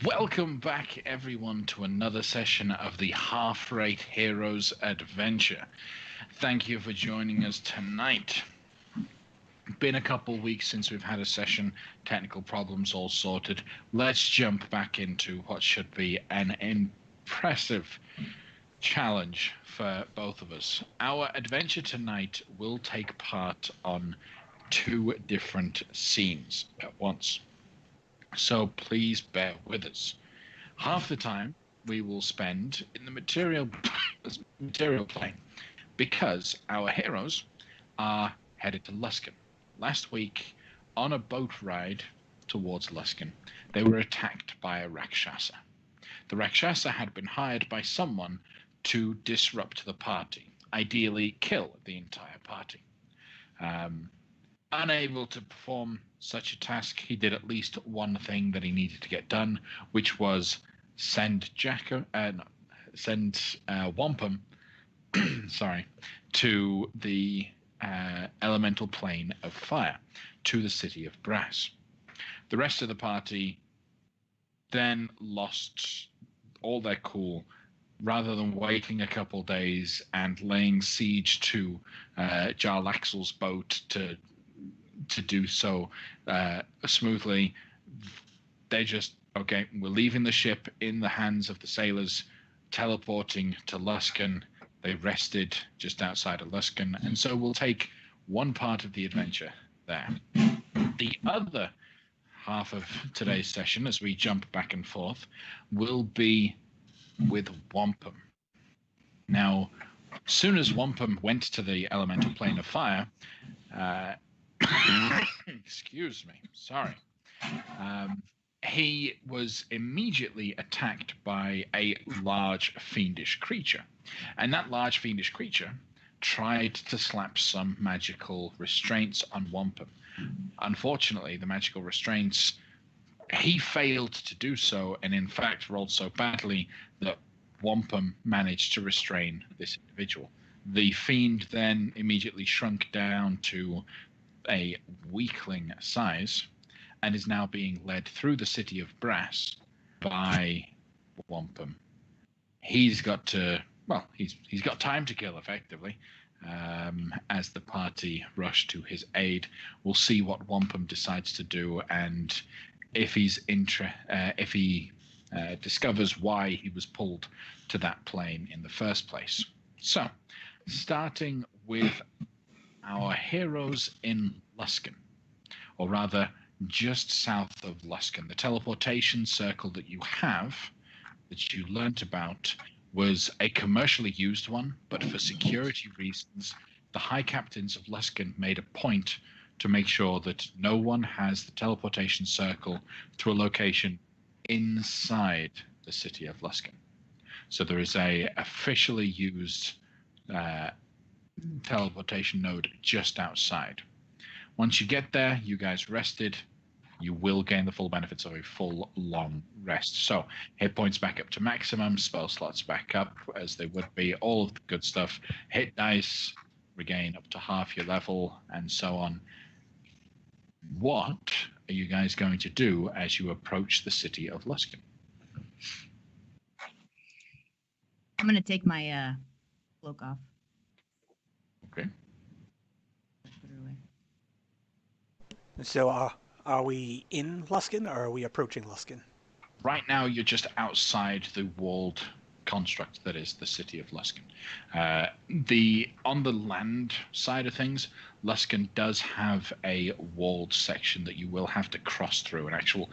Welcome back, everyone, to another session of the Half-Rate Heroes Adventure. Thank you for joining us tonight. Been a couple weeks since we've had a session, technical problems all sorted. Let's jump back into what should be an impressive challenge for both of us. Our adventure tonight will take part on two different scenes at once. So please bear with us. Half the time we will spend in the material plane because our heroes are headed to Luskan. Last week, on a boat ride towards Luskan, they were attacked by a Rakshasa. The Rakshasa had been hired by someone to disrupt the party, ideally kill the entire party. Unable to perform such a task, he did at least one thing that he needed to get done, which was send Wampum, to the elemental plane of fire, to the city of Brass. The rest of the party then lost all their cool. Rather than waiting a couple days and laying siege to Jarlaxle's boat to do so smoothly, they just, okay, we're leaving the ship in the hands of the sailors, teleporting to Luskan. They rested just outside of Luskan, and so we'll take one part of the adventure there. The other half of today's session, as we jump back and forth, will be with Wampum. Now, as soon as Wampum went to the elemental plane of fire, excuse me, sorry. He was immediately attacked by a large fiendish creature. And that large fiendish creature tried to slap some magical restraints on Wampum. Unfortunately, the magical restraints, he failed to do so, and in fact rolled so badly that Wampum managed to restrain this individual. The fiend then immediately shrunk down to a weakling size and is now being led through the city of Brass by Wampum. He's got time to kill effectively. As the party rush to his aid, we'll see what Wampum decides to do, and if he discovers why he was pulled to that plane in the first place. So, starting with our heroes in Luskan, or rather just south of Luskan. The teleportation circle that you learnt about, was a commercially used one, but for security reasons, the High Captains of Luskan made a point to make sure that no one has the teleportation circle to a location inside the city of Luskan. So there is a officially used teleportation node just outside. Once you get there, you guys rested, you will gain the full benefits of a full long rest. So hit points back up to maximum, spell slots back up as they would be, all of the good stuff. Hit dice, regain up to half your level, and so on. What are you guys going to do as you approach the city of Luskan? I'm going to take my cloak off. Okay. Put it away. So, are we in Luskan or are we approaching Luskan? Right now, you're just outside the walled construct that is the city of Luskan. On the land side of things, Luskan does have a walled section that you will have to cross through, an actual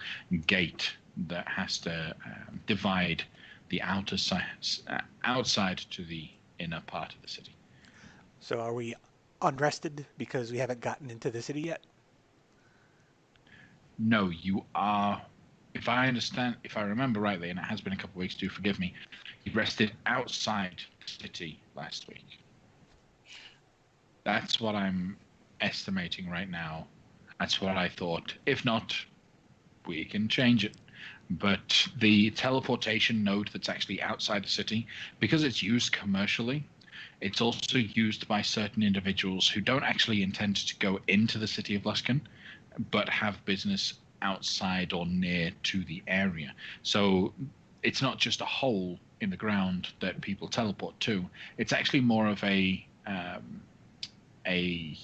gate that has to divide the outside to the inner part of the city. So are we unrested because we haven't gotten into the city yet? No, you are. If I remember rightly, and it has been a couple of weeks, do forgive me, you rested outside the city last week. That's what I'm estimating right now. That's what I thought. If not, we can change it. But the teleportation node that's actually outside the city, because it's used commercially, it's also used by certain individuals who don't actually intend to go into the city of Luskan, but have business outside or near to the area. So it's not just a hole in the ground that people teleport to. It's actually more of a a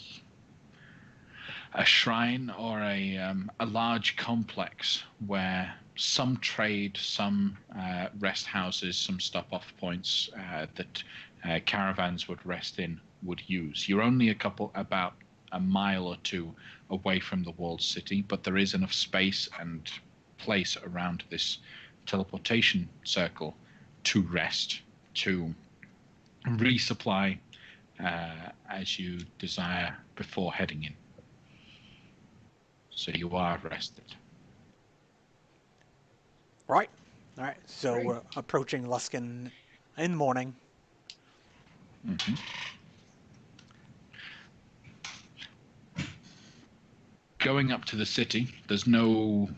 shrine or a large complex where some trade, some rest houses, some stop-off points that caravans would rest in would use. You're only about a mile or two away from the walled city, but there is enough space and place around this teleportation circle to rest, to resupply as you desire before heading in. So you are rested. Right. All right. So Great. we're approaching Luskin in the morning. Mm-hmm. Going up to the city, there's no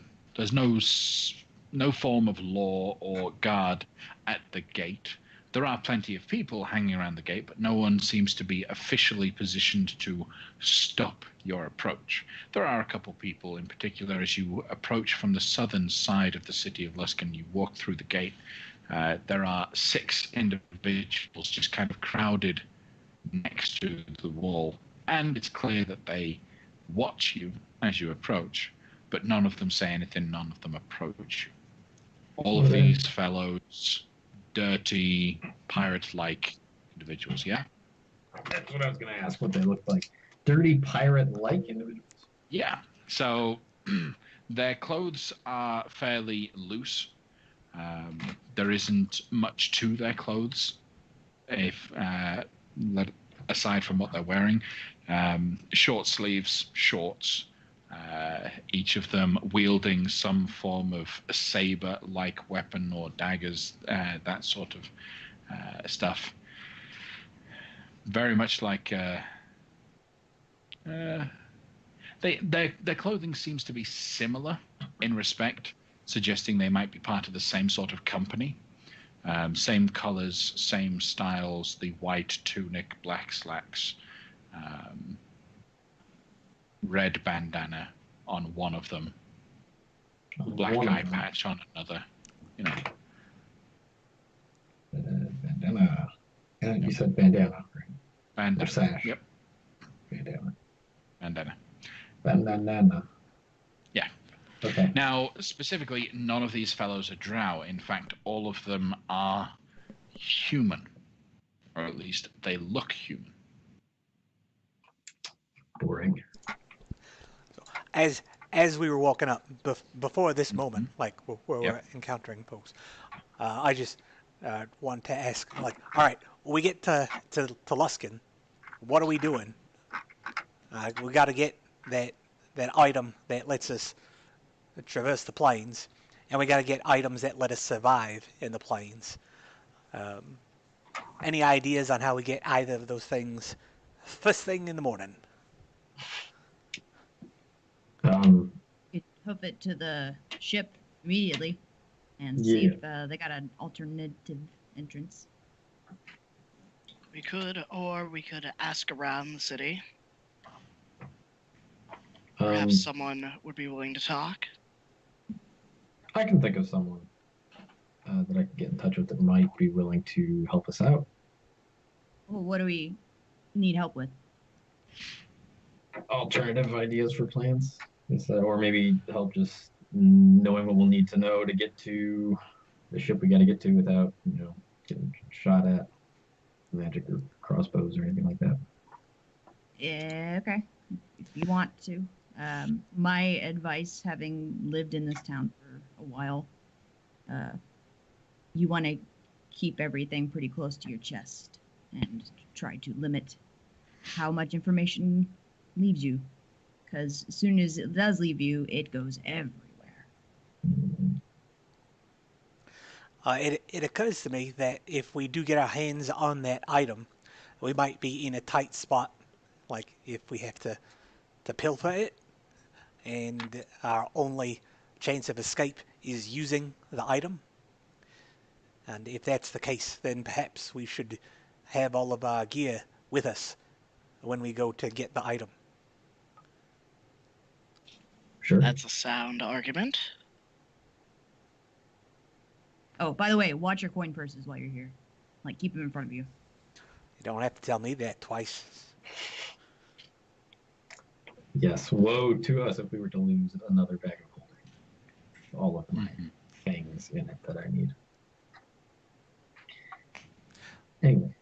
form of law or guard at the gate. There are plenty of people hanging around the gate, but no one seems to be officially positioned to stop your approach. There are a couple people in particular as you approach from the southern side of the city of Luskin. You walk through the gate. There are 6 individuals just kind of crowded next to the wall, and it's clear that they watch you as you approach, but none of them say anything, none of them approach you. All of these fellows, dirty, pirate-like individuals, yeah? That's what I was going to ask, what they look like. Dirty, pirate-like individuals? Yeah. So their clothes are fairly loose. There isn't much to their clothes, aside from what they're wearing. Short sleeves, shorts, each of them wielding some form of saber-like weapon or daggers, that sort of stuff. Very much like their clothing seems to be similar in respect, suggesting they might be part of the same sort of company. Same colors, same styles, the white tunic, black slacks, red bandana on one of them, black eye patch on another, you know. Bandana. Yeah, you said bandana, right? Bandana. Or sash. Yep. Bandana. Bandana. Bandana. Yeah. Okay. Now, specifically, none of these fellows are drow. In fact, all of them are human, or at least they look human. Boring. As we were walking up before this moment, like where Yep. we're encountering folks, I just wanted to ask, like, all right, when we get to Luskin, what are we doing? We got to get that item that lets us traverse the plains, and we got to get items that let us survive in the plains. Any ideas on how we get either of those things first thing in the morning? You hoof it to the ship immediately and Yeah. see if they got an alternative entrance. We could, or we could ask around the city. Perhaps someone would be willing to talk. I can think of someone that I can get in touch with that might be willing to help us out. Well, what do we need help with? Alternative ideas for plans, or maybe help just knowing what we'll need to know to get to the ship we got to get to without, getting shot at magic or crossbows or anything like that. Yeah, okay. If you want to. My advice, having lived in this town for a while, you want to keep everything pretty close to your chest and try to limit how much information leaves you. Because as soon as it does leave you, it goes everywhere. It occurs to me that if we do get our hands on that item, we might be in a tight spot, like if we have to pilfer it, and our only chance of escape is using the item. And if that's the case, then perhaps we should have all of our gear with us when we go to get the item. Sure. That's a sound argument. Oh, by the way, watch your coin purses while you're here. Like, keep them in front of you. You don't have to tell me that twice. Yes, woe to us if we were to lose another bag of holding. All of my things in it that I need. Anyway,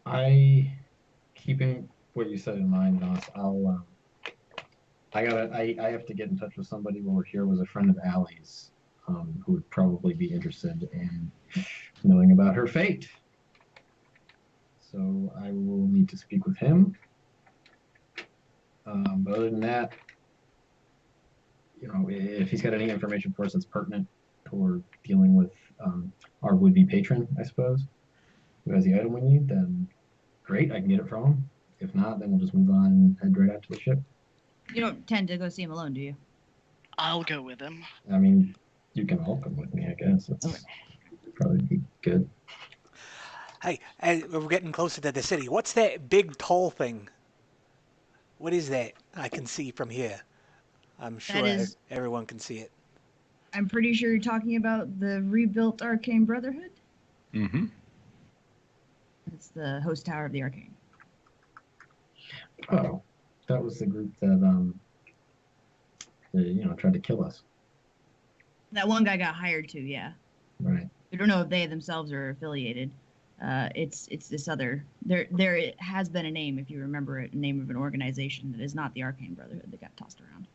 I keeping what you said in mind, Nos. I have to get in touch with somebody while we're here. Was a friend of Allie's, who would probably be interested in knowing about her fate. So I will need to speak with him. But other than that, if he's got any information for us that's pertinent toward dealing with our would-be patron, I suppose, who has the item we need, then great, I can get it from him. If not, then we'll just move on and head right out to the ship. You don't tend to go see him alone, do you? I'll go with him. I mean, you can all come with me, I guess. That's probably be good. Hey, we're getting closer to the city. What's that big tall thing? What is that? I can see from here. I'm sure everyone can see it. I'm pretty sure you're talking about the rebuilt Arcane Brotherhood. Mm-hmm. It's the host tower of the Arcane. Oh, that was the group that tried to kill us. That one guy got hired to, yeah. Right. We don't know if they themselves are affiliated. It's this other. There has been a name, if you remember it, a name of an organization that is not the Arcane Brotherhood that got tossed around.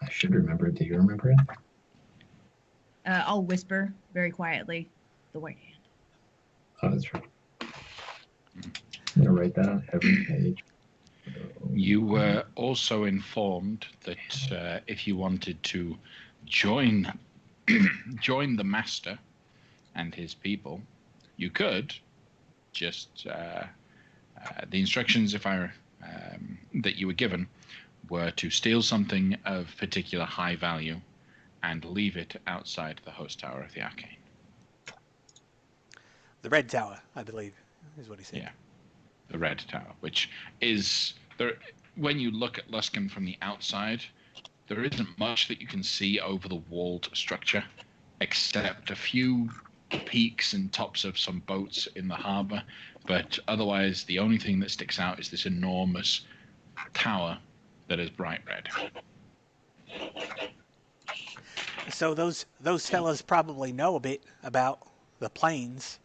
I should remember it. Do you remember it? I'll whisper very quietly. The White Hand. Oh, that's right. I'm gonna write that on every page. You were also informed that if you wanted to join the master and his people, you could just the instructions that you were given were to steal something of particular high value and leave it outside the host tower of the Arcane. The Red Tower, I believe, is what he said. Yeah, the Red Tower, which is there. When you look at Luskan from the outside, there isn't much that you can see over the walled structure, except a few peaks and tops of some boats in the harbor. But otherwise, the only thing that sticks out is this enormous tower that is bright red. So those fellas probably know a bit about the planes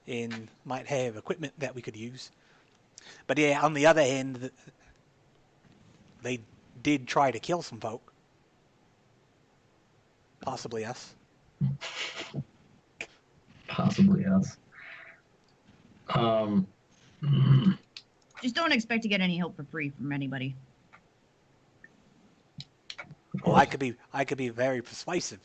and might have equipment that we could use. But yeah, on the other hand, they did try to kill some folk. Possibly us. Possibly us. Just don't expect to get any help for free from anybody. Well, I could be very persuasive.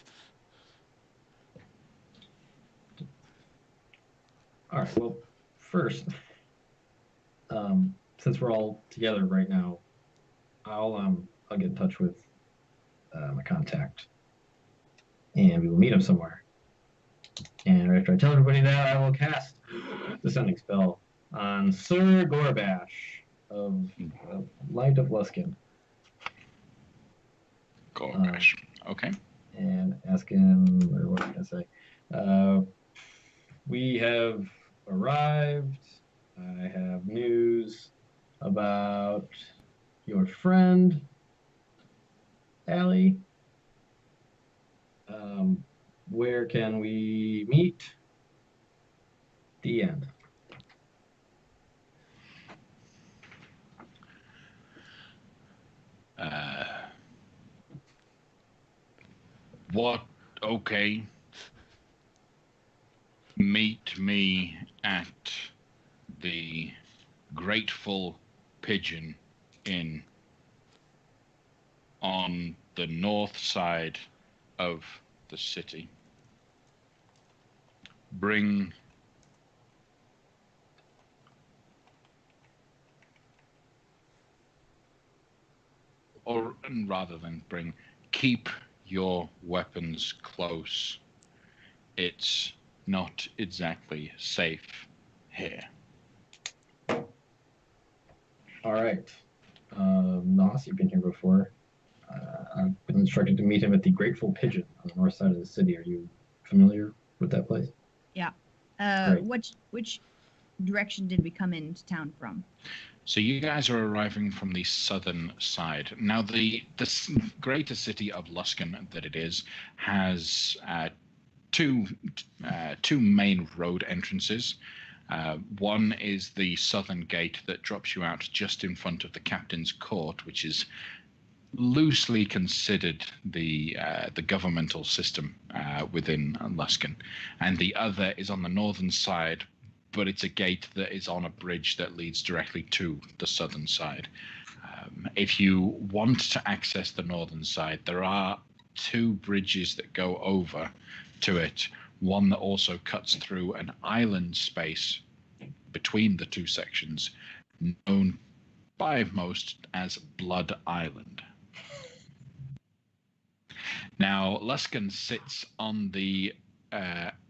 All right. Well, first, since we're all together right now, I'll get in touch with my contact, and we will meet him somewhere. And after I tell everybody that, I will cast the sending spell on Sir Gorbash of Light of Luskan. Gorbash. Okay. And ask him, or what can I say? We have arrived. I have news about your friend, Allie. Where can we meet? The end. What? Okay. Meet me at the Grateful Pigeon Inn on the north side of the city. Bring rather than bring, keep your weapons close. It's not exactly safe here. All right. Nos, you've been here before. I've been instructed to meet him at the Grateful Pigeon on the north side of the city. Are you familiar with that place? Yeah. Great. Which direction did we come into town from? So you guys are arriving from the southern side. Now, the greater city of Luskan that it is has two main road entrances. One is the southern gate that drops you out just in front of the captain's court, which is loosely considered the governmental system within Luskan, and the other is on the northern side, but it's a gate that is on a bridge that leads directly to the southern side. If you want to access the northern side, there are two bridges that go over to it. One that also cuts through an island space between the two sections, known by most as Blood Island. Now, Luskan sits on the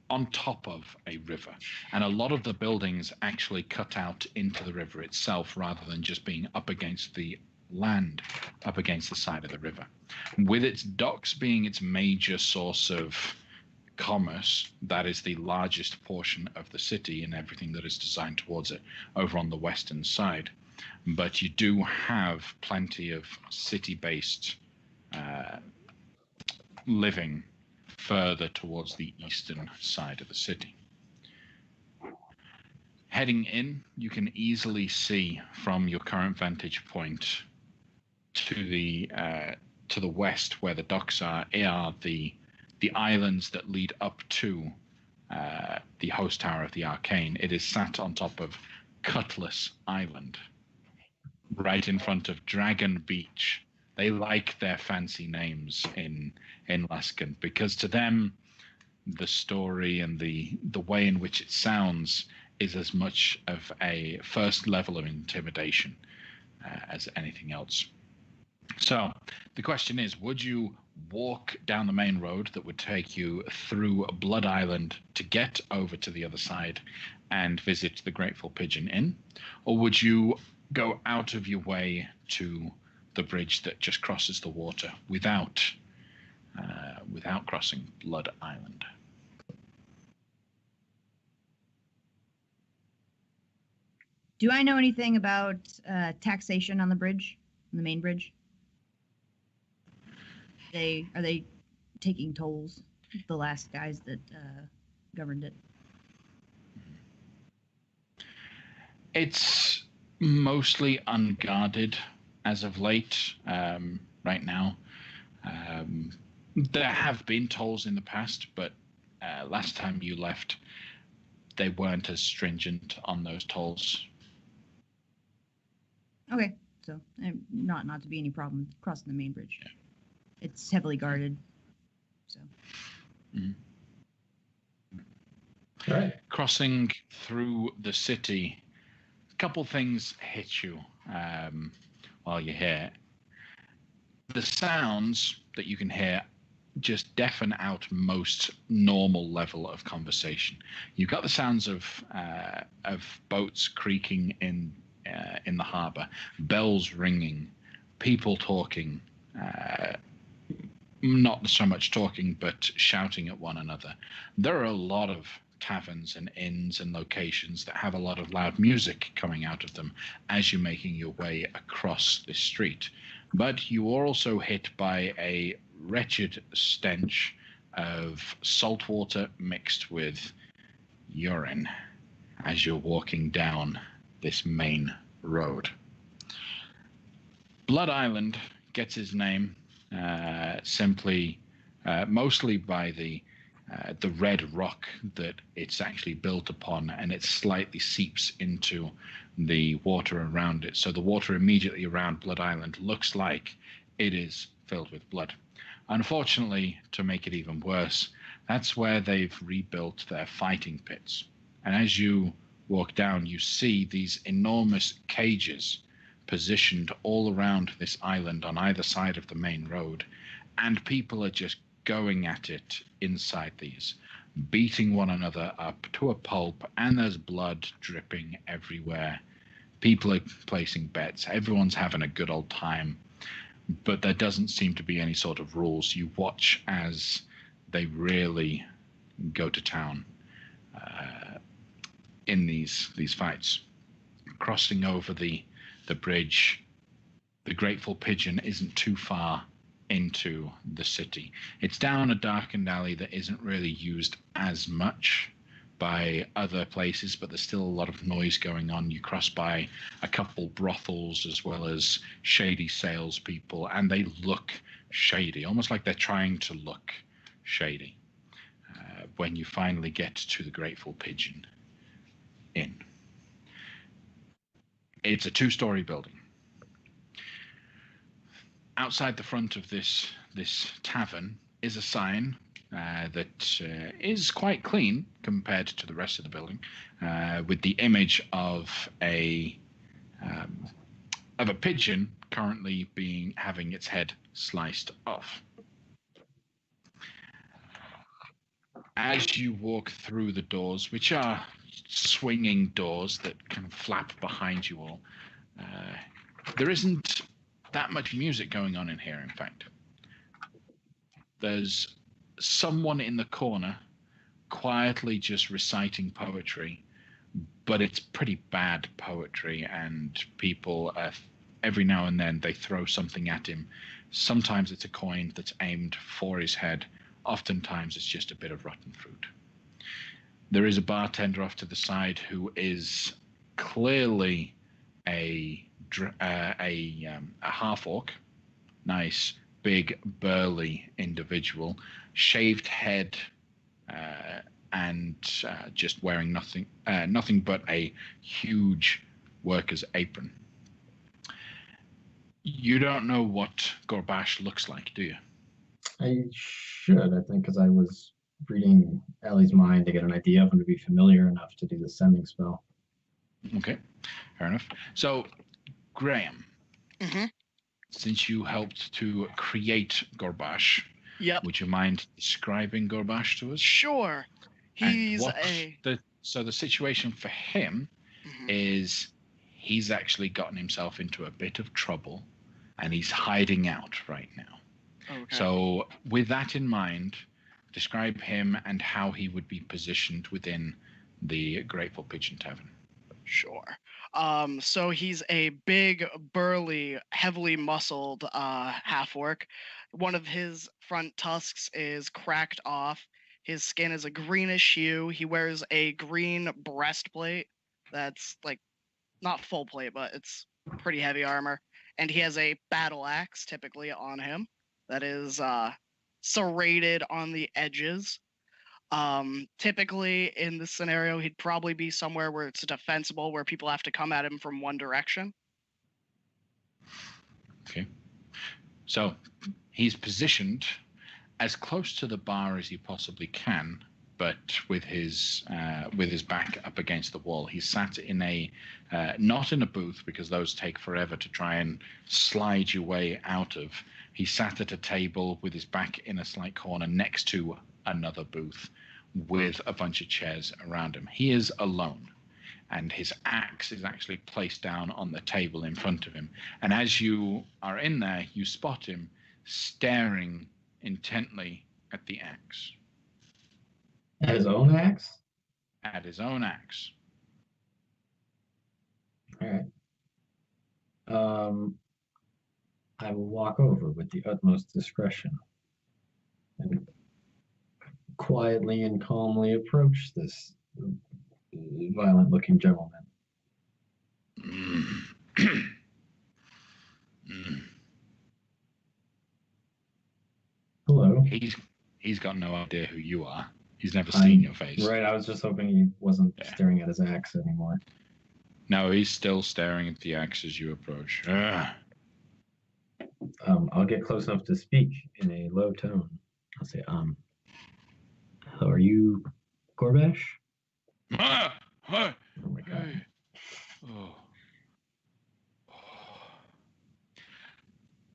on top of a river, and a lot of the buildings actually cut out into the river itself rather than just being up against the land, up against the side of the river. With its docks being its major source of commerce, that is the largest portion of the city and everything that is designed towards it over on the western side. But you do have plenty of city-based living further towards the eastern side of the city. Heading in, you can easily see from your current vantage point to the west, where the docks are the islands that lead up to the host tower of the Arcane. It is sat on top of Cutlass Island, right in front of Dragon Beach. They like their fancy names in Luskan because to them, the story and the way in which it sounds is as much of a first level of intimidation as anything else. So the question is, would you walk down the main road that would take you through Blood Island to get over to the other side and visit the Grateful Pigeon Inn? Or would you go out of your way to the bridge that just crosses the water without crossing Blood Island? Do I know anything about taxation on the bridge, on the main bridge? Are they taking tolls? The last guys that governed it. It's mostly unguarded as of late. Right now, there have been tolls in the past, but last time you left, they weren't as stringent on those tolls. Okay, so not to be any problem crossing the main bridge. Yeah. It's heavily guarded, so. Mm-hmm. All right. Crossing through the city, a couple things hit you while you're here. The sounds that you can hear just deafen out most normal level of conversation. You've got the sounds of boats creaking in the harbor, bells ringing, people talking. Not so much talking, but shouting at one another. There are a lot of taverns and inns and locations that have a lot of loud music coming out of them as you're making your way across this street. But you are also hit by a wretched stench of salt water mixed with urine as you're walking down this main road. Blood Island gets its name simply, mostly by the red rock that it's actually built upon, and it slightly seeps into the water around it. So the water immediately around Blood Island looks like it is filled with blood. Unfortunately, to make it even worse, that's where they've rebuilt their fighting pits. And as you walk down, you see these enormous cages positioned all around this island on either side of the main road, and people are just going at it inside these, beating one another up to a pulp, and there's blood dripping everywhere. People are placing bets. Everyone's having a good old time, but there doesn't seem to be any sort of rules. You watch as they really go to town in these fights. Crossing over the bridge, the Grateful Pigeon isn't too far into the city. It's down a darkened alley that isn't really used as much by other places, but there's still a lot of noise going on. You cross by a couple brothels as well as shady salespeople, and they look shady, almost like they're trying to look shady. When you finally get to the Grateful Pigeon Inn, it's a 2-story building. Outside the front of this tavern is a sign that is quite clean compared to the rest of the building, with the image of a pigeon currently having its head sliced off. As you walk through the doors, which are swinging doors that kind of flap behind you all, there isn't that much music going on in here, in fact. There's someone in the corner quietly just reciting poetry, but it's pretty bad poetry, and people, every now and then, they throw something at him. Sometimes it's a coin that's aimed for his head. Oftentimes it's just a bit of rotten fruit. There is a bartender off to the side who is clearly a half-orc, nice, big, burly individual, shaved head, and just wearing nothing but a huge worker's apron. You don't know what Gorbash looks like, do you? I should, I think, because I was reading Ellie's mind to get an idea of him to be familiar enough to do the sending spell. Okay, fair enough. So, Graham, since you helped to create Gorbash, Yep. would you mind describing Gorbash to us? Sure. So the situation for him is he's actually gotten himself into a bit of trouble, and he's hiding out right now. Okay. So with that in mind, describe him and how he would be positioned within the Grateful Pigeon Tavern. Sure. So he's a big, burly, heavily muscled half-orc. One of his front tusks is cracked off. His skin is a greenish hue. He wears a green breastplate that's like not full plate, but it's pretty heavy armor. And he has a battle axe typically on him that is serrated on the edges. Typically in this scenario, he'd probably be somewhere where it's defensible, where people have to come at him from one direction. Okay. So he's positioned as close to the bar as he possibly can, but with his back up against the wall. He's sat in a not in a booth, because those take forever to try and slide your way out of. He sat at a table with his back in a slight corner next to another booth with a bunch of chairs around him. He is alone, and his axe is actually placed down on the table in front of him. And as you are in there, you spot him staring intently at the axe. At his own axe? At his own axe. All right. I will walk over with the utmost discretion and quietly and calmly approach this violent-looking gentleman. Hello. He's got no idea who you are. He's never seen your face. Right, I was just hoping he wasn't staring at his axe anymore. No, he's still staring at the axe as you approach. I'll get close enough to speak in a low tone. I'll say, hello, are you Gorbash? Oh my God.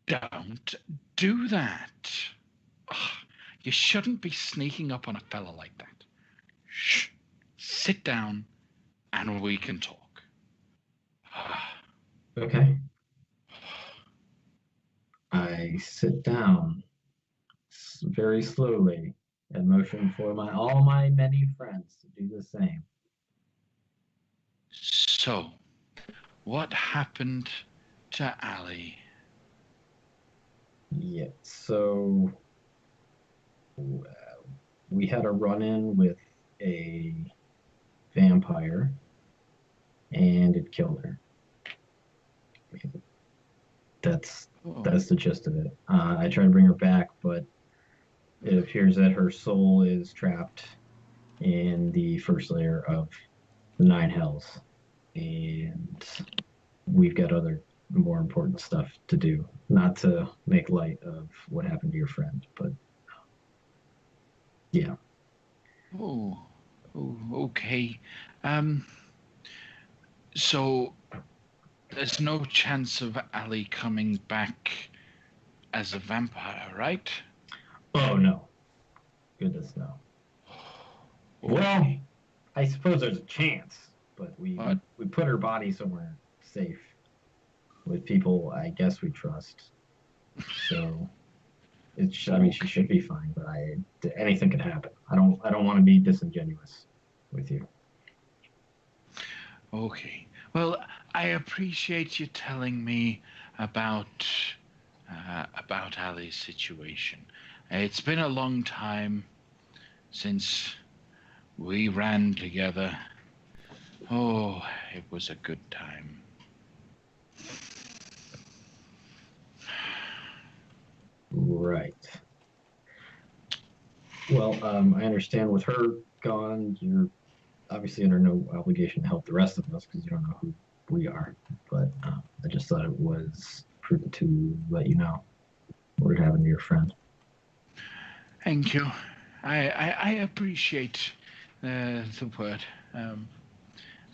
Don't do that. You shouldn't be sneaking up on a fella like that. Shh. Sit down and we can talk. Okay. I sit down very slowly and motion for all my many friends to do the same. So, what happened to Ali? Yeah. So we had a run-in with a vampire, and it killed her. That's Oh, that's the gist of it. I tried to bring her back, but it appears that her soul is trapped in the first layer of the nine hells, and we've got other more important stuff to do. Not to make light of what happened to your friend, but yeah. oh, oh, okay. Um, so there's no chance of Ali coming back as a vampire, right? Oh no, goodness no. Well, Okay. I suppose there's a chance, but we, What? we, we put her body somewhere safe with people I guess we trust. So I mean, she Okay. should be fine, but anything could happen. I don't want to be disingenuous with you. Okay. Well, I appreciate you telling me about about Ali's situation. It's been a long time since we ran together. Oh, it was a good time. Right. Well, I understand with her gone, you're obviously under no obligation to help the rest of us because you don't know who we are. But I just thought it was prudent to let you know what happened to your friend. Thank you. I appreciate the word. Um,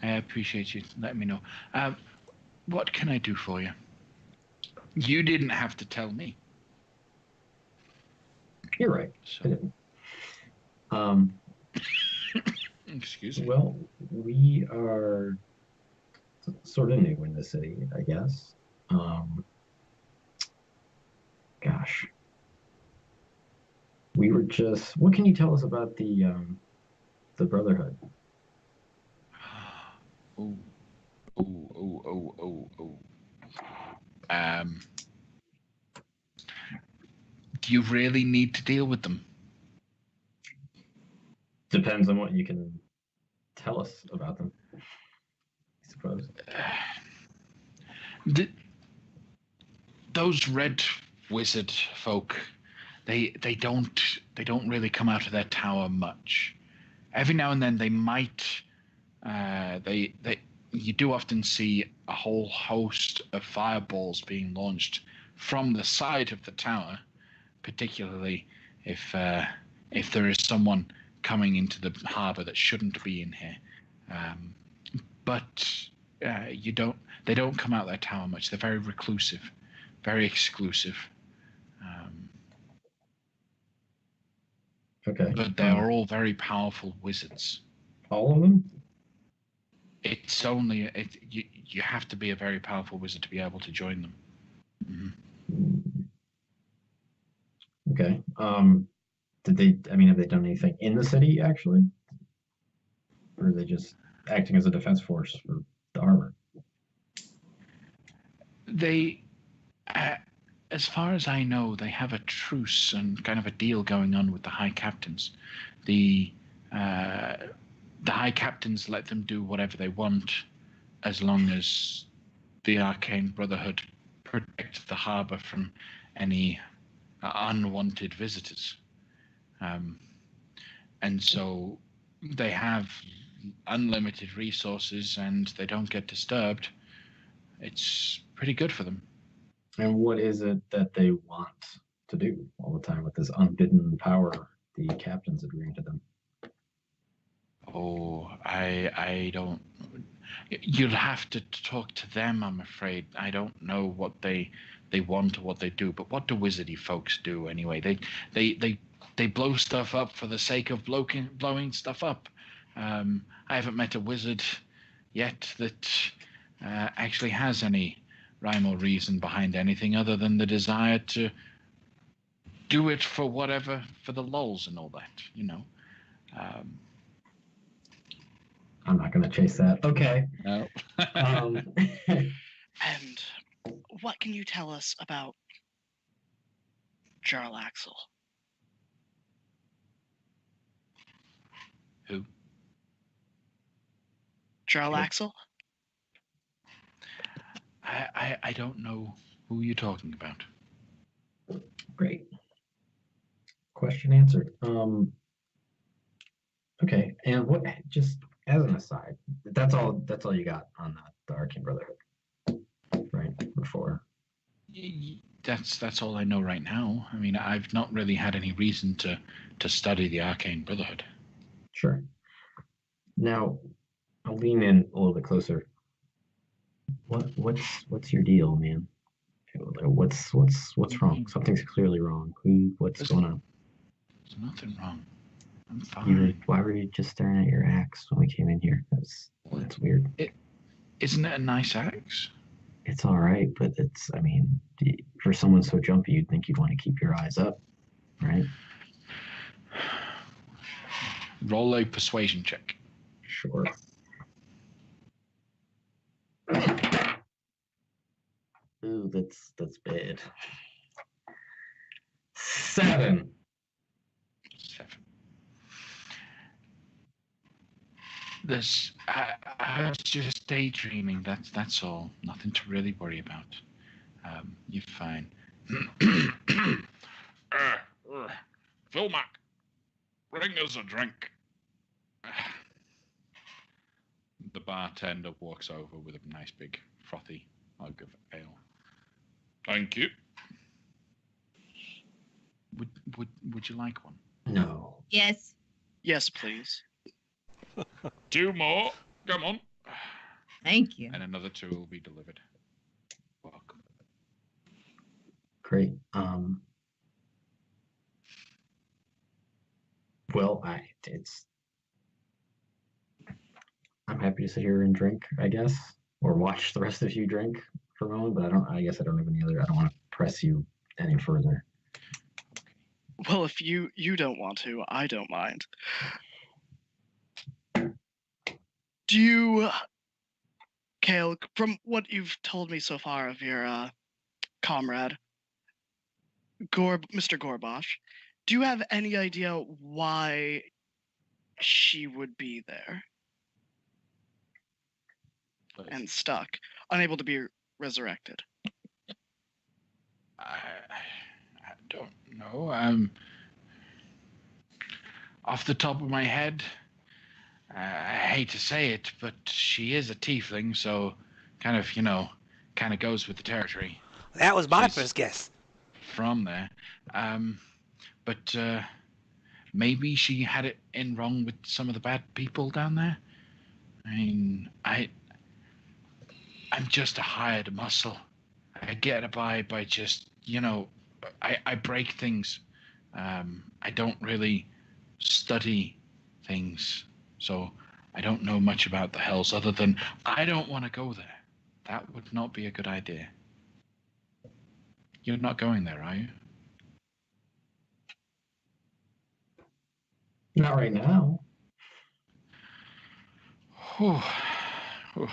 I appreciate you letting me know. Um, what can I do for you? You didn't have to tell me. You're right. So, I didn't. Um, excuse me. well, we are sort of new in the city, I guess. Um, gosh, we were just. What can you tell us about the Brotherhood? Oh, oh. Um, do you really need to deal with them? Depends on what you can tell us about them, I suppose. The, those red wizard folk, they don't really come out of their tower much. Every now and then they might. They you do often see a whole host of fireballs being launched from the side of the tower, particularly if there is someone coming into the harbor that shouldn't be in here. Um, but you don't. They don't come out their tower much. They're very reclusive, very exclusive. Um, Okay. but they are all very powerful wizards. All of them? It's only you have to be a very powerful wizard to be able to join them. Mhm. Mm, okay. Have they done anything in the city actually? Or are they just acting as a defense force for the harbor? They, uh, as far as I know, they have a truce and kind of a deal going on with the High Captains. The uh, the High Captains let them do whatever they want as long as the Arcane Brotherhood protect the harbor from any unwanted visitors. Um, and so they have unlimited resources and they don't get disturbed. It's pretty good for them. And what is it that they want to do all the time with this unbidden power the captains agreeing to them? Oh, I don't. You'll have to talk to them. I'm afraid. I don't know what they want or what they do. But what do wizardy folks do anyway? They they they blow stuff up for the sake of blowing stuff up. I haven't met a wizard yet that actually has any rhyme or reason behind anything other than the desire to do it for whatever, for the lulz and all that, you know. I'm not going to chase that. Okay. No. Um, And what can you tell us about Jarlaxle? Who? Jarlaxle? I don't know who you're talking about. great. Question answered. Okay, and what? Just as an aside, that's all. That's all you got on the Arcane Brotherhood, right? Before. That's all I know right now. I mean, I've not really had any reason to study the Arcane Brotherhood. Sure. Now, I'll lean in a little bit closer. What's your deal, man? What's wrong? Something's clearly wrong. What's going on? There's nothing wrong. I'm fine. Why were you just staring at your axe when we came in here? That's weird. Isn't it a nice axe? It's all right, but I mean, for someone so jumpy, you'd think you'd want to keep your eyes up, right? Roll a persuasion check. Sure. Ooh, that's bad. 7. 7. I was just daydreaming. That's all. Nothing to really worry about. You're fine. Philmac, bring us a drink. The bartender walks over with a nice big frothy mug of ale. Thank you. Would you like one? No. Yes. Yes, please. 2 more. Come on. Thank you. And another 2 will be delivered. Welcome. Great. Well, I'm happy to sit here and drink, I guess, or watch the rest of you drink for a moment. But I guess I don't have any other. I don't want to press you any further. Well, if you don't want to, I don't mind. Do you, Kale, from what you've told me so far of your comrade, Mr. Gorbash, do you have any idea why she would be there and stuck, unable to be resurrected? I don't know. Off the top of my head, I hate to say it, but she is a tiefling, so kind of goes with the territory. That was my She's first guess. from there. But maybe she had it in wrong with some of the bad people down there. I mean, I'm just a hired muscle. I get by just, I break things. I don't really study things, so I don't know much about the hells other than I don't want to go there. That would not be a good idea. You're not going there, are you? Not right now. Whew. Whew.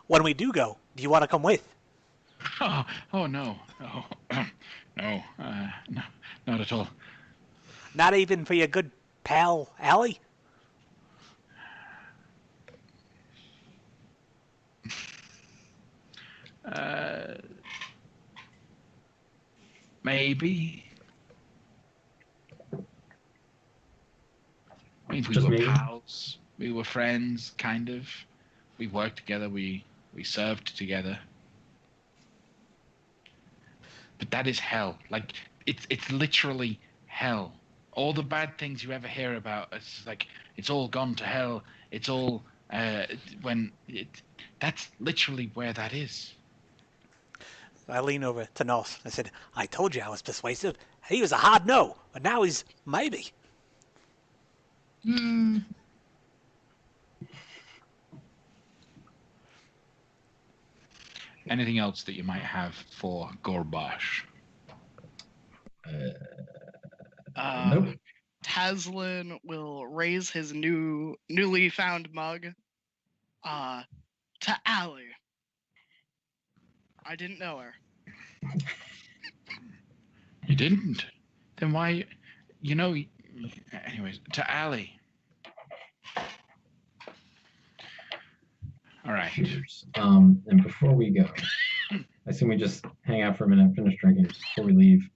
When we do go, do you want to come with? Oh no, no, no, no, not at all. Not even for your good pal, Allie? Maybe. I mean, we Just were maybe? pals. We were friends, kind of. We worked together. We served together. But that is hell. Like it's literally hell. All the bad things you ever hear about, it's all gone to hell. It's all that's literally where that is. I lean over to Nos. I said, I told you I was persuasive. He was a hard no, but now he's maybe. Anything else that you might have for Gorbash? Nope. Taslin will raise his newly found mug to Allie. I didn't know her. You didn't? Then why? You know. Anyways, to Allie. All right. Cheers. And before we go, I assume we just hang out for a minute, finish drinking before we leave.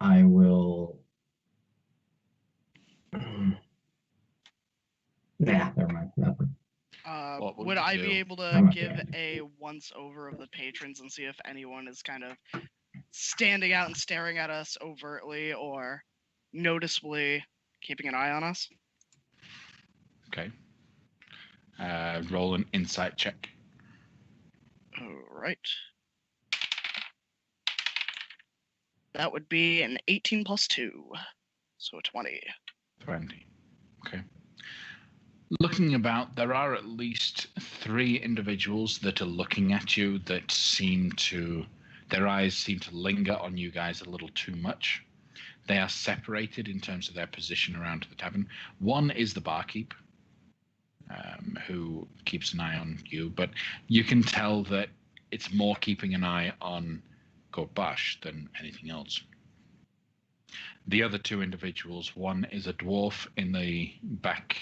I will. Nah, never mind. Nothing. What Would you I do? be able to I'm give okay. a once over of the patrons and see if anyone is kind of standing out and staring at us overtly or noticeably keeping an eye on us? Okay. Roll an insight check. All right. That would be an 18 plus 2, so a 20. 20. Okay. Looking about, there are at least 3 individuals that are looking at you that their eyes seem to linger on you guys a little too much. They are separated in terms of their position around the tavern. One is the barkeep, who keeps an eye on you, but you can tell that it's more keeping an eye on Gorbash than anything else. The other 2 individuals, one is a dwarf in the back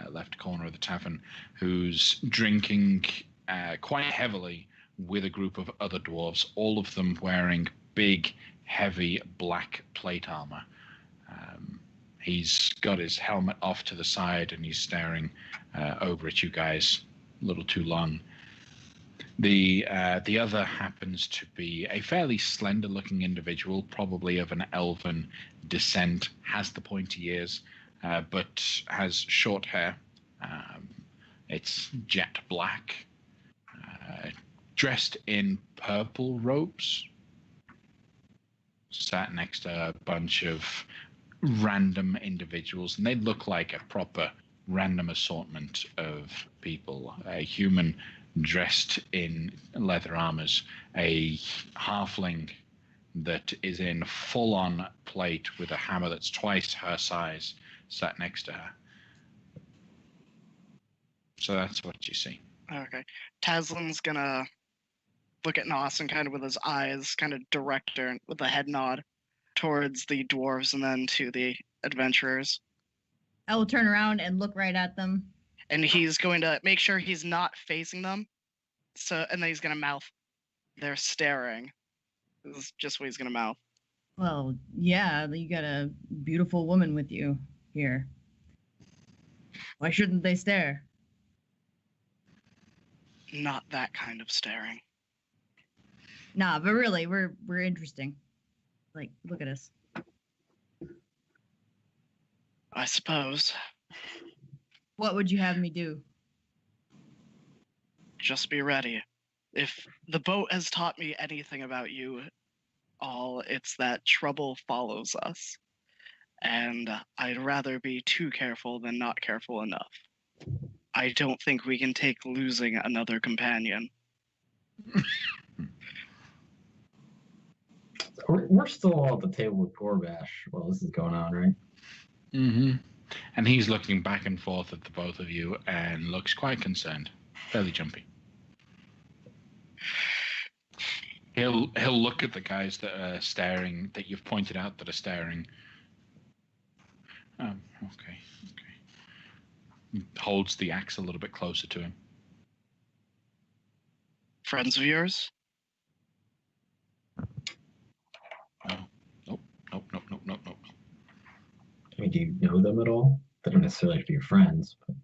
left corner of the tavern who's drinking quite heavily with a group of other dwarves, all of them wearing big, heavy black plate armor. He's got his helmet off to the side and he's staring over at you guys a little too long. The other happens to be a fairly slender-looking individual, probably of an elven descent, has the pointy ears, but has short hair. It's jet black, dressed in purple robes, sat next to a bunch of random individuals, and they look like a proper random assortment of people. A human dressed in leather armors, a halfling that is in full-on plate with a hammer that's twice her size sat next to her. So that's what you see. Okay. Taslin's gonna look at Nos and kind of with his eyes kind of direct her with a head nod towards the dwarves and then to the adventurers. I will turn around and look right at them. And he's going to make sure he's not facing them. And then he's gonna mouth, "They're staring." This is just what he's gonna mouth. Well, yeah, you got a beautiful woman with you here. Why shouldn't they stare? Not that kind of staring. Nah, but really, we're interesting. Like, look at us. I suppose. What would you have me do? Just be ready. If the boat has taught me anything about you all, it's that trouble follows us. And I'd rather be too careful than not careful enough. I don't think we can take losing another companion. We're still all at the table with Gorbash while this is going on, right? Mm-hmm. And he's looking back and forth at the both of you and looks quite concerned, fairly jumpy. He'll look at the guys that are staring, that you've pointed out that are staring. Okay. Holds the axe a little bit closer to him. Friends of yours? Nope. I mean, do you know them at all? They don't necessarily have to be your friends, but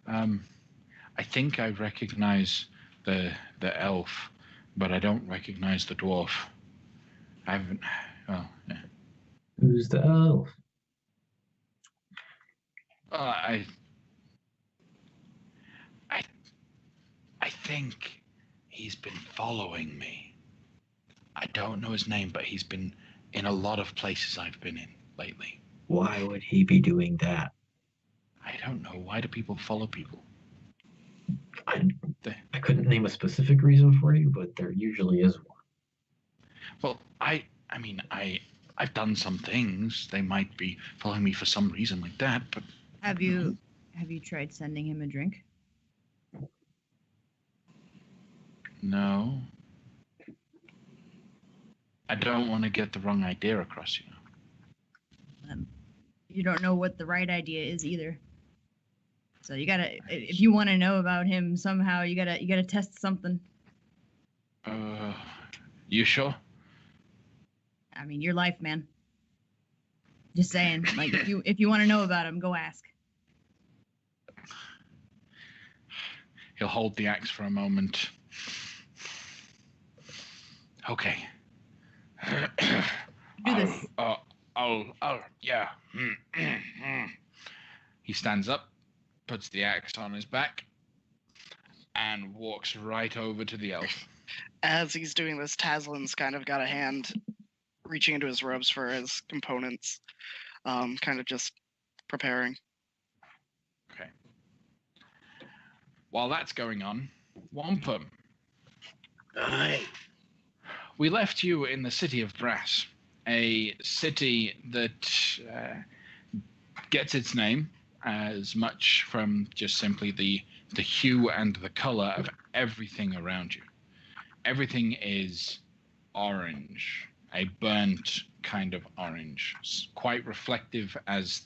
I think I recognize the elf, but I don't recognize the dwarf. I haven't. Well, yeah. who's the elf? I think he's been following me. I don't know his name, but he's been in a lot of places I've been in lately. Why would he be doing that? I don't know. Why do people follow people? name a specific reason for you, but there usually is one. Well, I mean, I've done some things. They might be following me for some reason like that, but Have you tried sending him a drink? no. I don't want to get the wrong idea across, you know. You don't know what the right idea is either. So you gotta, if you want to know about him somehow, you gotta test something. You sure? I mean, your life, man. Just saying, like if you want to know about him, go ask. He'll hold the axe for a moment. Okay. Do this. Yeah. He stands up, puts the axe on his back, and walks right over to the elf. As he's doing this, Taslin's kind of got a hand reaching into his robes for his components, kind of just preparing. Okay. While that's going on, Wampum. Aye. We left you in the city of Brass, a city that gets its name as much from just simply the hue and the color of everything around you. Everything is orange, a burnt kind of orange, quite reflective as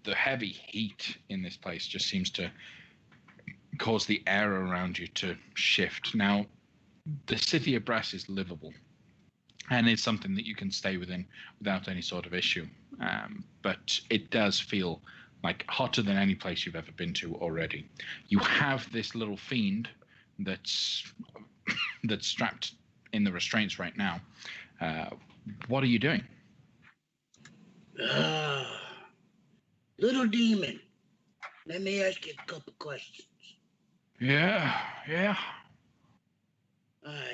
the heavy heat in this place just seems to cause the air around you to shift. Now, the city of Brass is livable, and it's something that you can stay within without any sort of issue. But it does feel like hotter than any place you've ever been to already. You have this little fiend that's strapped in the restraints right now. What are you doing? Little demon, let me ask you a couple questions. Yeah.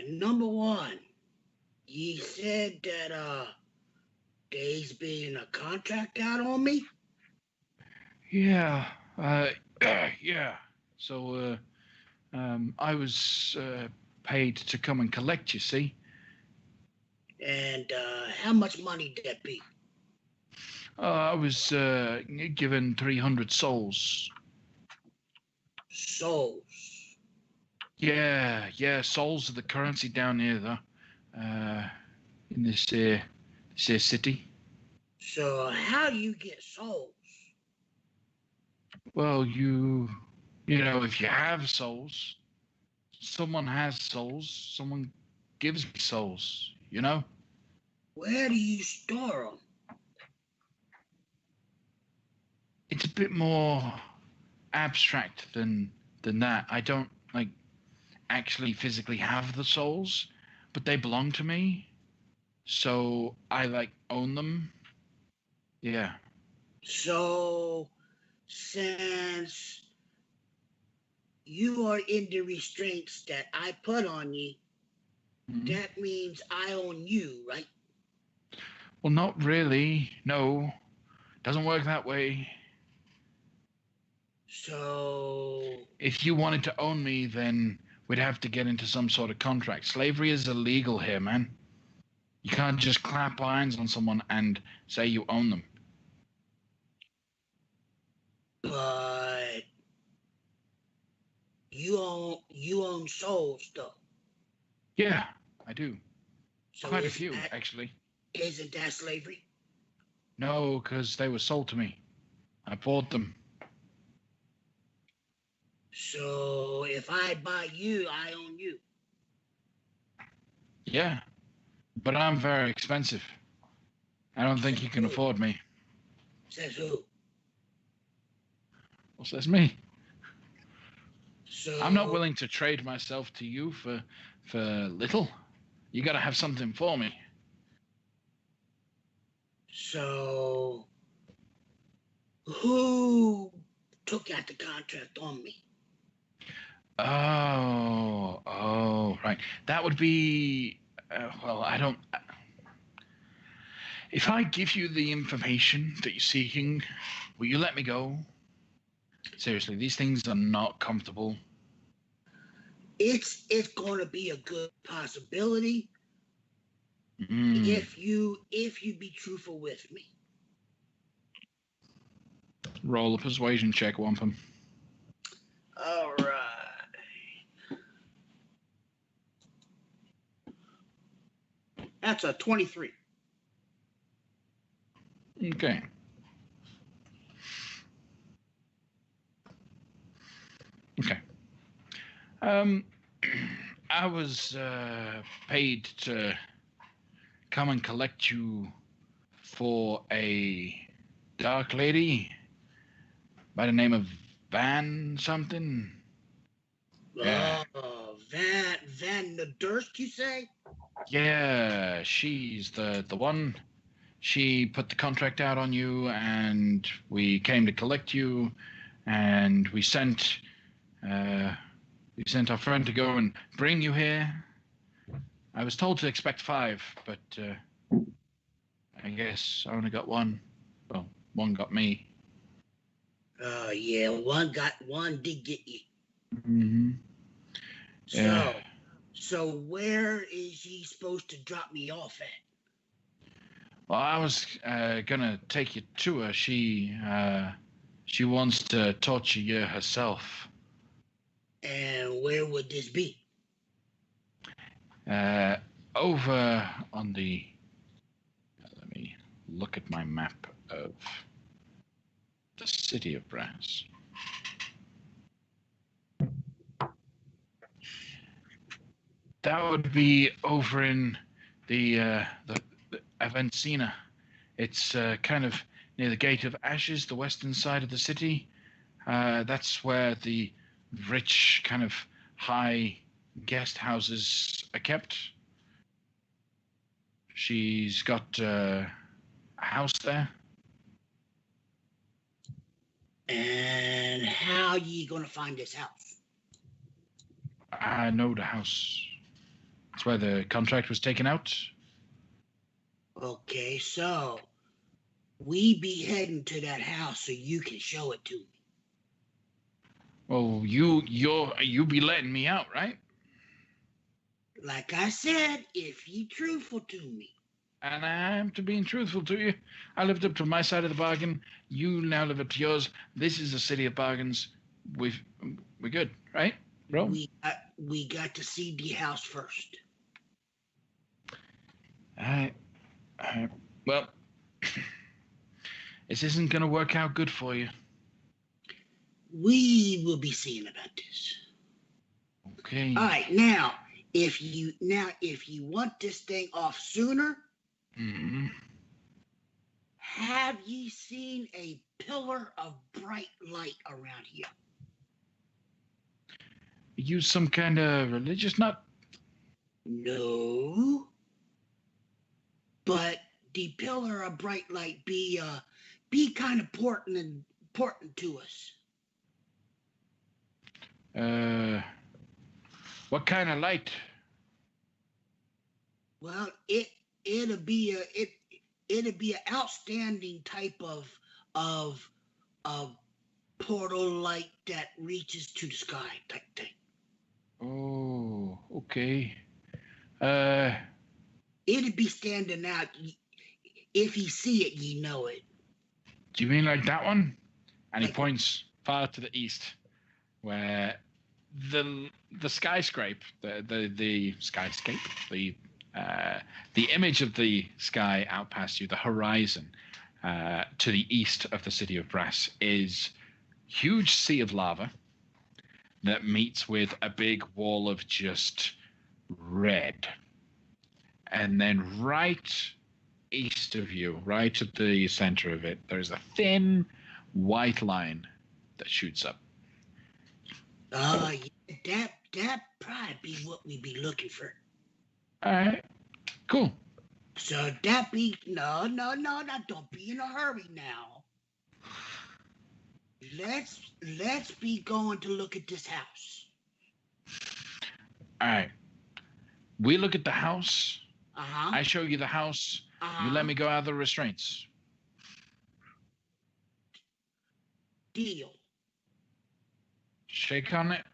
Number one, you said that there's been a contract out on me? Yeah. Yeah. So, I was paid to come and collect, you see. And how much money did that be? I was given 300 souls. Souls? Yeah, souls are the currency down here, though. In this here city. So how do you get souls? Well, you know, if you have souls, someone has souls, someone gives me souls, you know? Where do you store them? It's a bit more abstract than that. I don't actually physically have the souls, but they belong to me. So I own them. Yeah. So since you are in the restraints that I put on you, Mm-hmm. that means I own you, right? Well, not really. No. Doesn't work that way. So If you wanted to own me, then we'd have to get into some sort of contract. Slavery is illegal here, man. You can't just clap irons on someone and say you own them. but you own souls though. Yeah, I do. So Quite a few, actually. Isn't that slavery? No, because they were sold to me. I bought them. So if I buy you, I own you. Yeah, but I'm very expensive. I don't think you can afford me. Says who? Well, says me. So I'm not willing to trade myself to you for little. You gotta have something for me. So who took out the contract on me? Oh, right. That would be. Well, I don't. If I give you the information that you're seeking, will you let me go? Seriously, these things are not comfortable. It's going to be a good possibility if you be truthful with me. Roll a persuasion check, Wampum. All right. That's a 23. Okay. Okay. I was paid to come and collect you for a dark lady by the name of Van something. Yeah. Oh, Van the Durst, you say? Yeah, she's the one. She put the contract out on you, and we came to collect you, and we sent our friend to go and bring you here. I was told to expect 5, but I guess I only got 1. Well, 1 got me. Oh, yeah, one did get you. Mm-hmm. Yeah. So where is he supposed to drop me off at? Well, I was gonna take you to her. She wants to torture you herself. And where would this be? Over on the. Let me look at my map of the city of Brass. That would be over in the Avencina. It's kind of near the Gate of Ashes, the western side of the city. That's where the rich, kind of high guest houses are kept. She's got a house there. And how ye gonna find this house? I know the house. It's where the contract was taken out. Okay, so we be heading to that house so you can show it to me. Well, you be letting me out, right? Like I said, if ye truthful to me. And I'm to being truthful to you. I lived up to my side of the bargain. You now live up to yours. This is a city of bargains. We're good, right, bro? We got to see the house first. All right. Well, this isn't gonna work out good for you. We will be seeing about this. Okay. All right, now if you want this thing off sooner, have ye seen a pillar of bright light around here? Use some kind of religious nut? No. But the pillar of bright light be kind of important to us. What kind of light? Well, it'll be an outstanding type of portal light that reaches to the sky type thing. Oh, okay. It'd be standing out. If you see it, you know it. Do you mean like that one? And he Like- points far to the east, where the skyscape, the skyscape, the image of the sky out past you, the horizon, to the east of the city of Brass, is huge sea of lava that meets with a big wall of just red. And then right east of you, right at the center of it, there's a thin white line that shoots up. Yeah, that probably be what we be looking for. All right, cool. So that be no, don't be in a hurry now. Let's be going to look at this house. All right, we look at the house. Uh-huh. I show you the house. You let me go out of the restraints. Deal. Shake on it.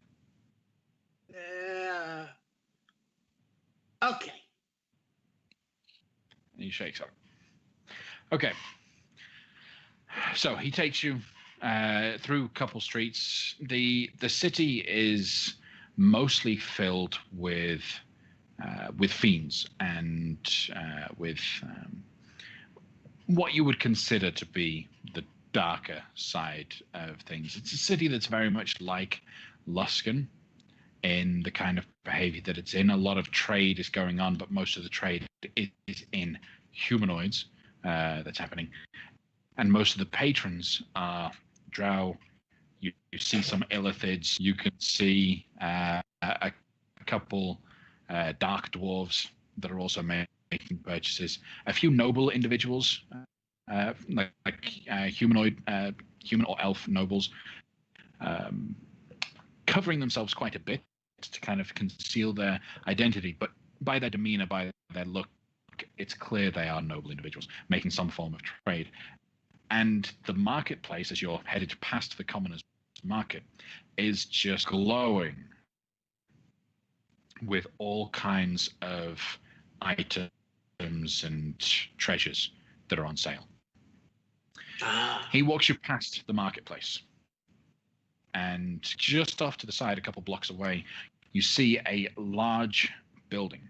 he shakes up. Okay. So he takes you through a couple streets. The city is mostly filled with fiends and with what you would consider to be the darker side of things. It's a city that's very much like Luskan in the kind of behavior that it's in. A lot of trade is going on, but most of the trade is in humanoids that's happening. And most of the patrons are drow. You see some illithids. You can see a couple dark dwarves that are also making purchases. A few noble individuals, like humanoid, human or elf nobles, covering themselves quite a bit to kind of conceal their identity. But by their demeanor, by their look, it's clear they are noble individuals making some form of trade. And the marketplace, as you're headed past the commoners' market, is just glowing with all kinds of items and treasures that are on sale. He walks you past the marketplace. And just off to the side, a couple blocks away, you see a large building.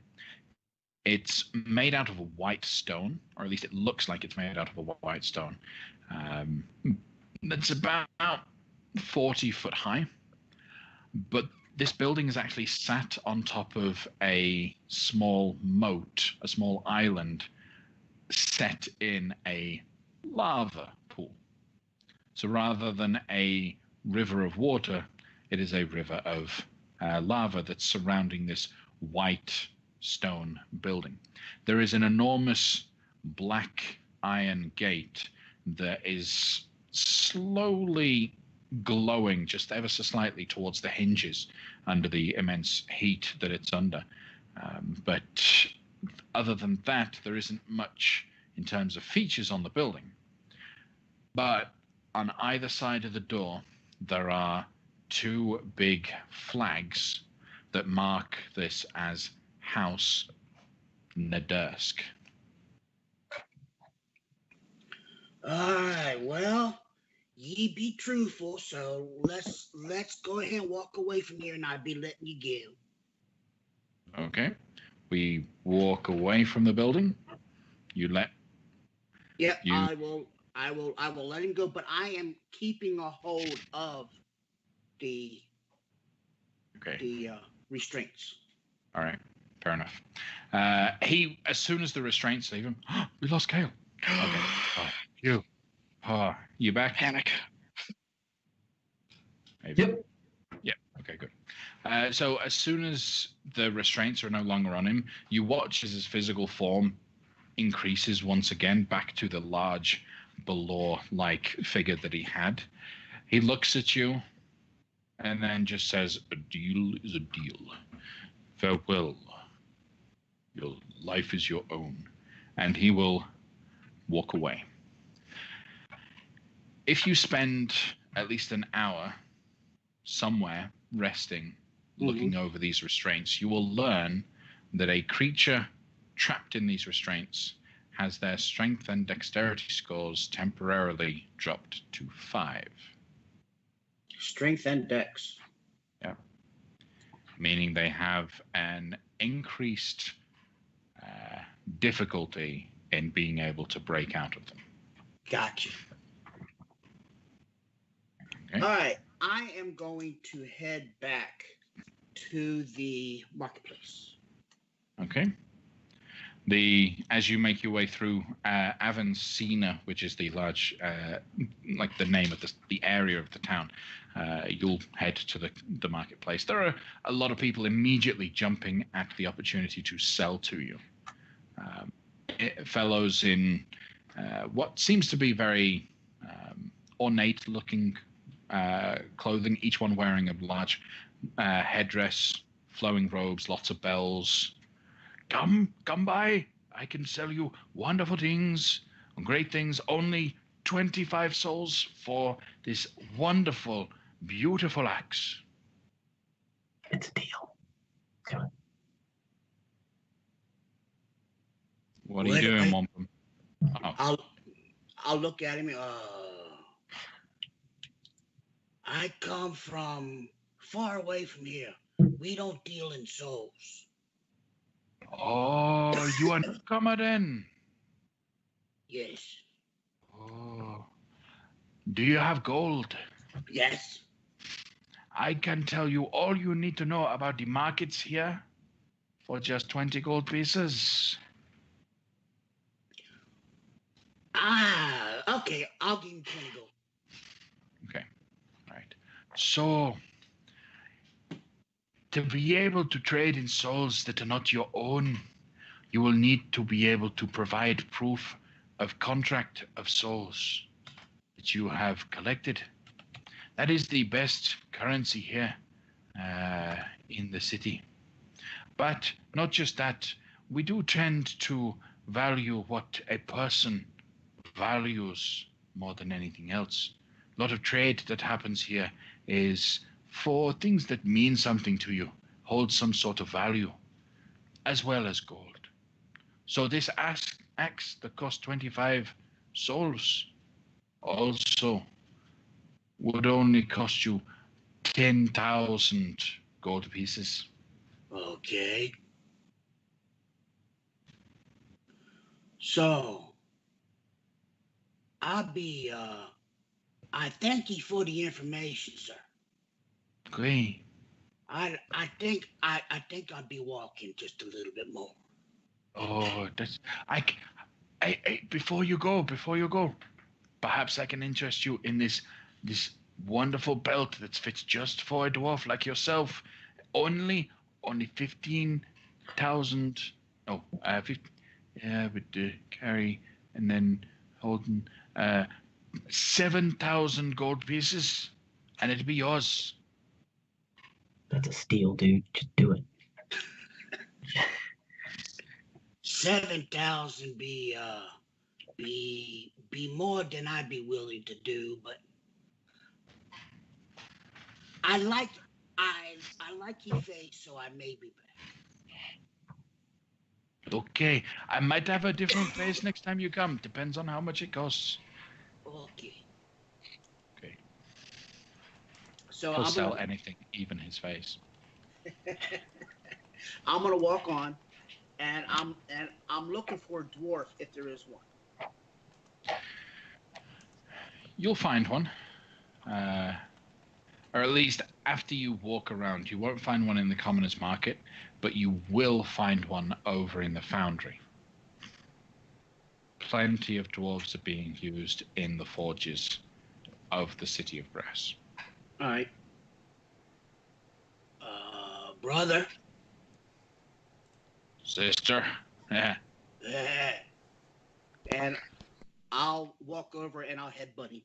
It's made out of a white stone, or at least it looks like it's made out of a white stone. It's about 40 foot high. But this building is actually sat on top of a small moat, a small island set in a lava pool. So rather than a river of water, it is a river of lava that's surrounding this white stone building. There is an enormous black iron gate that is slowly glowing just ever so slightly towards the hinges under the immense heat that it's under. But other than that, there isn't much in terms of features on the building. But on either side of the door, there are two big flags that mark this as House Nadursk. All right, well, ye be truthful, so let's go ahead and walk away from here, and I'll be letting you go. Okay. We walk away from the building. You let. Yeah, I will let him go, but I am keeping a hold of the restraints. All right. Fair enough. He, as soon as the restraints leave him, we lost Kale. Okay. You back? Panic. Maybe. Yep. Yeah. Okay, good. So as soon as the restraints are no longer on him, you watch as his physical form increases once again back to the large Balor-like figure that he had. He looks at you and then just says, "A deal is a deal. Farewell. Your life is your own." And he will walk away. If you spend at least an hour somewhere resting, looking over these restraints, you will learn that a creature trapped in these restraints has their strength and dexterity scores temporarily dropped to 5. Strength and dex. Yeah. Meaning they have an increased difficulty in being able to break out of them. Gotcha. Okay. All right, I am going to head back to the marketplace. Okay. As you make your way through Avancina, which is the large, like the name of the area of the town, you'll head to the marketplace. There are a lot of people immediately jumping at the opportunity to sell to you. Fellows in what seems to be very ornate-looking clothing, each one wearing a large headdress, flowing robes, lots of bells. Come by. I can sell you wonderful things, great things. Only 25 souls for this wonderful, beautiful axe. It's a deal. Do it. What are you doing, Wait. Wampum? Oh, I'll look at him. I come from far away from here. We don't deal in souls. oh, you are a newcomer then. Yes. Oh, do you have gold? Yes. I can tell you all you need to know about the markets here for just 20 gold pieces. Okay. I'll give you 20 gold. Okay, right. So, to be able to trade in souls that are not your own, you will need to be able to provide proof of contract of souls that you have collected. That is the best currency here in the city. But not just that, we do tend to value what a person values more than anything else. A lot of trade that happens here is for things that mean something to you, hold some sort of value, as well as gold. So this axe that costs 25 souls also would only cost you 10,000 gold pieces. Okay. So I thank you for the information, sir. Okay. I think I'll be walking just a little bit more. Oh, that's before you go, perhaps I can interest you in this wonderful belt that fits just for a dwarf like yourself. Only 15,000. Oh, 50, yeah, with the carry and then holding 7,000 gold pieces, and it'll be yours. That's a steal, dude. Just do it. 7,000 be more than I'd be willing to do, but I like your face, so I may be back. Okay, I might have a different face next time you come. Depends on how much it costs. Okay. Okay. So He'll sell anything, even his face. I'm gonna walk on, and I'm looking for a dwarf if there is one. You'll find one. Or at least after you walk around. You won't find one in the commoners market, but you will find one over in the foundry. Plenty of dwarves are being used in the forges of the city of Brass. All right. Brother. Sister. Yeah. And I'll walk over and I'll headbutt him.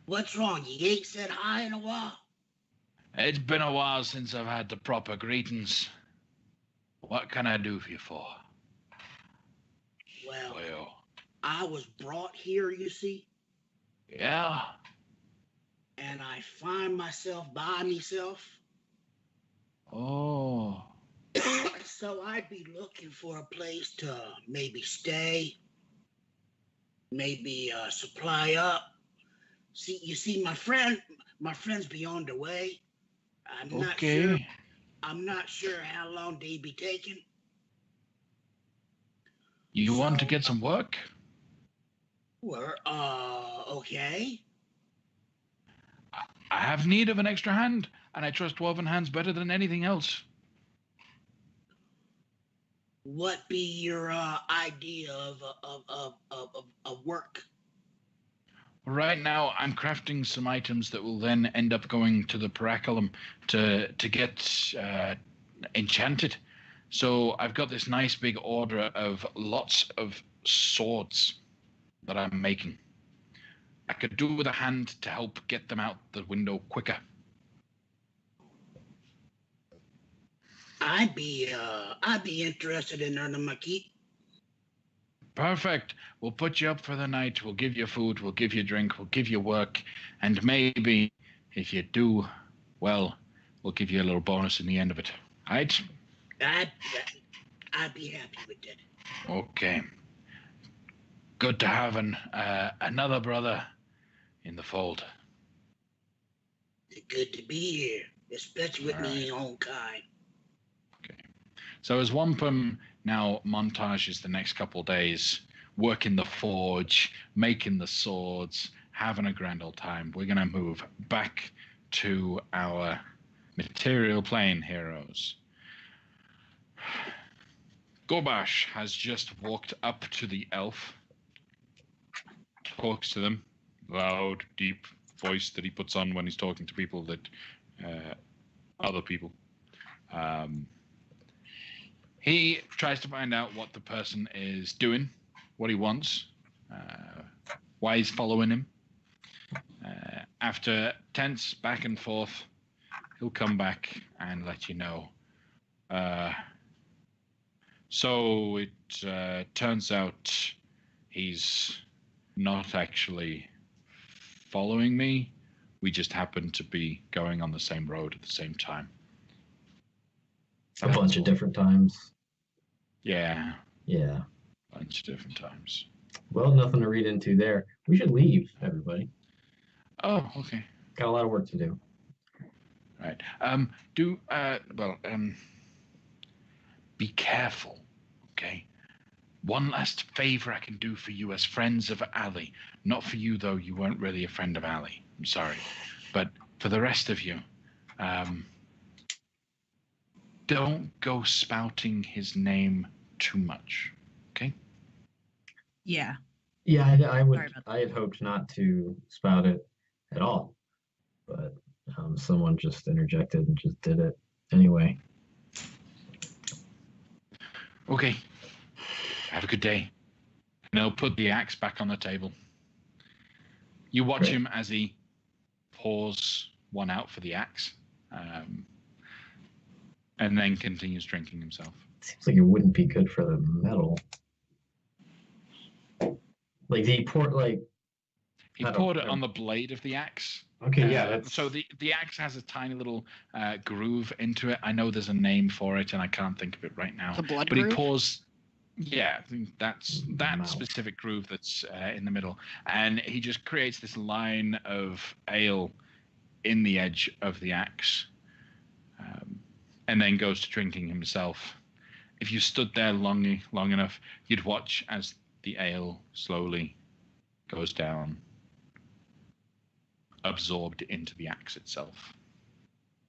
What's wrong? You ain't said hi in a while? It's been a while since I've had the proper greetings. What can I do for you for? Well, I was brought here, you see. Yeah? And I find myself by myself. Oh. So I'd be looking for a place to maybe stay, maybe supply up. See, my friends be on the way. I'm not sure how long they be taking. You want to get some work? Okay. I have need of an extra hand, and I trust dwarven hands better than anything else. What be your idea of work? Right now, I'm crafting some items that will then end up going to the Paraculum to get enchanted. So I've got this nice big order of lots of swords that I'm making. I could do with a hand to help get them out the window quicker. I'd be interested in earning my keep. Perfect. We'll put you up for the night. We'll give you food. We'll give you drink. We'll give you work. And maybe if you do well, we'll give you a little bonus in the end of it. All right? I'd be happy with that. Okay. Good to have another brother in the fold. It's good to be here, especially with me own kind. Okay. So as Wampum now montages the next couple days, working the forge, making the swords, having a grand old time, we're going to move back to our material plane heroes. Gorbash has just walked up to the elf, talks to them, loud, deep voice that he puts on when he's talking to people that other people. He tries to find out what the person is doing, what he wants, why he's following him. After tense back and forth, he'll come back and let you know. So it turns out he's not actually following me. We just happen to be going on the same road at the same time. A bunch of different times. Yeah. Yeah. A bunch of different times. Well, nothing to read into there. We should leave, everybody. Oh, okay. Got a lot of work to do. Right. Be careful, okay? One last favor I can do for you as friends of Ali. Not for you, though. You weren't really a friend of Ali. I'm sorry. But for the rest of you, don't go spouting his name too much, okay? Yeah. Yeah, I had hoped not to spout it at all, but someone just interjected and just did it anyway. Okay. Have a good day. And he'll put the axe back on the table. You watch Great. him as he pours one out for the axe, and then continues drinking himself. Seems like it wouldn't be good for the metal. Like he poured He poured it on the blade of the axe. Okay, yeah. That's... So the axe has a tiny little groove into it. I know there's a name for it, and I can't think of it right now. The blood but groove? He pours. Yeah, that's that Wow. specific groove that's in the middle, and he just creates this line of ale in the edge of the axe, and then goes to drinking himself. If you stood there long enough, you'd watch as the ale slowly goes down, absorbed into the axe itself.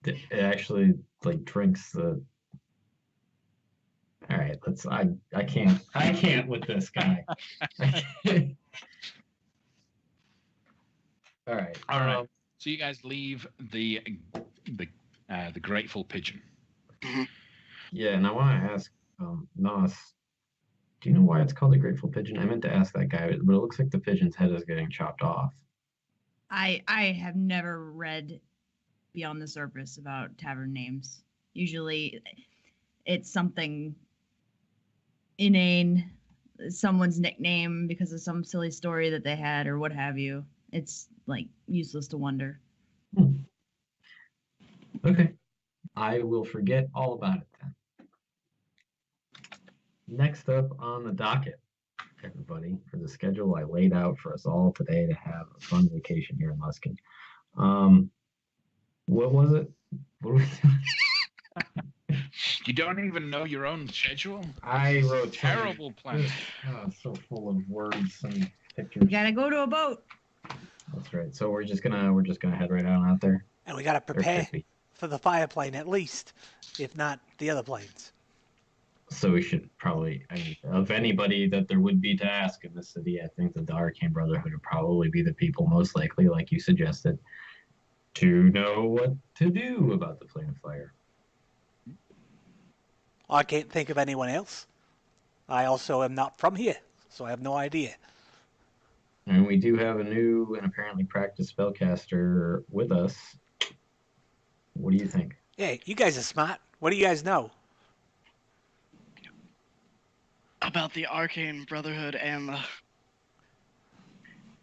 It actually drinks the... All right, I can't with this guy. All right. So you guys leave the Grateful Pigeon. Yeah, and I want to ask Nos, do you know why it's called the Grateful Pigeon? I meant to ask that guy, but it looks like the pigeon's head is getting chopped off. I have never read beyond the surface about tavern names. Usually it's something inane, someone's nickname because of some silly story that they had or what have you. It's useless to wonder. Okay. I will forget all about it then. Next up on the docket, everybody, for the schedule I laid out for us all today to have a fun vacation here in Luskin. What was it? What were we doing? You don't even know your own schedule? I wrote terrible plans. So full of words and pictures. You gotta go to a boat. That's right. So we're just gonna head right on out there. And we got to prepare for the fire plane at least, if not the other planes. So we should probably, of anybody that there would be to ask in the city, I think the Arcane Brotherhood would probably be the people most likely, like you suggested, to know what to do about the plane of fire. I can't think of anyone else. I also am not from here, so I have no idea. And we do have a new and apparently practiced spellcaster with us. What do you think? Yeah, you guys are smart. What do you guys know? about the Arcane Brotherhood and the...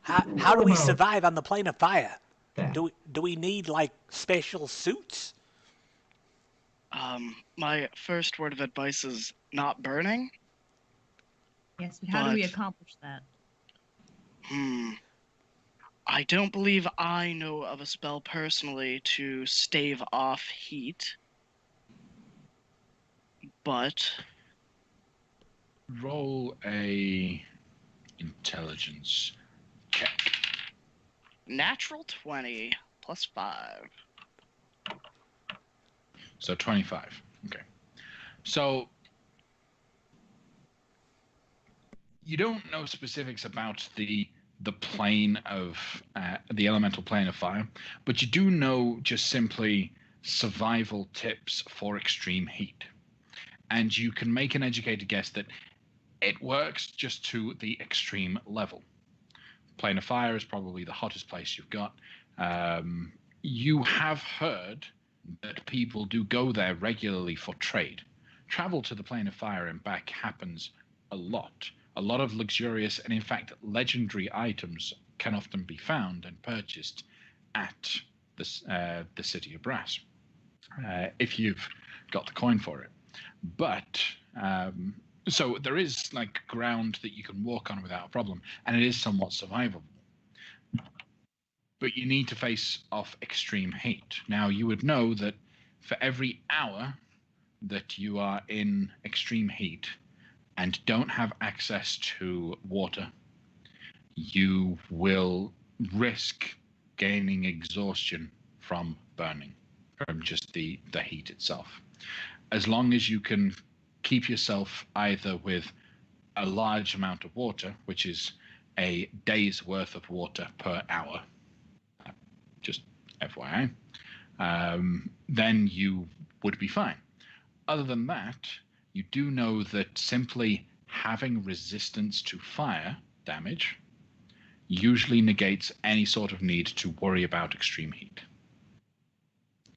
How What do we about survive on the plane of fire? that? Do we need like special suits? My first word of advice is not burning. Yes, but how do we But- accomplish that? I don't believe I know of a spell personally to stave off heat. But Roll a intelligence check. natural 20 plus 5. So 25. Okay. So you don't know specifics about the plane of the elemental plane of fire, but you do know just simply survival tips for extreme heat. And you can make an educated guess that it works just to the extreme level. Plane of fire is probably the hottest place you've got. You have heard that people do go there regularly for trade. Travel to the plane of fire and back happens a lot. A lot of luxurious and, in fact, legendary items can often be found and purchased at the City of Brass, if you've got the coin for it. But so there is like ground that you can walk on without a problem, and it is somewhat survivable. But you need to face off extreme heat. Now, you would know that for every hour that you are in extreme heat and don't have access to water, you will risk gaining exhaustion from burning, from just the heat itself. As long as you can keep yourself either with a large amount of water, which is a day's worth of water per hour, just FYI, then you would be fine. Other than that, you do know that simply having resistance to fire damage usually negates any sort of need to worry about extreme heat.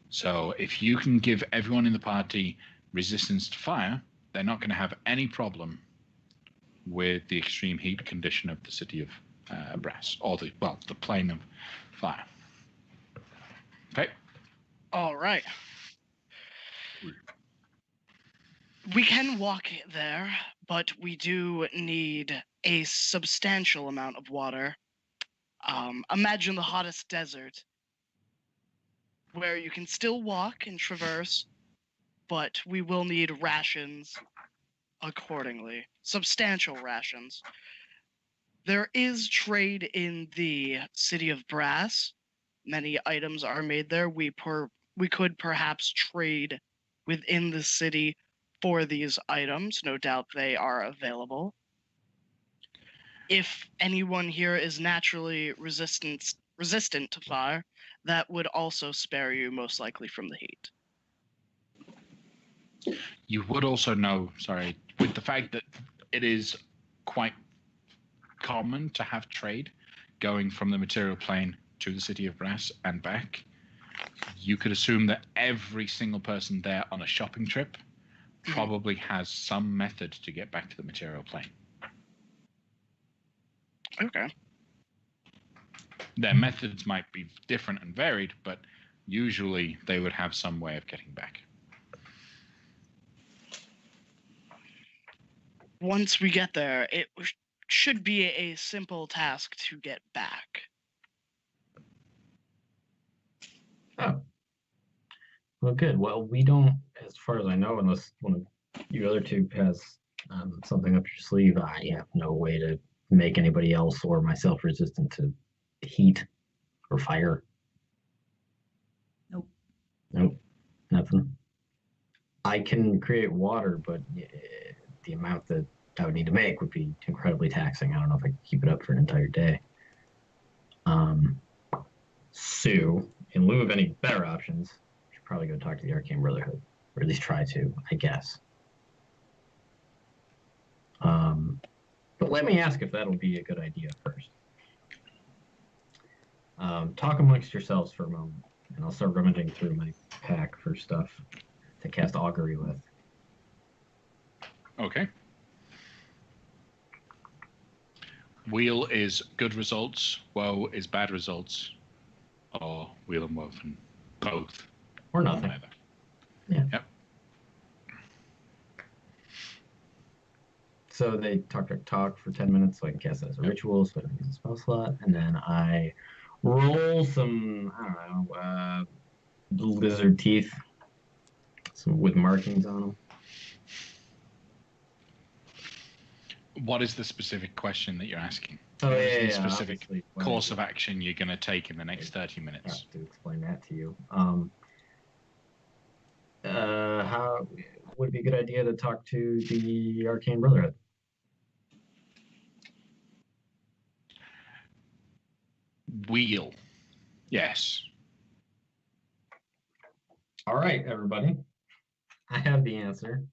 So if you can give everyone in the party resistance to fire, they're not going to have any problem with the extreme heat condition of the City of Brass, or the plane of fire. Okay. All right. We can walk there, but we do need a substantial amount of water. Imagine the hottest desert, where you can still walk and traverse, but we will need rations accordingly. Substantial rations. There is trade in the City of Brass. Many items are made there. We could perhaps trade within the city for these items. No doubt they are available. If anyone here is naturally resistant to fire, that would also spare you most likely from the heat. You would also know, with the fact that it is quite common to have trade going from the material plane to the City of Brass and back, you could assume that every single person there on a shopping trip probably has some method to get back to the material plane. Okay. Their methods might be different and varied, but usually they would have some way of getting back. Once we get there, it should be a simple task to get back. Oh. Well, good. Well, we don't, as far as I know, unless one of you other two has something up your sleeve, I have no way to make anybody else or myself resistant to heat or fire. Nope. Nope. Nothing. I can create water, but the amount that I would need to make would be incredibly taxing. I don't know if I could keep it up for an entire day. So, in lieu of any better options, I should probably go talk to the Arcane Brotherhood, or at least try to, I guess. But let me ask if that'll be a good idea first. Talk amongst yourselves for a moment, and I'll start rummaging through my pack for stuff to cast augury with. Okay. Wheel is good results, woe is bad results, or wheel and woe and both. Or nothing. Either. Yeah. Yep. So they talk for 10 minutes so I can cast that as a ritual, so I don't use a spell slot. And then I roll some, I don't know, lizard teeth with markings on them. What is the specific question that you're asking? Oh, What is yeah, the yeah, specific obviously. course of action you're going to take in the next 30 I minutes? have to explain that to you. How would it be a good idea to talk to the Arcane Brotherhood? Wheel. Yes. All right, everybody. I have the answer.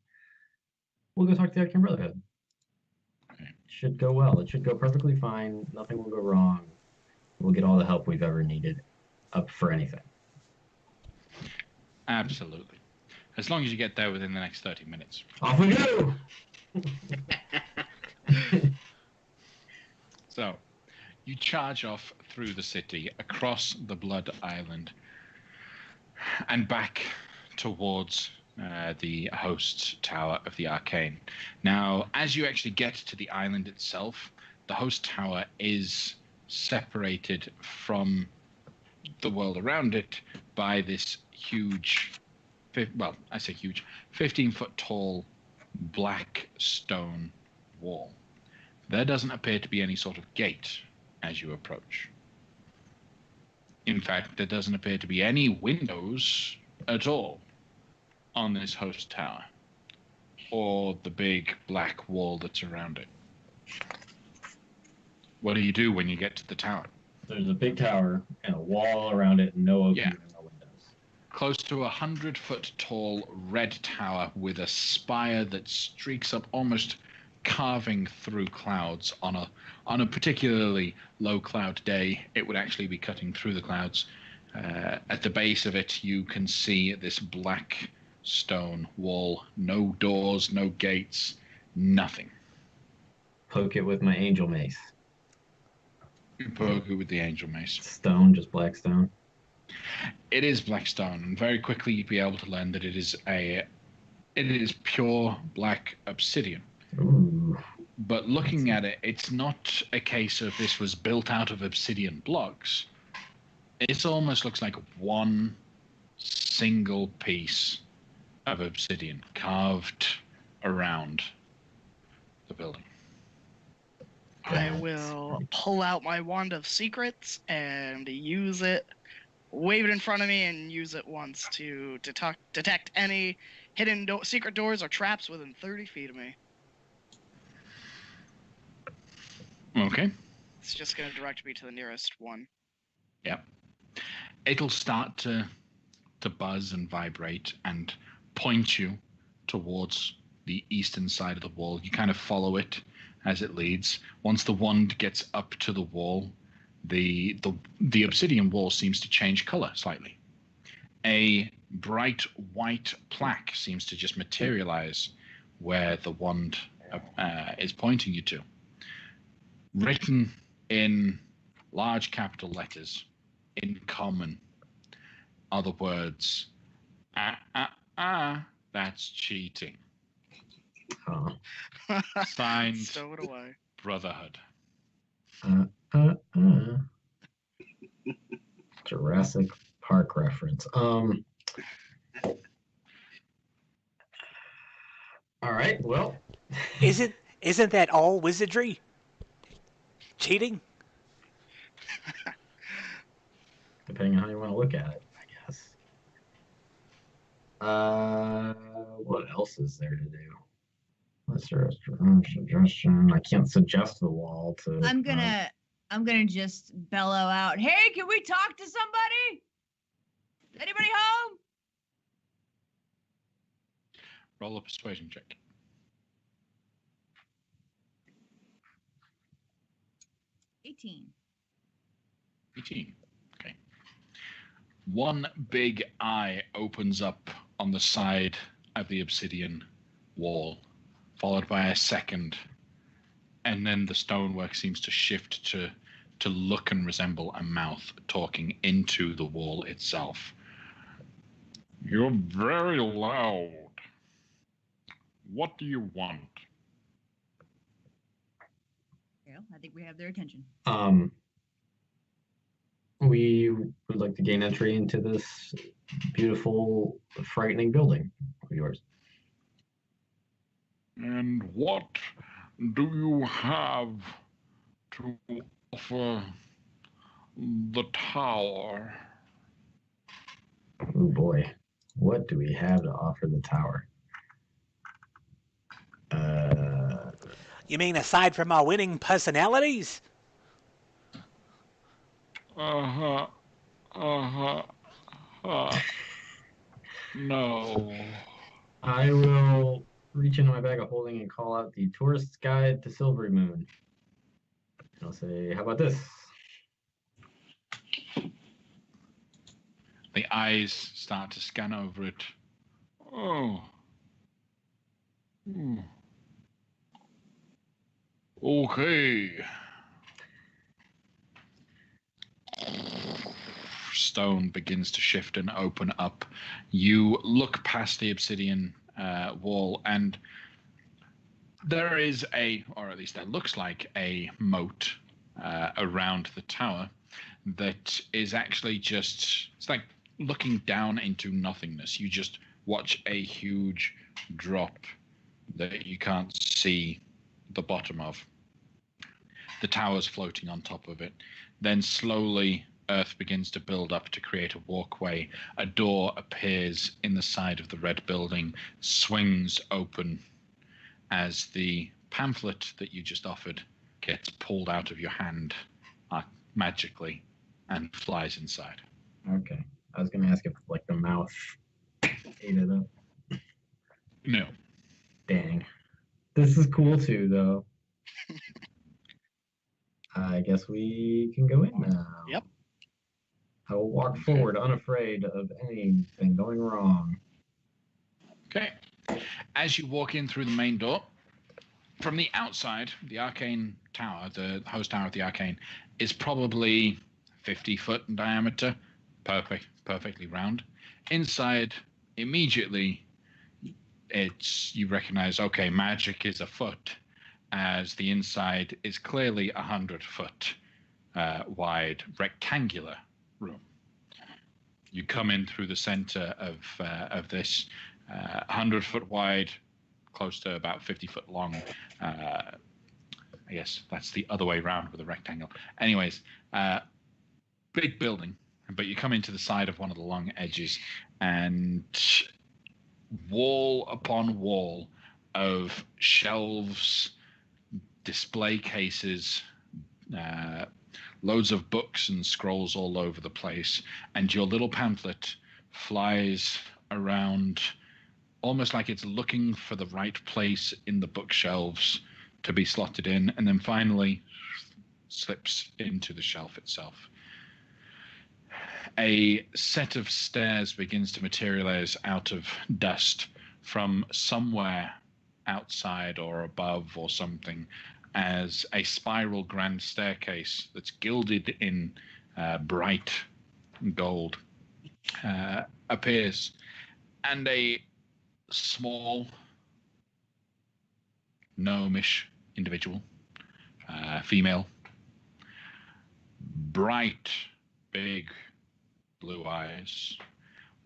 We'll go talk to the Arcane Brotherhood. Okay. It should go well. It should go perfectly fine. Nothing will go wrong. We'll get all the help we've ever needed up for anything. Absolutely. As long as you get there within the next 30 minutes. Off we go! So, you charge off through the city, across the Blood Island, and back towards the host tower of the Arcane. Now, as you actually get to the island itself, the host tower is separated from the world around it by this huge, well, I say huge, 15-foot tall black stone wall. There doesn't appear to be any sort of gate as you approach. In fact, there doesn't appear to be any windows at all on this host tower, or the big black wall that's around it. What do you do when you get to the tower? There's a big tower and a wall around it, and no opening Yeah. and no windows. Close to 100-foot tall red tower with a spire that streaks up, almost carving through clouds. On a particularly low cloud day, it would actually be cutting through the clouds. At the base of it, you can see this black stone wall. No doors, no gates, nothing. Poke it with my angel mace. You poke it with the angel mace. Stone, just black stone. It is black stone, and very quickly you'd be able to learn that it is pure black obsidian. Ooh. But looking at it, it's not a case of this was built out of obsidian blocks. It almost looks like one single piece of obsidian carved around the building. I will pull out my wand of secrets and use it, wave it in front of me, and use it once to detect any hidden secret doors or traps within 30 feet of me. Okay. It's just going to direct me to the nearest one. Yep. It'll start to buzz and vibrate and point you towards the eastern side of the wall. You kind of follow it as it leads. Once the wand gets up to the wall, the obsidian wall seems to change color slightly. A bright white plaque seems to just materialize where the wand is pointing you to. Written in large capital letters, in common, are the words, that's cheating. Oh. Signed, Stow it away. Brotherhood. Jurassic Park reference. All right, well. Isn't that all wizardry? Cheating? Depending on how you want to look at it, I guess. What else is there to do? What's your suggestion? I can't suggest the wall to. I'm gonna just bellow out, "Hey, can we talk to somebody? Anybody home?" Roll a persuasion check. 18. 18. Okay. One big eye opens up on the side of the obsidian wall, followed by a second and then the stonework seems to shift to look and resemble a mouth talking into the wall itself. You're very loud. What do you want? Well, I think we have their attention. We would like to gain entry into this beautiful, frightening building of yours. And what do you have to offer the tower? Oh boy, what do we have to offer the tower? You mean aside from our winning personalities? Uh-huh. Uh-huh. No. I will reach into my bag of holding and call out the tourist's guide to Silvery Moon. And I'll say, how about this? The eyes start to scan over it. Oh. Hmm. Okay. Stone begins to shift and open up. You look past the obsidian wall, and there is or at least there looks like a moat around the tower that is actually it's like looking down into nothingness. You just watch a huge drop that you can't see the bottom of. The tower's floating on top of it. Then slowly earth begins to build up to create a walkway. A door appears in the side of the red building, swings open as the pamphlet that you just offered gets pulled out of your hand magically and flies inside. Okay. I was going to ask if, like, the mouth ate it up. No. Dang. This is cool, too, though. I guess we can go in now. Yep. I will walk forward unafraid of anything going wrong. Okay. As you walk in through the main door, from the outside, the arcane tower, the host tower of the arcane, is probably 50 foot in diameter, perfectly round. Inside, immediately, you recognize, okay, magic is afoot, as the inside is clearly 100-foot wide rectangular room. You come in through the center of this 100-foot wide, close to about 50-foot long. I guess that's the other way around with a rectangle. Anyways, big building, but you come into the side of one of the long edges, and wall upon wall of shelves, display cases, loads of books and scrolls all over the place, and your little pamphlet flies around almost like it's looking for the right place in the bookshelves to be slotted in, and then finally slips into the shelf itself. A set of stairs begins to materialize out of dust from somewhere outside or above or something, as a spiral grand staircase that's gilded in bright gold appears, and a small gnomish individual, female, bright, big blue eyes,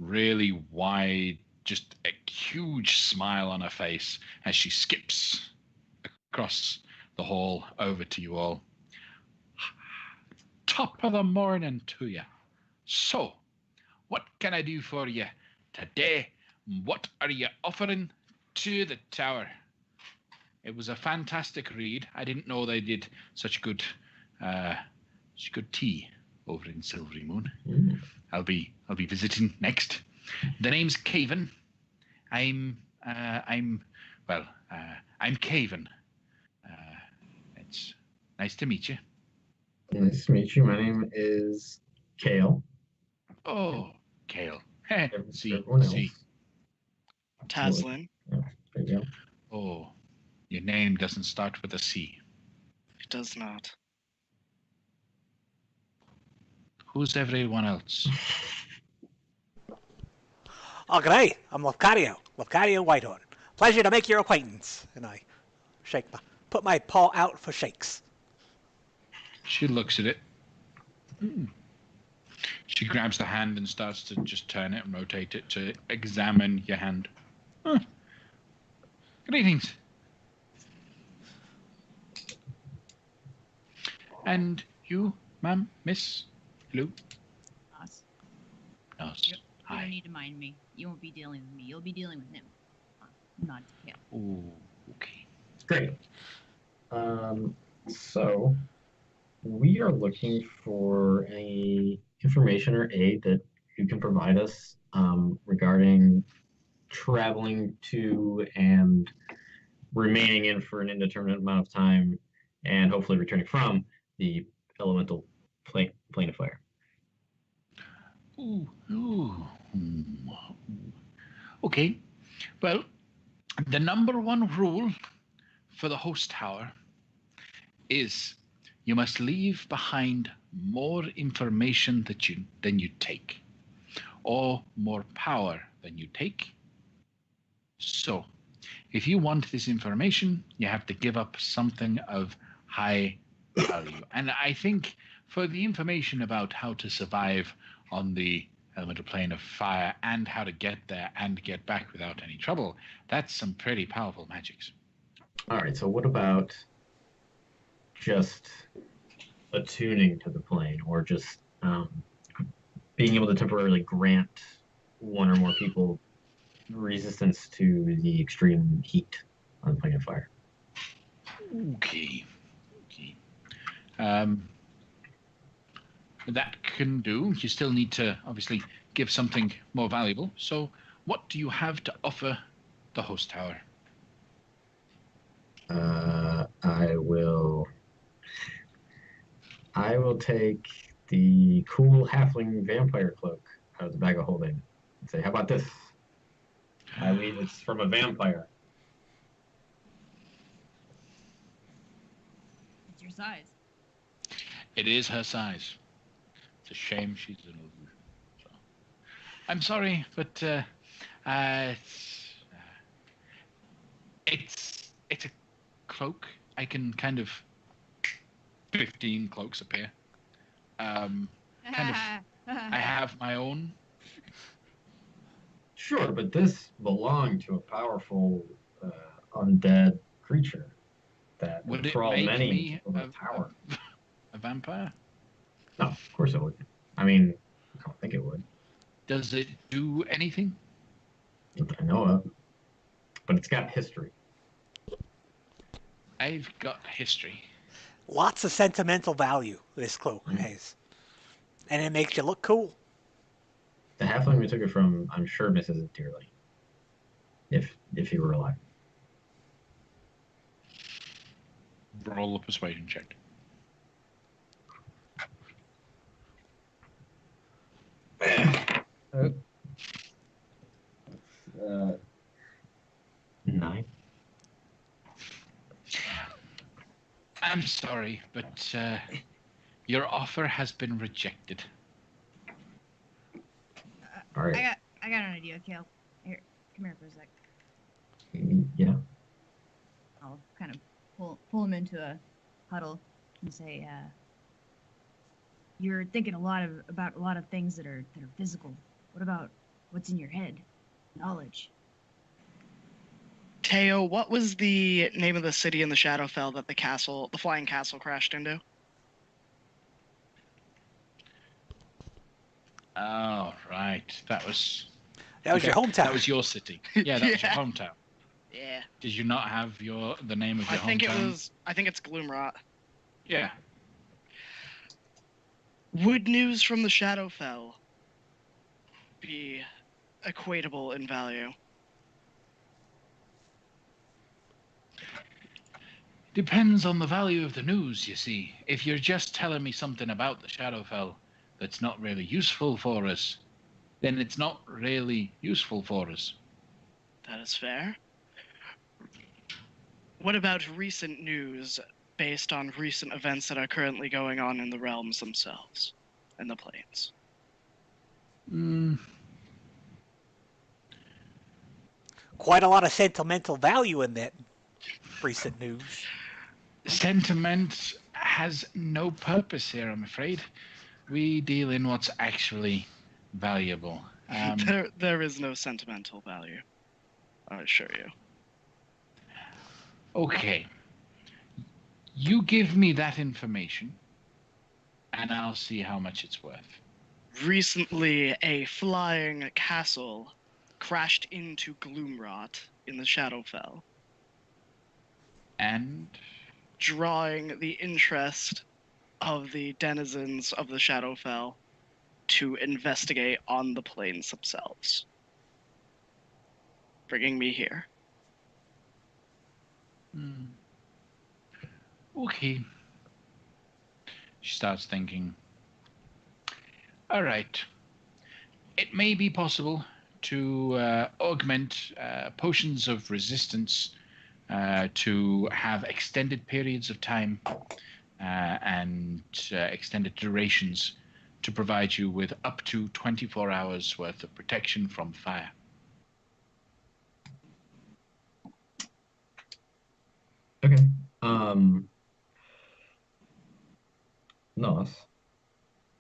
really wide, just a huge smile on her face as she skips across the hall over to you all. Top of the morning to you. So, what can I do for you today? What are you offering to the tower? It was a fantastic read. I didn't know they did such good tea over in Silvery Moon. Mm. I'll be visiting next. The name's Caven. I'm Caven. It's nice to meet you. Nice to meet you. My name is Kale. Oh, Kale. Everyone else. See. Taslin. Yeah, there you go. Oh, your name doesn't start with a C. does not. Who's everyone else? Oh, g'day. I'm Lafcadio Whitehorn. Pleasure to make your acquaintance. And I put my paw out for shakes. She looks at it. She grabs the hand and starts to just turn it and rotate it to examine your hand. Greetings. And you, ma'am, miss? Hello? Us. Nos. You Hi. don't need to mind me. You won't be dealing with me. You'll be dealing with him. Nod to Kale. Oh, okay. Great. So we are looking for any information or aid that you can provide us regarding traveling to and remaining in for an indeterminate amount of time and hopefully returning from the elemental plane of fire. Ooh. Okay. Well, the number one rule for the host tower is you must leave behind more information than you take, or more power than you take. So, if you want this information, you have to give up something of high value. And I think for the information about how to survive on the elemental plane of fire and how to get there and get back without any trouble, that's some pretty powerful magics. All right, so what about just attuning to the plane or just being able to temporarily grant one or more people resistance to the extreme heat on the plane of fire? Okay. That can do. You still need to obviously give something more valuable. So, what do you have to offer the host tower? I will take the cool halfling vampire cloak out of the bag of holding and say, "How about this? It's from a vampire." It's your size. It is her size. It's a shame she's an illusion. So, I'm sorry, but it's a cloak. I can kind of 15 cloaks appear. I have my own. Sure, but this belonged to a powerful undead creature that Would it enthralled make many me of the tower. a vampire? No, of course it wouldn't. I mean, I don't think it would. Does it do anything? Not that I know of. But it's got history. I've got history. Lots of sentimental value this cloak has. And it makes you look cool. The halfling we took it from, I'm sure misses it dearly. If he were alive. Roll a persuasion check. Nine. I'm sorry, but your offer has been rejected. All right. I got an idea, Kale. Here, come here for a sec. Yeah. I'll kind of pull him into a huddle and say, "You're thinking about a lot of things that are physical. What about what's in your head? Knowledge." Teo, what was the name of the city in the Shadowfell that the flying castle crashed into? Oh, right. That was That was your hometown. That was your city. Yeah, that was your hometown. Yeah. Did you not have the name of your hometown? I think it's Gloomrot. Yeah. Would news from the Shadowfell be equatable in value? Depends on the value of the news, you see. If you're just telling me something about the Shadowfell that's not really useful for us, then it's not really useful for us. That is fair. What about recent news based on recent events that are currently going on in the realms themselves and the planes. Quite a lot of sentimental value in that recent news. Sentiment has no purpose here, I'm afraid. We deal in what's actually valuable. There is no sentimental value, I assure you. Okay. You give me that information, and I'll see how much it's worth. Recently, a flying castle crashed into Gloomrot in the Shadowfell, And drawing the interest of the denizens of the Shadowfell to investigate on the planes themselves, bringing me here. Okay. She starts thinking. All right. It may be possible to augment potions of resistance to have extended periods of time and extended durations to provide you with up to 24 hours worth of protection from fire. Okay. Nos,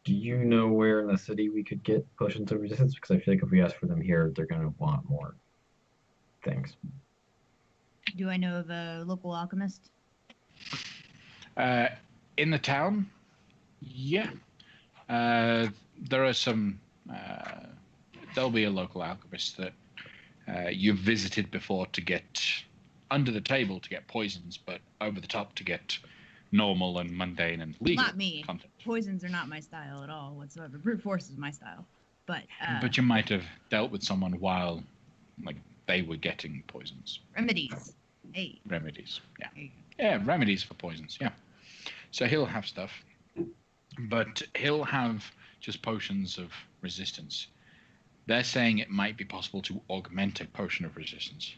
do you know where in the city we could get potions of resistance? Because I feel like if we ask for them here, they're going to want more things. Do I know of a local alchemist? In the town, yeah. There are some. There'll be a local alchemist that you've visited before to get under the table to get poisons, but over the top to get normal and mundane and legal. Not me. Content. Poisons are not my style at all whatsoever. Brute force is my style. But you might have dealt with someone while, like, they were getting poisons. remedies. Hey. Remedies, yeah. There you go. Yeah, remedies for poisons, yeah. So he'll have stuff, but he'll have just potions of resistance. They're saying it might be possible to augment a potion of resistance.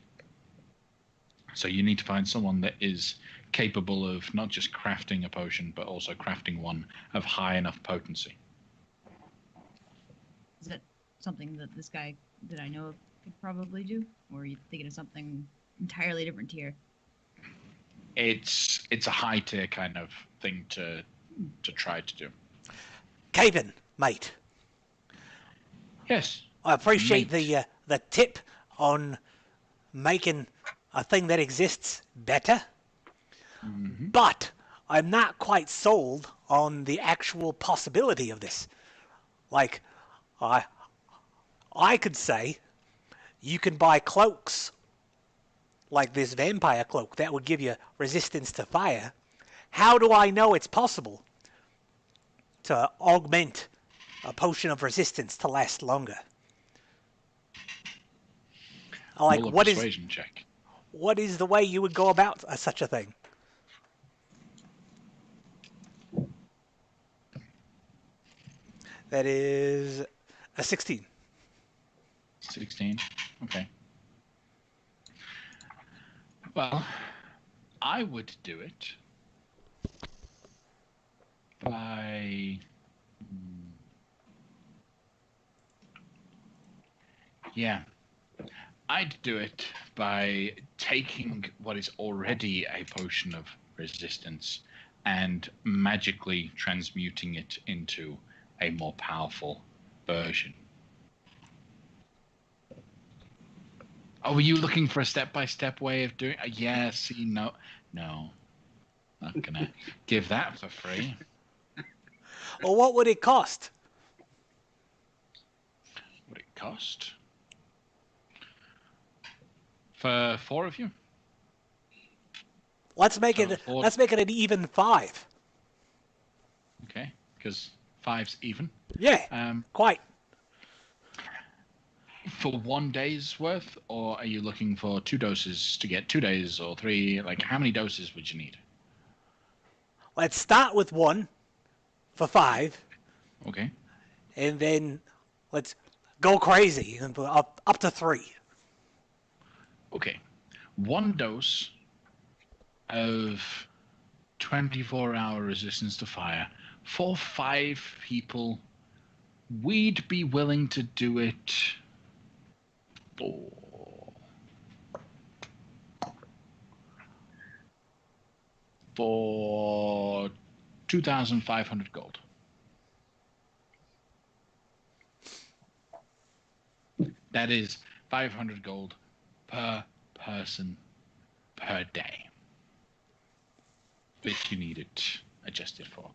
So you need to find someone that is capable of not just crafting a potion, but also crafting one of high enough potency. Is that something that this guy that I know of could probably do? Or are you thinking of something entirely different tier? It's a high tier kind of thing to try to do. Caven, mate. Yes. I appreciate Mate. the tip on making a thing that exists better, but I'm not quite sold on the actual possibility of this. Like, I could say you can buy cloaks like this vampire cloak that would give you resistance to fire. How do I know it's possible to augment a potion of resistance to last longer? Like, Roll a what persuasion check. what is the way you would go about such a thing? That is a 16. 16. Okay. Well, I would do it by... Yeah. I'd do it by taking what is already a potion of resistance and magically transmuting it into a more powerful version. Oh, were you looking for a step-by-step way of doing it? Yeah, see, no. Not gonna give that for free. Well, what would it cost? Would it cost? For 4 of you? Let's make So it. four- Let's make it an even 5. Okay, because 5's even. Yeah, quite. For 1 day's worth, or are you looking for 2 doses to get 2 days or 3? Like, how many doses would you need? Let's start with 1 for 5, Okay. and then let's go crazy and up to 3. Okay. 1 dose of 24-hour resistance to fire. For 5 people, we'd be willing to do it for 2,500 gold. That is 500 gold per person per day. That you need it adjusted for.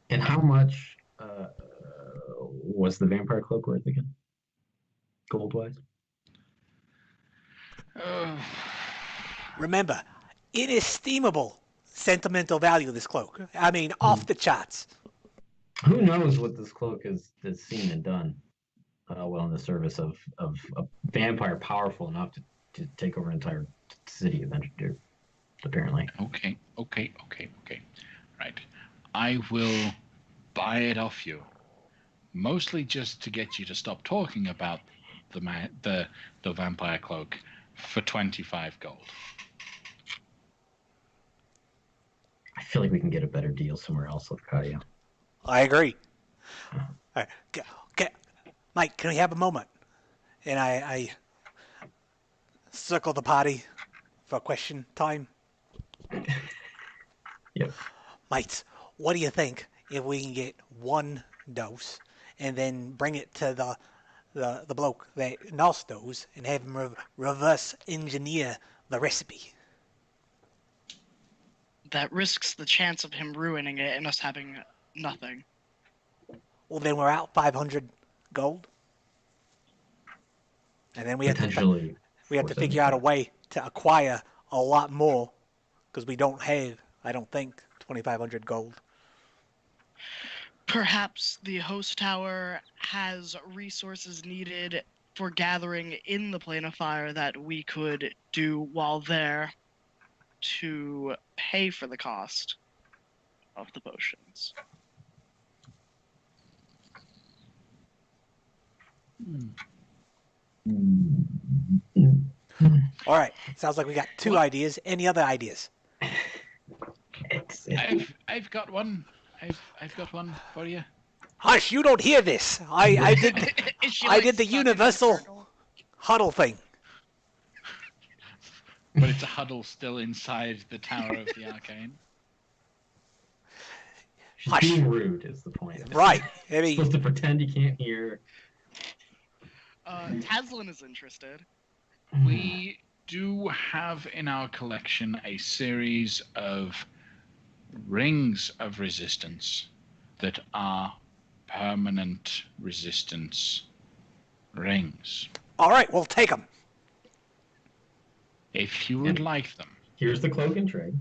And how much was the vampire cloak worth again? Gold wise? Remember, inestimable sentimental value of this cloak. I mean, off the charts. Who knows what this cloak has seen and done well in the service of a vampire powerful enough to take over an entire city eventually, apparently. Okay. Right. I will buy it off you. Mostly just to get you to stop talking about the vampire cloak for 25 gold. I feel like we can get a better deal somewhere else with Cadio. I agree. All right. Mike, can we have a moment? And I circle the party for question time. Yep. Mates, what do you think if we can get 1 dose and then bring it to the bloke that knows and have him reverse engineer the recipe? That risks the chance of him ruining it and us having nothing. Well, then we're out 500 gold. And then we have to figure out a way to acquire a lot more because we don't have, I don't think, 2,500 gold. Perhaps the host tower has resources needed for gathering in the plane of fire that we could do while there to pay for the cost of the potions. All right. Sounds like we got 2 ideas. Any other ideas? I've got one. I've got one for you. Hush! You don't hear this. I did the universal huddle thing. But it's a huddle still inside the Tower of the Arcane. She's being rude is the point. Right. You're supposed to pretend you can't hear. Tazlin is interested. We do have in our collection a series of rings of resistance that are permanent resistance rings. All right, we'll take them. If you would like them, here's the cloak and trade.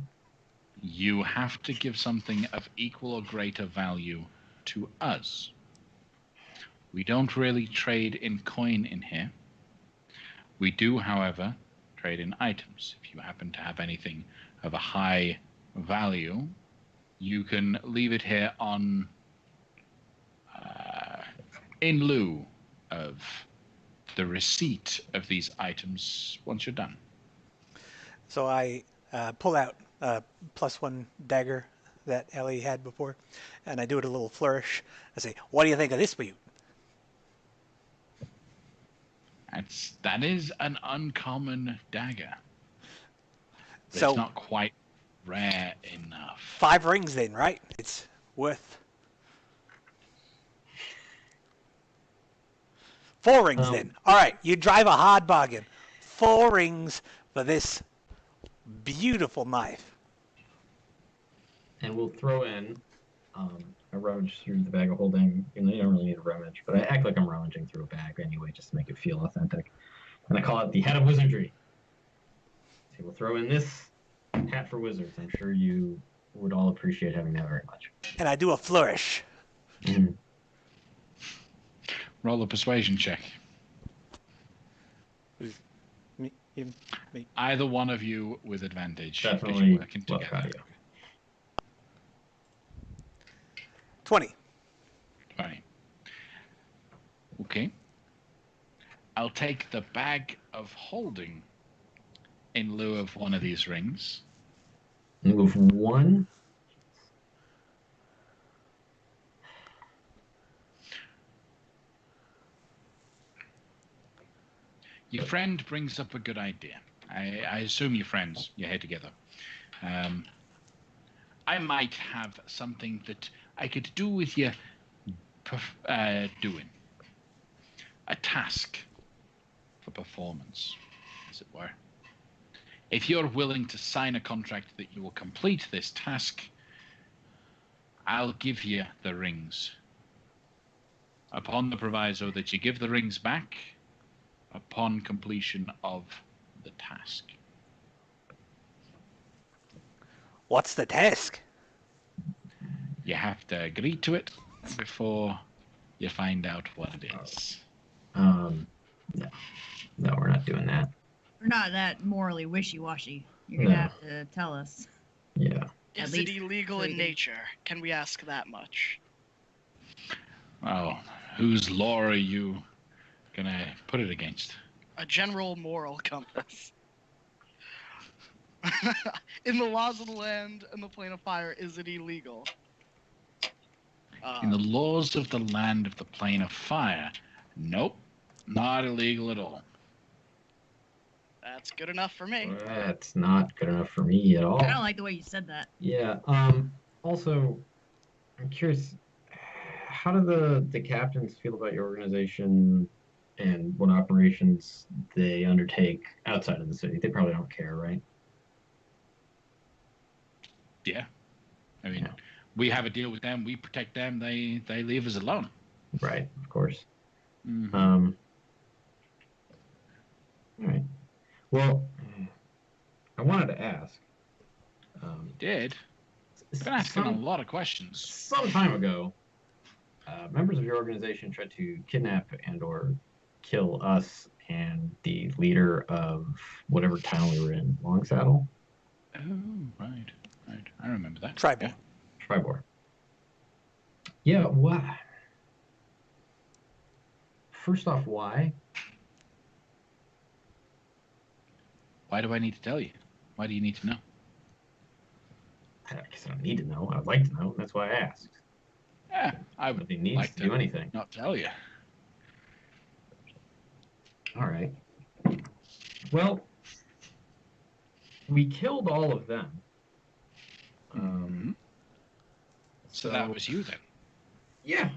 You have to give something of equal or greater value to us. We don't really trade in coin in here. We do, however, trade in items. If you happen to have anything of a high value, you can leave it here on in lieu of the receipt of these items once you're done. So I pull out +1 dagger that Ellie had before, and I do it a little flourish. I say, "What do you think of this boot?" That is an uncommon dagger. But So it's not quite rare enough. 5 rings then, right? It's worth 4 rings then. All right, you drive a hard bargain. 4 rings for this beautiful knife. And we'll throw in a rummage through the bag of holding. You don't really need a rummage, but I act like I'm rummaging through a bag anyway, just to make it feel authentic. And I call it the Hat of Wizardry. So we'll throw in this hat for wizards. I'm sure you would all appreciate having that very much. And I do a flourish. Mm-hmm. Roll a persuasion check. Me. Either one of you with advantage. Definitely you're working together. 20. 20. Okay. I'll take the bag of holding in lieu of one of these rings. Move one. Your friend brings up a good idea. I assume you're friends. You're here together. I might have something that I could do with you doing. A task for performance, as it were. If you're willing to sign a contract that you will complete this task, I'll give you the rings. Upon the proviso that you give the rings back upon completion of the task. What's the task? You have to agree to it before you find out what it is. No, we're not doing that. We're not that morally wishy-washy. You're gonna have to tell us. Yeah. At Is it least illegal so in you can- nature? Can we ask that much? Well, whose law are you gonna put it against? A general moral compass. In the laws of the land and the plane of fire, is it illegal? In the laws of the land of the plane of fire, nope, not illegal at all. That's good enough for me. That's not good enough for me at all. I don't like the way you said that. Yeah. Also, I'm curious, how do the captains feel about your organization and what operations they undertake outside of the city? They probably don't care, right? Yeah. I mean, Yeah. we have a deal with them. We protect them. They leave us alone. Right, of course. Mhm. All right. Well, I wanted to ask. Did. Been asking a lot of questions. Some time ago, members of your organization tried to kidnap and/or kill us and the leader of whatever town we were in, Longsaddle. Oh, right. I remember that. Tribor. Yeah. Tribor. Yeah, why? First off, why? Why do I need to tell you? Why do you need to know? I guess I don't need to know. I'd like to know. That's why I asked. Yeah, I would Nobody needs like to do anything. not tell you. All right. Well, we killed all of them. So that was you then? Yeah.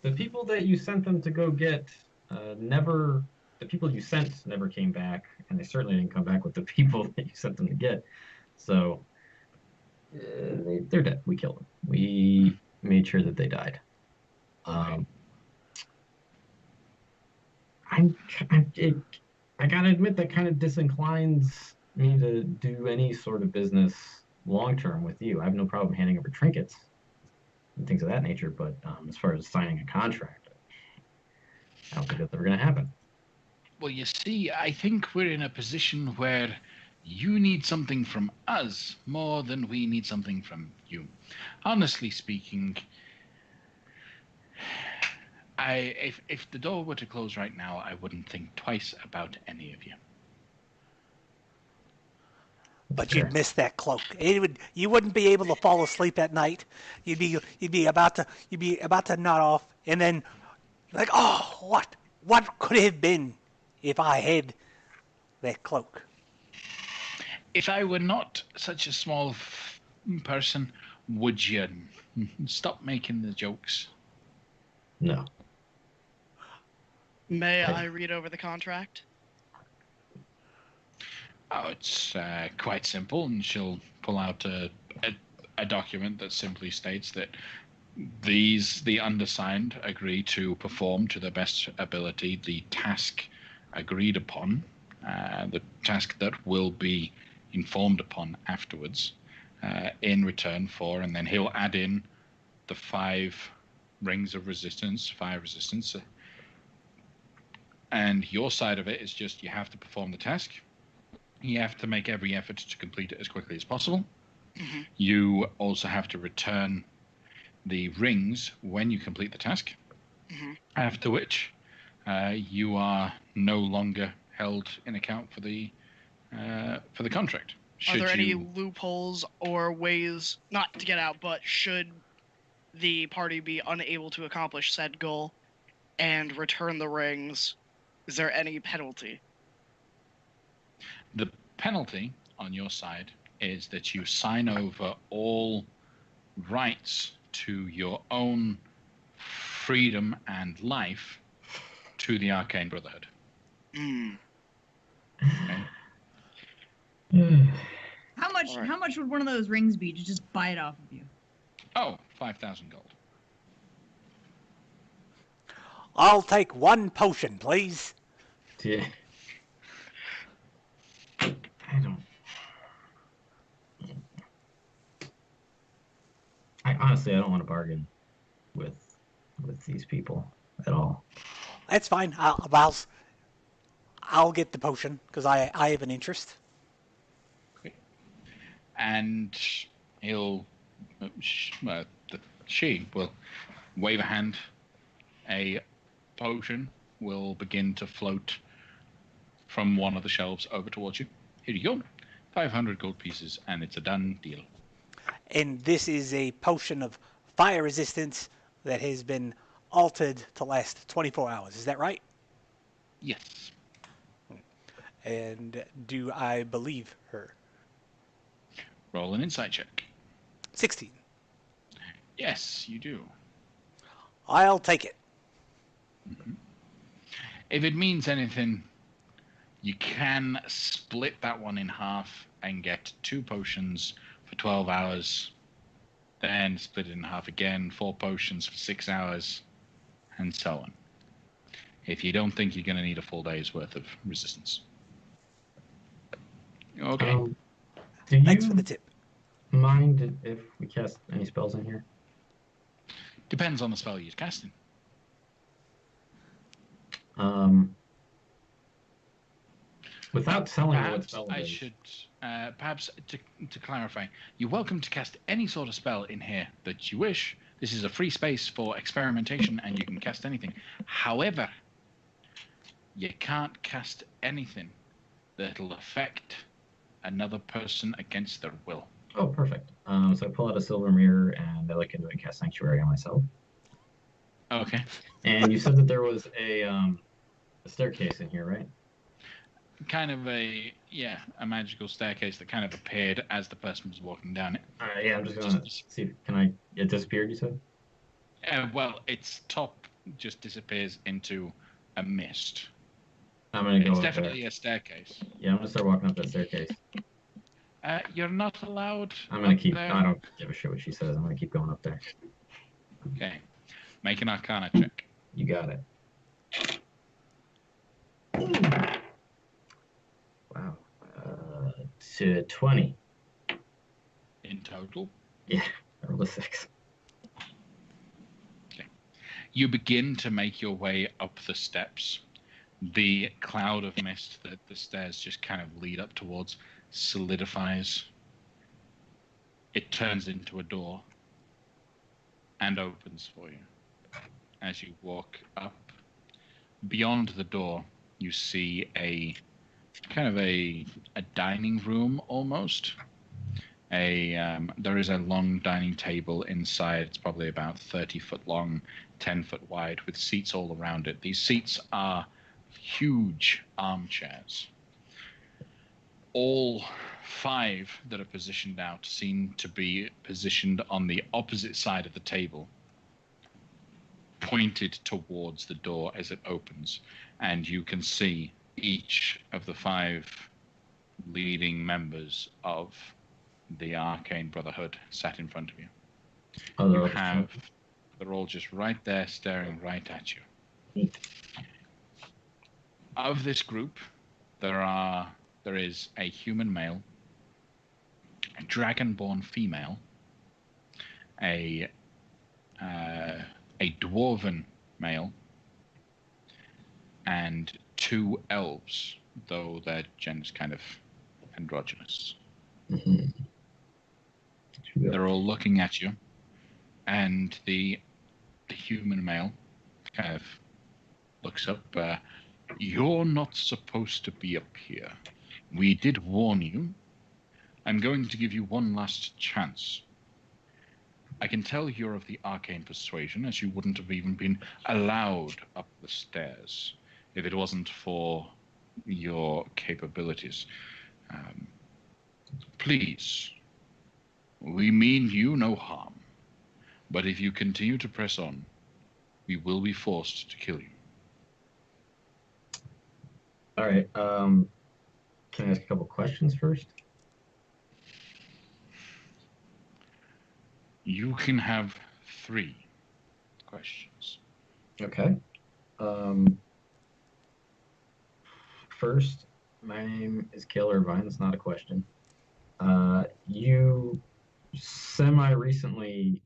The people that you sent them to go get never. The people you sent never came back, and they certainly didn't come back with the people that you sent them to get. So they're dead. We killed them. We made sure that they died. Okay. I gotta admit that kind of disinclines me to do any sort of business long term with you. I have no problem handing over trinkets and things of that nature, but as far as signing a contract, I don't think that's ever going to happen. Well, you see, I think we're in a position where you need something from us more than we need something from you. Honestly speaking, if the door were to close right now, I wouldn't think twice about any of you. But Fair. you'd miss that cloak. You wouldn't be able to fall asleep at night. You'd be about to nod off, and then like, oh, what could it have been if I had that cloak? If I were not such a small person, would you stop making the jokes? No. May I read over the contract? Oh, it's quite simple, and she'll pull out a document that simply states that the undersigned agree to perform to their best ability the task agreed upon, the task that will be informed upon afterwards, in return for, and then he'll add in the 5 rings of resistance, fire resistance, and your side of it is just you have to perform the task. You have to make every effort to complete it as quickly as possible. Mm-hmm. You also have to return the rings when you complete the task. Mm-hmm. After which, you are no longer held in account for the for the contract. Are there any you... loopholes or ways not to get out, but should the party be unable to accomplish said goal and return the rings, is there any penalty? The penalty on your side is that you sign over all rights to your own freedom and life to the Arcane Brotherhood. Okay? How much would one of those rings be to just buy it off of you? Oh, 5,000 gold. I'll take 1 potion, please. Yeah. I honestly, I don't want to bargain with these people at all. That's fine. I'll get the potion because I have an interest. Okay. And he'll, she will wave a hand. A potion will begin to float from one of the shelves over towards you. Here you go. 500 gold pieces, and it's a done deal. And this is a potion of fire resistance that has been altered to last 24 hours. Is that right? Yes. And do I believe her? Roll an insight check. 16. Yes, you do. I'll take it. Mm-hmm. If it means anything, you can split that one in half and get 2 potions for 12 hours, then split it in half again, 4 potions for 6 hours, and so on. If you don't think you're going to need a full day's worth of resistance. Okay. Do Thanks you for the tip. mind if we cast any spells in here? Depends on the spell you're casting. Without telling me what Perhaps spell I it is. should, perhaps to clarify, you're welcome to cast any sort of spell in here that you wish. This is a free space for experimentation, and you can cast anything. However, you can't cast anything that'll affect another person against their will. Oh, perfect. So I pull out a silver mirror and I look into it and cast Sanctuary on myself. Okay. And you said that there was a staircase in here, right? Kind of a magical staircase that kind of appeared as the person was walking down it. All right, yeah, I'm just gonna see. It disappeared, you said? Well, its top just disappears into a mist. I'm gonna go It's up definitely there. a staircase. Yeah, I'm gonna start walking up that staircase. You're not allowed. I'm gonna keep. There. I don't give a shit what she says. I'm gonna keep going up there. Okay. Make an Arcana check. You got it. Wow. To 20. In total. Yeah, I rolled a 6. Okay. You begin to make your way up the steps. The cloud of mist that the stairs just kind of lead up towards solidifies. It turns into a door and opens for you. As you walk up, beyond the door, you see a kind of a dining room almost. There is a long dining table inside. It's probably about 30 foot long, 10 foot wide, with seats all around it. These seats are huge armchairs. All 5 that are positioned out seem to be positioned on the opposite side of the table, pointed towards the door as it opens, and you can see each of the 5 leading members of the Arcane Brotherhood sat in front of you. Oh, They're all just right there staring right at you. Neat. Of this group, there is a human male, a dragonborn female, a dwarven male, and 2 elves, though their gender's kind of androgynous. Mm-hmm. They're all looking at you, and the human male kind of looks up. You're not supposed to be up here. We did warn you. I'm going to give you one last chance. I can tell you're of the arcane persuasion, as you wouldn't have even been allowed up the stairs if it wasn't for your capabilities. Please, we mean you no harm, but if you continue to press on, we will be forced to kill you. All right. Can I ask a couple questions first? You can have 3 questions. Okay. First, my name is Kale Irvine. It's not a question. You semi-recently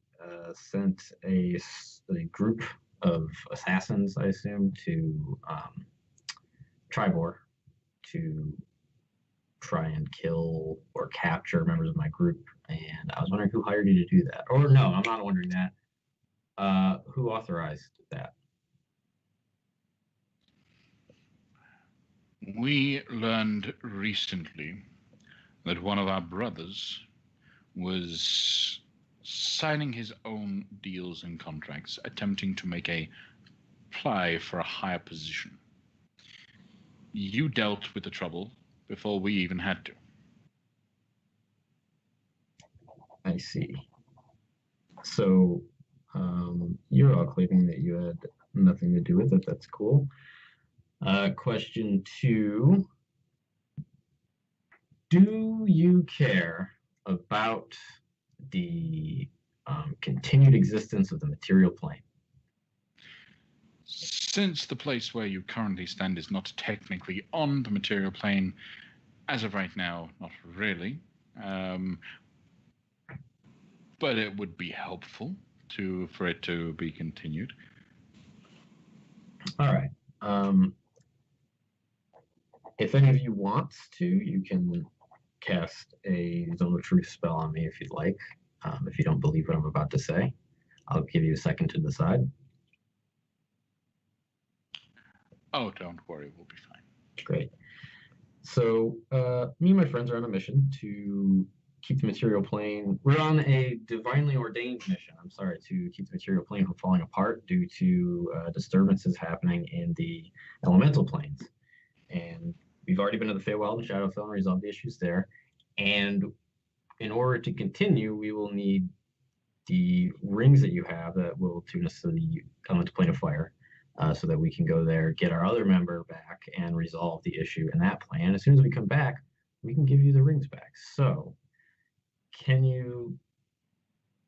sent a group of assassins, I assume, to Tribor to try and kill or capture members of my group. And I was wondering who hired you to do that. Or no, I'm not wondering that. Who authorized that? We learned recently that one of our brothers was signing his own deals and contracts, attempting to make a apply for a higher position. You dealt with the trouble before we even had to. I see. So you're all claiming that you had nothing to do with it. That's cool. Question 2. Do you care about the continued existence of the material plane? Since the place where you currently stand is not technically on the material plane, as of right now, not really. But it would be helpful for it to be continued. All right. If any of you want to, you can cast a Zone of Truth spell on me if you'd like. If you don't believe what I'm about to say, I'll give you a second to decide. Oh, don't worry, we'll be fine. Great. So me and my friends are on a mission to keep the material plane. We're on a divinely ordained mission. I'm sorry, to keep the material plane from falling apart due to disturbances happening in the elemental planes. And we've already been to the Feywild and Shadowfell and resolved the issues there. And in order to continue, we will need the rings that you have that will tune us to the elemental plane of fire. So that we can go there, get our other member back, and resolve the issue in that plan. As soon as we come back, we can give you the rings back. So,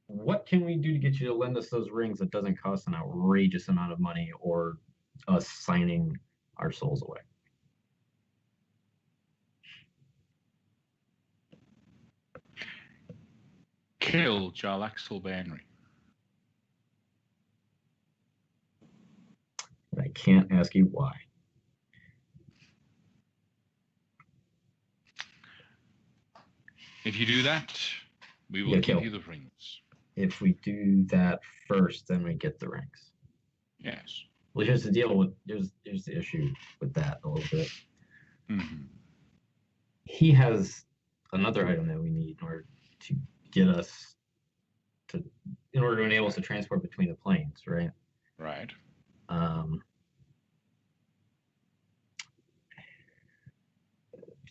what can we do to get you to lend us those rings that doesn't cost an outrageous amount of money or us signing our souls away? Kill Jarlaxle Banry. I can't ask you why. If you do that, we will give you the rings. If we do that first, then we get the rings. Yes. Well, here's the deal with here's the issue with that a little bit. Mm-hmm. He has another item that we need in order to get us in order to enable us to transport between the planes, right? Right.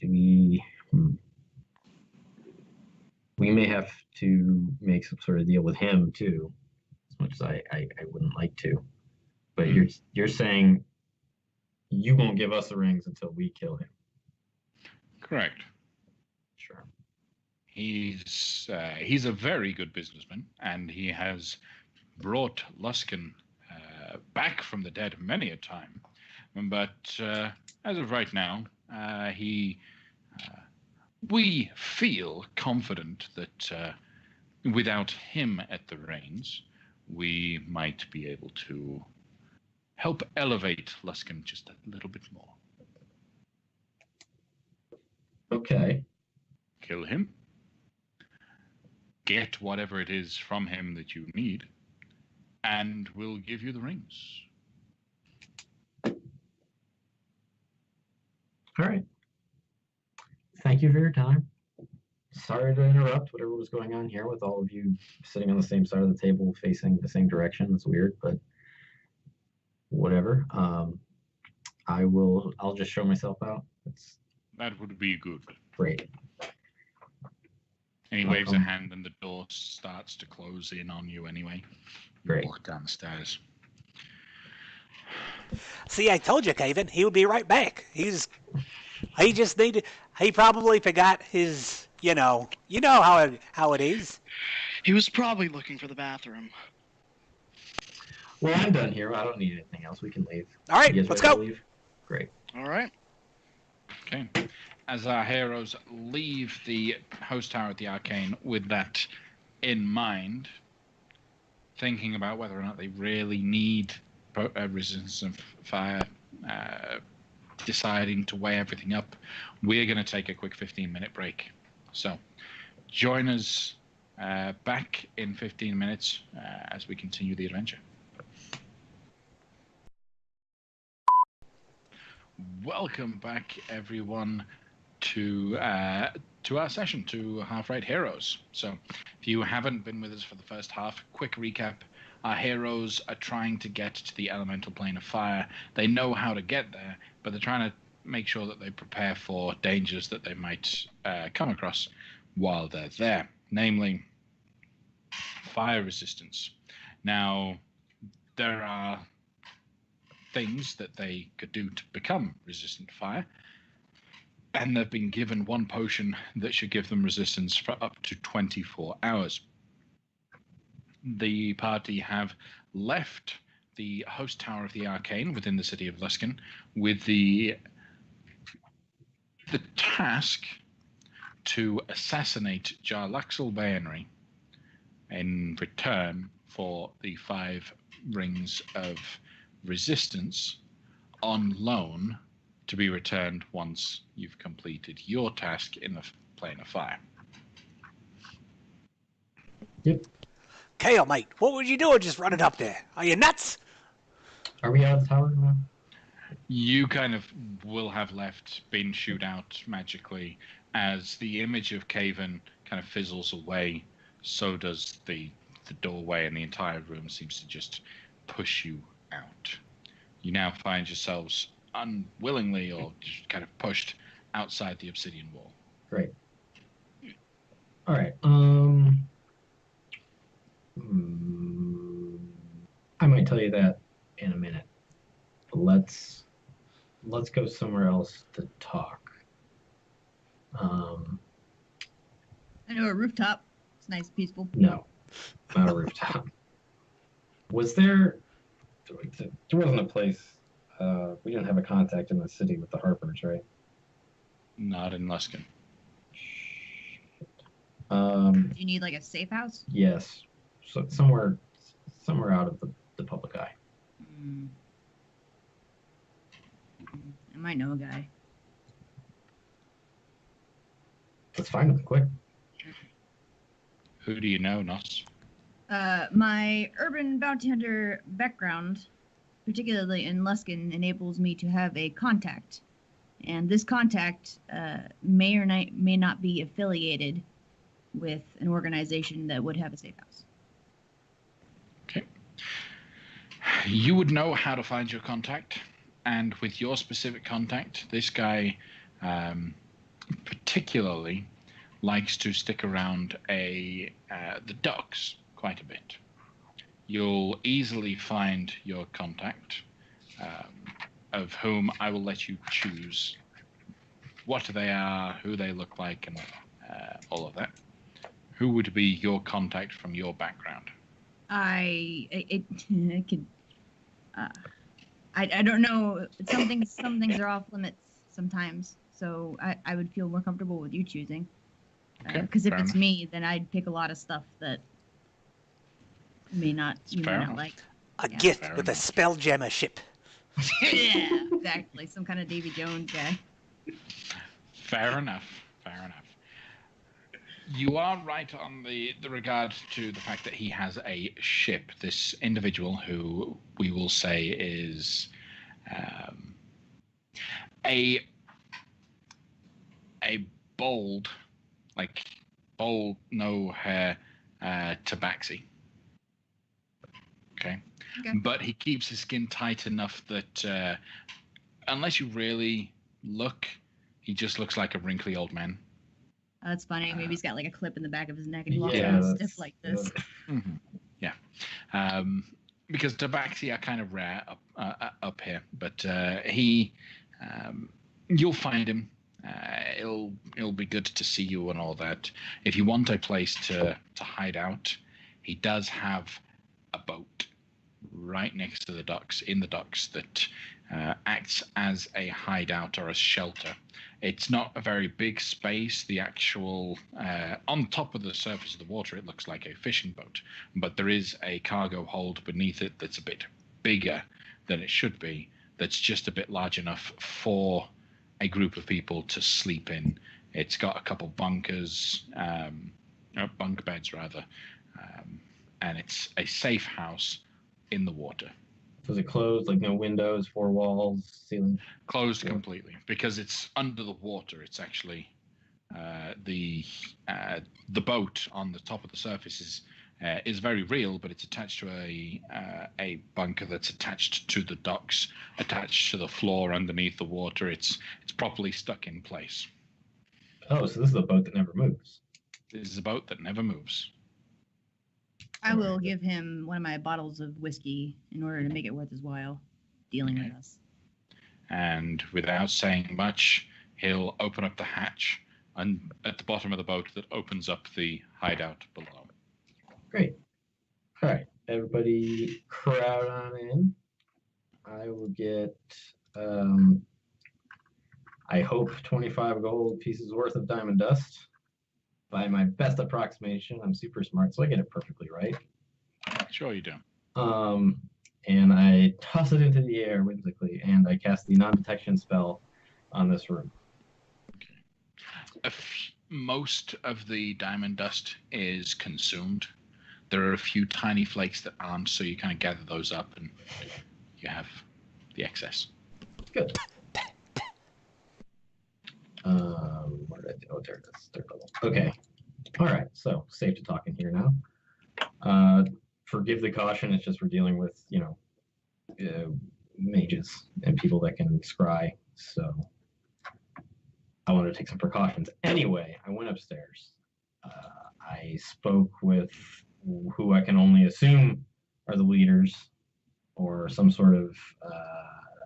Do we? We may have to make some sort of deal with him too, as much as I wouldn't like to. But you're saying you won't give us the rings until we kill him. Correct. Sure. He's a very good businessman, and he has brought Luskan back from the dead many a time. But as of right now, we feel confident that without him at the reins, we might be able to help elevate Luskan just a little bit more. Okay. Kill him. Get whatever it is from him that you need, and we'll give you the rings. All right. thank you for your time. Sorry to interrupt whatever was going on here with all of you sitting on the same side of the table facing the same direction. It's weird, but whatever. I'll just show myself out. It's That would be good. great. And he waves a hand and the door starts to close in on you anyway. You Great. walk down the stairs. See, I told you, Kevin, he would be right back. He probably forgot his, you know how it is. He was probably looking for the bathroom. Well, I'm done here. I don't need anything else. We can leave. All right, You guys let's ready to go. leave? Great. All right. Okay. As our heroes leave the host tower at the Arcane with that in mind, thinking about whether or not they really need resistance of fire, deciding to weigh everything up, we're going to take a quick 15-minute break. So join us back in 15 minutes as we continue the adventure. Welcome back, everyone, to our session, to Half-Right Heroes. So if you haven't been with us for the first half, quick recap. Our heroes are trying to get to the elemental plane of fire. They know how to get there, but they're trying to make sure that they prepare for dangers that they might come across while they're there, namely fire resistance. Now, there are things that they could do to become resistant to fire, and they've been given one potion that should give them resistance for up to 24 hours. The party have left the host tower of the Arcane within the city of Luskan with the task to assassinate Jarlaxle Baenry in return for the 5 rings of resistance on loan to be returned once you've completed your task in the plane of fire. Yep. Kale, mate, what would you do just running up there? Are you nuts? Are we out of the tower now? You kind of will have been shooed out magically as the image of Caven kind of fizzles away. So does the doorway, and the entire room seems to just push you out. You now find yourselves unwillingly or just kind of pushed outside the obsidian wall. Great. All right. I might tell you that in a minute. Let's go somewhere else to talk. I know a rooftop. It's nice, peaceful. No, not a rooftop. Was there? There wasn't a place. We didn't have a contact in the city with the Harpers, right? Not in Luskan. Do you need like a safe house? Yes. So somewhere out of the public eye. I might know a guy. Let's find him quick. Who do you know, Nos? My urban bounty hunter background, particularly in Luskan, enables me to have a contact. And this contact may or may not be affiliated with an organization that would have a safe house. Okay. You would know how to find your contact, and with your specific contact, this guy particularly likes to stick around the docks quite a bit. You'll easily find your contact, of whom I will let you choose what they are, who they look like, and all of that. Who would be your contact from your background? I don't know. Some things are off limits sometimes, so I would feel more comfortable with you choosing. Because if it's me, then I'd pick a lot of stuff that you may not like. A gift with a spell jammer ship. Yeah, exactly. Some kind of Davy Jones guy. Fair enough. You are right on the regard to the fact that he has a ship. This individual, who we will say is a bald, like bald, no hair, tabaxi. Okay. But he keeps his skin tight enough that unless you really look, he just looks like a wrinkly old man. That's funny. Maybe he's got like a clip in the back of his neck and he walks Yeah, around that's- stiff like this. Mhm. Yeah. Because tabaxi are kind of rare up here, but he, you'll find him. It'll be good to see you and all that. If you want a place to hide out, he does have a boat right next to the docks, in the docks, that acts as a hideout or a shelter. It's not a very big space. The actual, on top of the surface of the water, it looks like a fishing boat, but there is a cargo hold beneath it that's a bit bigger than it should be, that's just a bit large enough for a group of people to sleep in. It's got a couple bunkers, bunk beds rather, and it's a safe house in the water. So is it closed? Like no windows, four walls, ceiling? Closed completely because it's under the water. It's actually the boat on the top of the surface is very real, but it's attached to a bunker that's attached to the docks, attached to the floor underneath the water. It's properly stuck in place. Oh, so this is a boat that never moves. This is a boat that never moves. I will give him one of my bottles of whiskey in order to make it worth his while dealing with us. And without saying much, he'll open up the hatch and at the bottom of the boat that opens up the hideout below. Great. All right, everybody crowd on in. I will get, I hope, 25 gold pieces worth of diamond dust. By my best approximation, I'm super smart, so I get it perfectly right. Sure you do. And I toss it into the air whimsically, and I cast the non-detection spell on this room. Most of the diamond dust is consumed. There are a few tiny flakes that aren't, so you kind of gather those up, and you have the excess. Good. Where did I do? Oh, there it is. Third level. Okay. All right. So safe to talk in here now. Forgive the caution. It's just we're dealing with, mages and people that can scry. So I wanted to take some precautions. Anyway, I went upstairs. I spoke with who I can only assume are the leaders or some sort of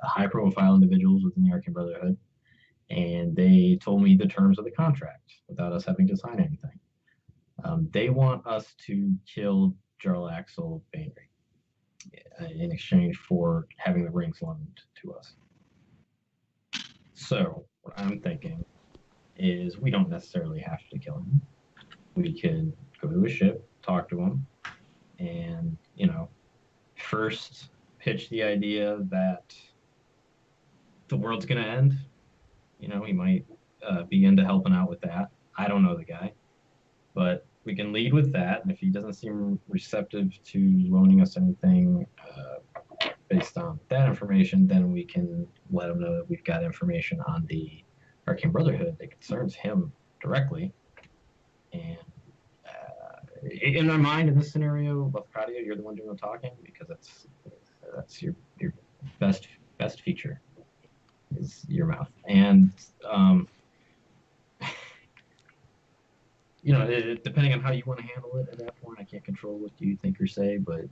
high-profile individuals within the Arcane Brotherhood. And they told me the terms of the contract without us having to sign anything. They want us to kill Jarl Axel Bainry in exchange for having the rings loaned to us. So what I'm thinking is we don't necessarily have to kill him. We could go to a ship, talk to him, and, first pitch the idea that the world's going to end. He might be into helping out with that. I don't know the guy. But we can lead with that, and if he doesn't seem receptive to loaning us anything based on that information, then we can let him know that we've got information on the Arcane Brotherhood that concerns him directly. And in my mind, in this scenario, Lafcadio, you're the one doing the talking because that's your best feature is your mouth. And depending on how you want to handle it at that point, I can't control what you think or say, but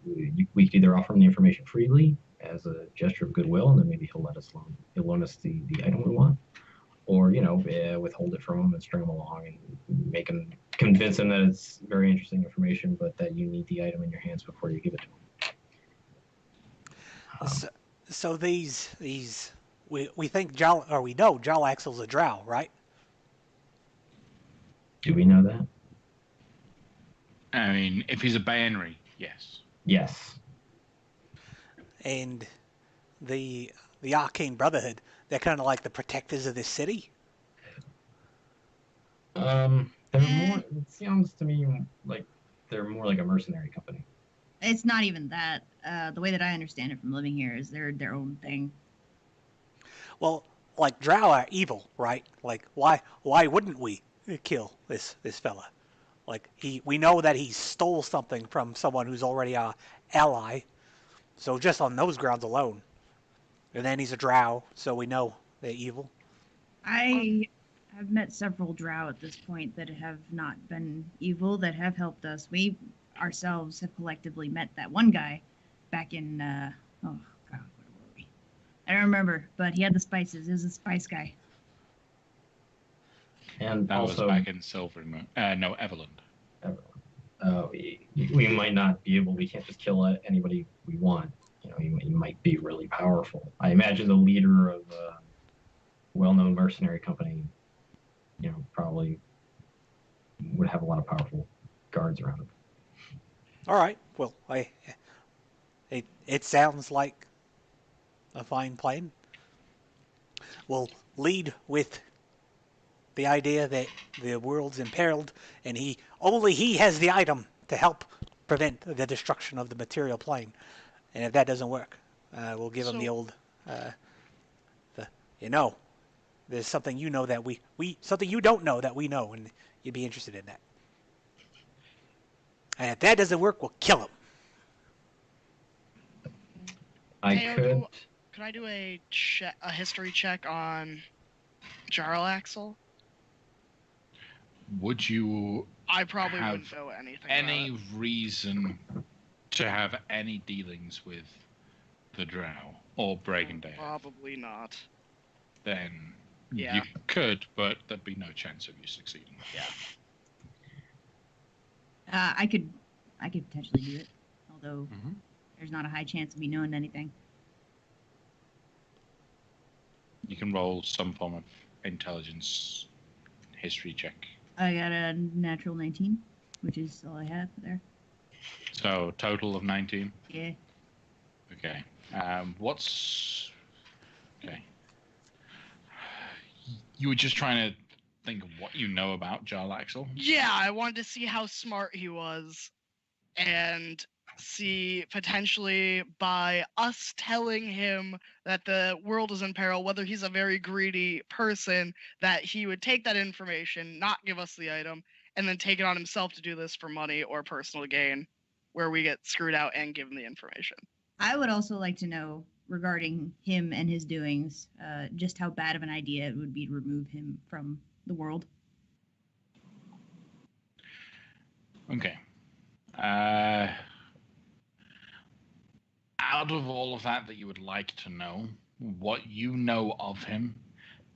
we could either offer him the information freely as a gesture of goodwill, and then maybe he'll loan us the item we want, or withhold it from him and string him along and convince him that it's very interesting information, but that you need the item in your hands before you give it to him. So these we think we know Jarl Axel's a drow, right? Do we know that? I mean, if he's a Bainry, yes. Yes. And the Arcane Brotherhood, they're kind of like the protectors of this city. They're more. It sounds to me like they're more like a mercenary company. It's not even that. The way that I understand it from living here is they're their own thing. Well, like drow are evil, right? Like why wouldn't we kill this fella. Like we know that he stole something from someone who's already our ally. So just on those grounds alone, and then he's a drow, so we know they're evil. I have met several drow at this point that have not been evil, that have helped us. We ourselves have collectively met that one guy back in, oh god, where were we? I don't remember, but he had the spices. He was a spice guy. And That also, was back in Silver Moon. No, Everland. we might not be able. We can't just kill anybody we want. You know, he might be really powerful. I imagine the leader of a well-known mercenary company, you know, probably would have a lot of powerful guards around him. All right. Well, it sounds like a fine plan. We'll lead with the idea that the world's imperiled, and only he has the item to help prevent the destruction of the material plane. And if that doesn't work, we'll give him the old, there's something you know that we something you don't know that we know, and you'd be interested in that. And if that doesn't work, we'll kill him. Could I do a history check on Jarlaxle? Would you I probably have wouldn't know anything any about reason to have any dealings with the drow or Bragandale? Probably not. Then Yeah. you could, but there'd be no chance of you succeeding. Yeah. I could potentially do it, although there's not a high chance of me knowing anything. You can roll some form of intelligence history check. I got a natural 19, which is all I have there. So total of 19. Yeah. Okay. Okay. You were just trying to think of what you know about Jarlaxle? Yeah, I wanted to see how smart he was, and see potentially by us telling him that the world is in peril, whether he's a very greedy person, that he would take that information, not give us the item, and then take it on himself to do this for money or personal gain, where we get screwed out and given the information. I would also like to know, regarding him and his doings, just how bad of an idea it would be to remove him from the world. Okay. Out of all of that you would like to know, what you know of him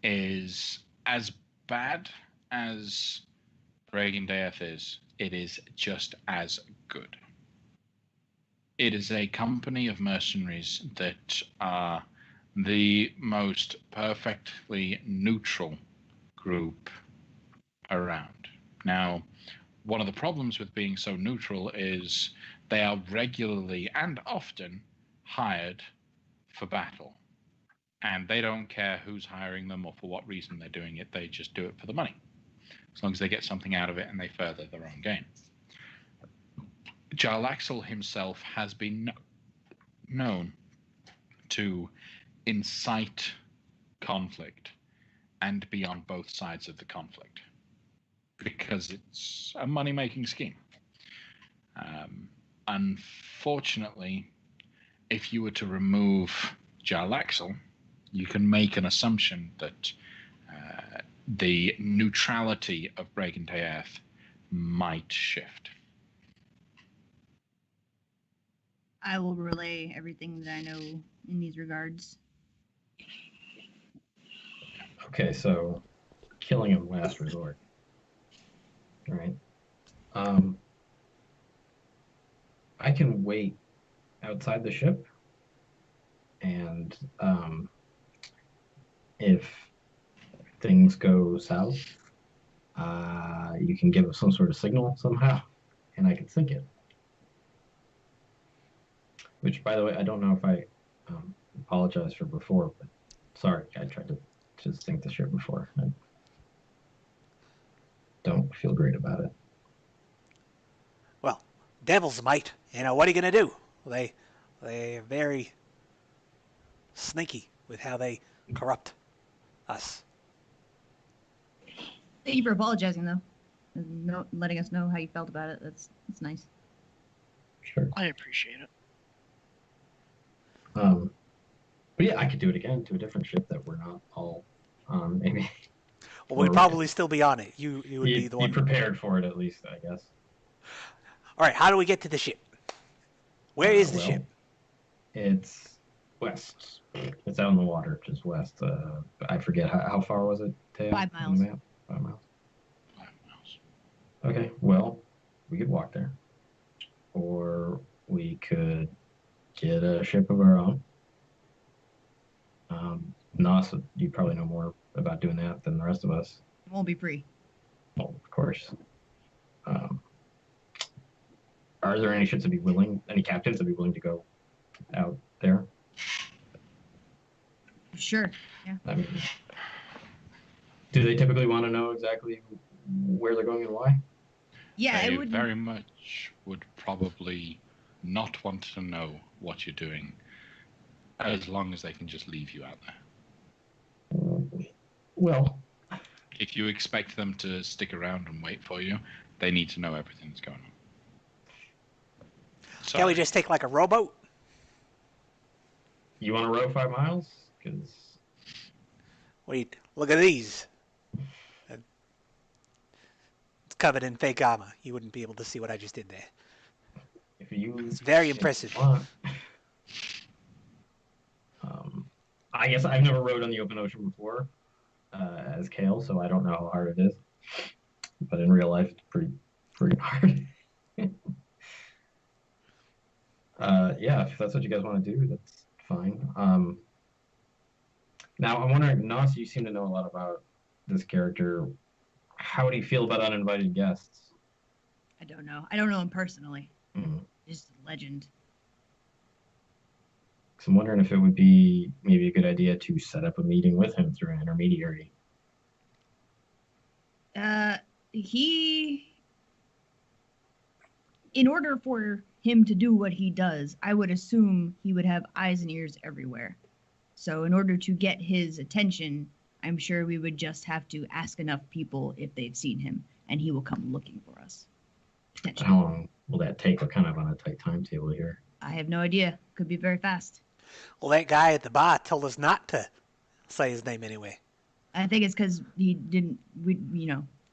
is as bad as Bragandale is. It is just as good. It is a company of mercenaries that are the most perfectly neutral group around. Now, one of the problems with being so neutral is they are regularly and often hired for battle. And they don't care who's hiring them or for what reason they're doing it. They just do it for the money, as long as they get something out of it and they further their own gain. Jarlaxle himself has been known to incite conflict and be on both sides of the conflict because it's a money-making scheme. Unfortunately, if you were to remove Jarlaxle, you can make an assumption that the neutrality of Bragandale might shift. I will relay everything that I know in these regards. Okay, so killing him last resort. All right. I can wait outside the ship, and if things go south, you can give some sort of signal somehow, and I can sink it. Which, by the way, I don't know if I apologized for before, but sorry, I tried to just sink the ship before. I don't feel great about it. Well, devils might. What are you going to do? They're very sneaky with how they corrupt us. Thank you for apologizing, though. And letting us know how you felt about it. That's nice. Sure. I appreciate it. But yeah, I could do it again to a different ship that we're not all on, maybe. Well, we'd Or probably still be on it. You would be the be one. prepared for it, at least, I guess. All right, how do we get to the ship? Where is the Well, ship? It's west. It's out in the water, just west. I forget how far was it, Teo? 5 on the miles. map? 5 miles. 5 miles. Okay, well, we could walk there. Or we could get a ship of our own. Nas, you probably know more about doing that than the rest of us. It won't be free. Well, of course. Um, are there any ships that be willing, any captains that be willing to go out there? Sure. Yeah. I mean, do they typically want to know exactly where they're going and why? Yeah, They it would. very much would probably not want to know what you're doing, as long as they can just leave you out there. Well, If you expect them to stick around and wait for you, they need to know everything that's going on. Can't we Sorry. just take like a rowboat? you want to row 5 miles? Because Wait, look at these. It's covered in fake armor. You wouldn't be able to see what I just did there. if you It's very impressive. want, I guess I've never rowed on the open ocean before as Kale, so I don't know how hard it is. But in real life, it's pretty hard. Yeah, if that's what you guys want to do, that's fine. Now, I'm wondering, Nos, you seem to know a lot about this character. How do you feel about uninvited guests? I don't know. I don't know him personally. Mm. Just a legend. So I'm wondering if it would be maybe a good idea to set up a meeting with him through an intermediary. In order for him to do what he does, I would assume he would have eyes and ears everywhere. So in order to get his attention, I'm sure we would just have to ask enough people if they've seen him, and he will come looking for us. Potentially. How long will that take? We're kind of on a tight timetable here. I have no idea. Could be very fast. Well, that guy at the bar told us not to say his name anyway. I think it's because he didn't.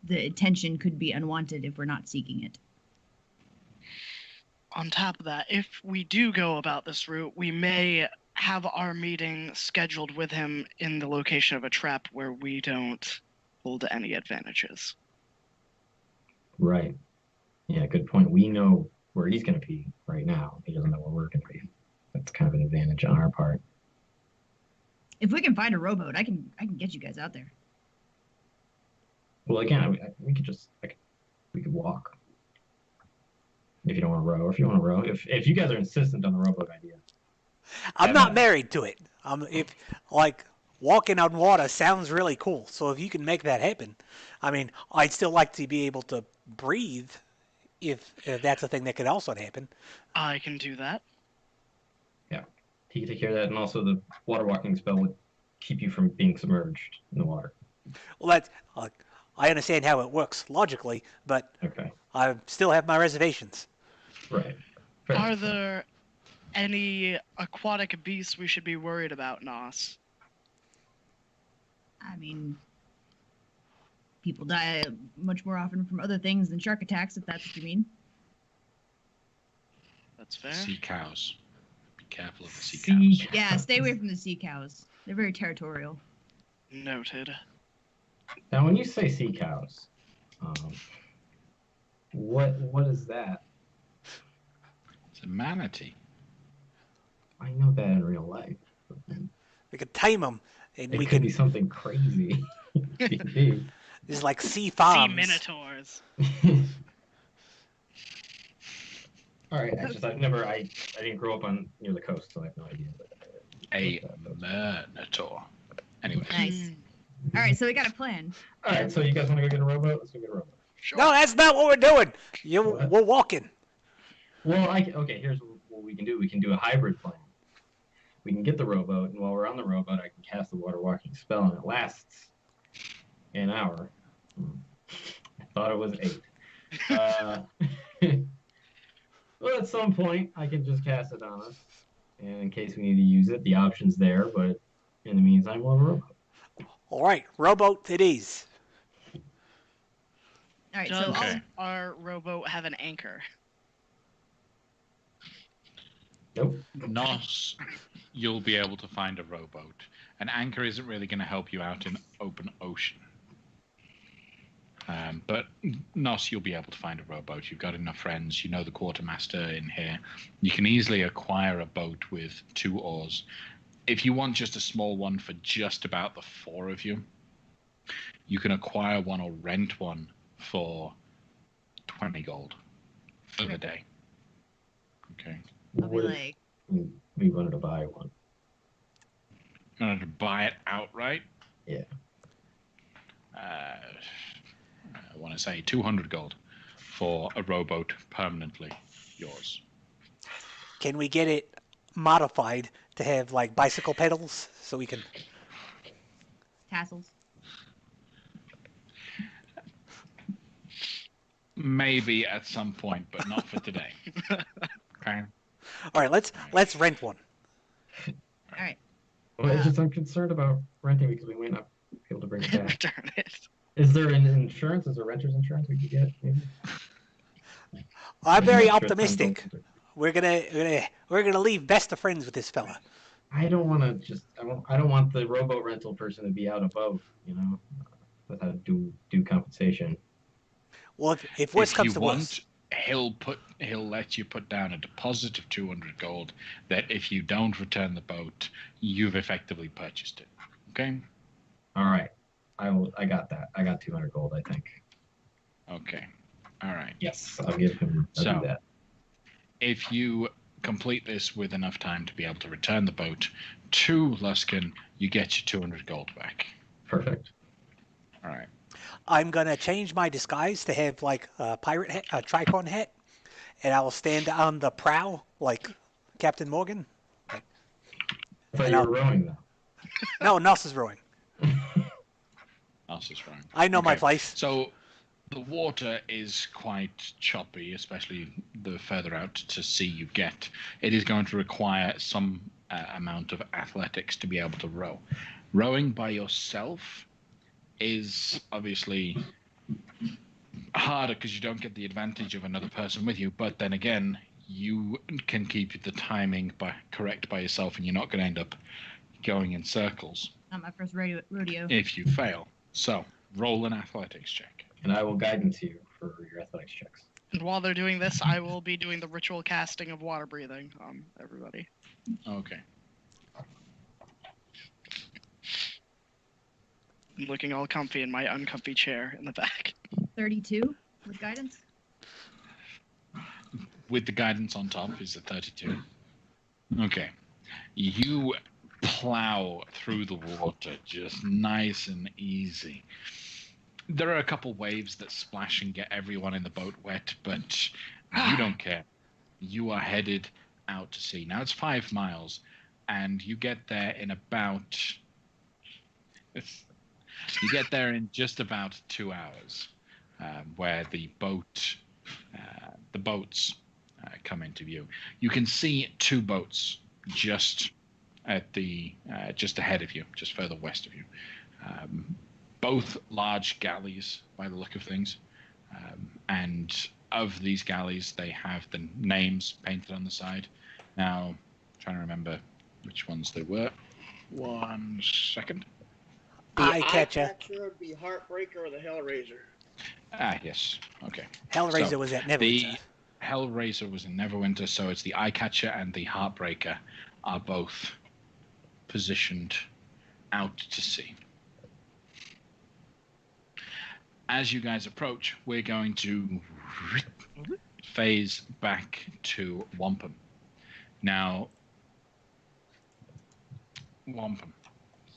The attention could be unwanted if we're not seeking it. On top of that, if we do go about this route, we may have our meeting scheduled with him in the location of a trap where we don't hold any advantages. Right. Yeah, good point. We know where he's going to be right now. He doesn't know where we're going to be. That's kind of an advantage on our part. If we can find a rowboat, I can get you guys out there. Well, again, we could just we could walk. If you don't want to row, or if you want to row, if you guys are insistent on the rowboat idea. I'm not married to it. If like walking on water sounds really cool. So if you can make that happen, I mean, I'd still like to be able to breathe. If that's a thing that could also happen. I can do that. Yeah, he could take care of that, and also the water walking spell would keep you from being submerged in the water. Well, that's I understand how it works logically, but Okay. I still have my reservations. Right. Fair Are enough. there any aquatic beasts we should be worried about, Nos? I mean, people die much more often from other things than shark attacks, if that's what you mean. That's fair. Sea cows. Be careful of the sea cows. Yeah, stay away from the sea cows. They're very territorial. Noted. Now, when you say sea cows, what is that? It's a manatee. I know that in real life. We could tame them, and It we could could. be something crazy. D&D. There's like sea Sea farms. minotaurs. All right. I didn't grow up near the coast, so I have no idea. A minotaur. Anyway. Nice. All right, so we got a plan. All right. So you guys want to go get a rowboat? Let's go get a rowboat. Sure. No, that's not what we're doing. What? We're walking. Well, okay. Here's what we can do. We can do a hybrid plan. We can get the rowboat, and while we're on the rowboat, I can cast the water walking spell, and it lasts an hour. thought it was 8. Uh, well, at some point, I can just cast it on us. And in case we need to use it, the option's there. But in the meantime, we'll have a robot. All right, rowboat it is. All right, Does so Okay. our rowboat have an anchor? Nope. Not you'll be able to find a rowboat. An anchor isn't really going to help you out in open ocean. But Nos, you'll be able to find a rowboat. You've got enough friends. You know the quartermaster in here. You can easily acquire a boat with 2 oars. If you want just a small one for just about the 4 of you, you can acquire one or rent one for 20 gold for the day. Okay. I'll be What if like, we wanted to buy one? You want to buy it outright? Yeah. I want to say 200 gold for a rowboat permanently yours. Can we get it modified to have like bicycle pedals so we can? tassels. Maybe at some point, but not for today. Okay. All right, let's rent one. All right. Well, it's just I'm concerned about renting because we might not be able to bring it back. Return it. Is there an insurance? Is there renter's insurance we could get? Maybe. I'm very not sure it's optimistic. something- We're gonna leave best of friends with this fella. I don't want to I don't want the rowboat rental person to be out above, without due compensation. Well, if worse If you comes to want, worse, he'll let you put down a deposit of 200 gold that if you don't return the boat, you've effectively purchased it. Okay? All right, I got that. I got 200 gold, I think. Okay. All right. Yes, I'll give him. I'll do that. If you complete this with enough time to be able to return the boat to Luskin, you get your 200 gold back. Perfect. All right. I'm gonna change my disguise to have like a pirate hat, a tricorn hat, and I will stand on the prow like Captain Morgan. I thought And you I'll- were rowing though. No, Nos is rowing. Else is wrong. I know my Okay. place. So the water is quite choppy, especially the further out to sea you get. It is going to require some amount of athletics to be able to row. Rowing by yourself is obviously harder because you don't get the advantage of another person with you. But then again, you can keep the timing correct by yourself, and you're not going to end up going in circles Not my first rodeo. if you fail. So roll an athletics check. And I will guidance you for your athletics checks. And while they're doing this, I will be doing the ritual casting of water breathing on everybody. Okay. I'm looking all comfy in my uncomfy chair in the back. 32 with guidance. With the guidance on top is a 32. Okay. You plow through the water just nice and easy. There are a couple waves that splash and get everyone in the boat wet, but you don't care. You are headed out to sea. Now it's 5 miles, and you get there in about... You get there in just about 2 hours, where the boats come into view. You can see 2 boats just at just ahead of you, just further west of you. Both large galleys by the look of things, and of these galleys, they have the names painted on the side. Now, I'm trying to remember which ones they were. 1 second. The eye catcher. The Heartbreaker, or the Hellraiser. Ah, yes. Okay. Hellraiser So, was at The Neverwinter. Hellraiser was in Neverwinter, so it's the Eyecatcher and the Heartbreaker are both positioned out to sea. As you guys approach, we're going to phase back to Wampum. Now, Wampum,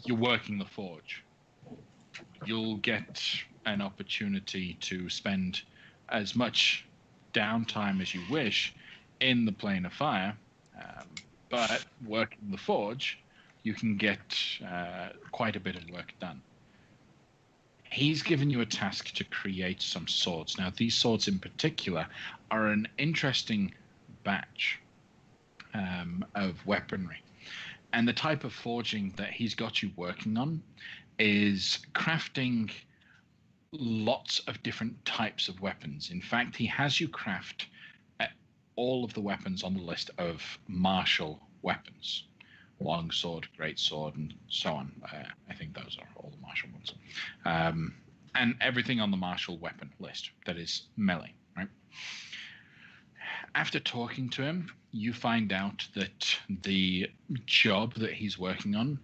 you're working the forge. You'll get an opportunity to spend as much downtime as you wish in the plane of fire, but working the forge, you can get quite a bit of work done. He's given you a task to create some swords. Now, these swords in particular are an interesting batch of weaponry. And the type of forging that he's got you working on is crafting lots of different types of weapons. In fact, he has you craft all of the weapons on the list of martial weapons. Long sword, great sword, and so on. I think those are all the martial ones. And everything on the martial weapon list that is melee, right? After talking to him, you find out that the job that he's working on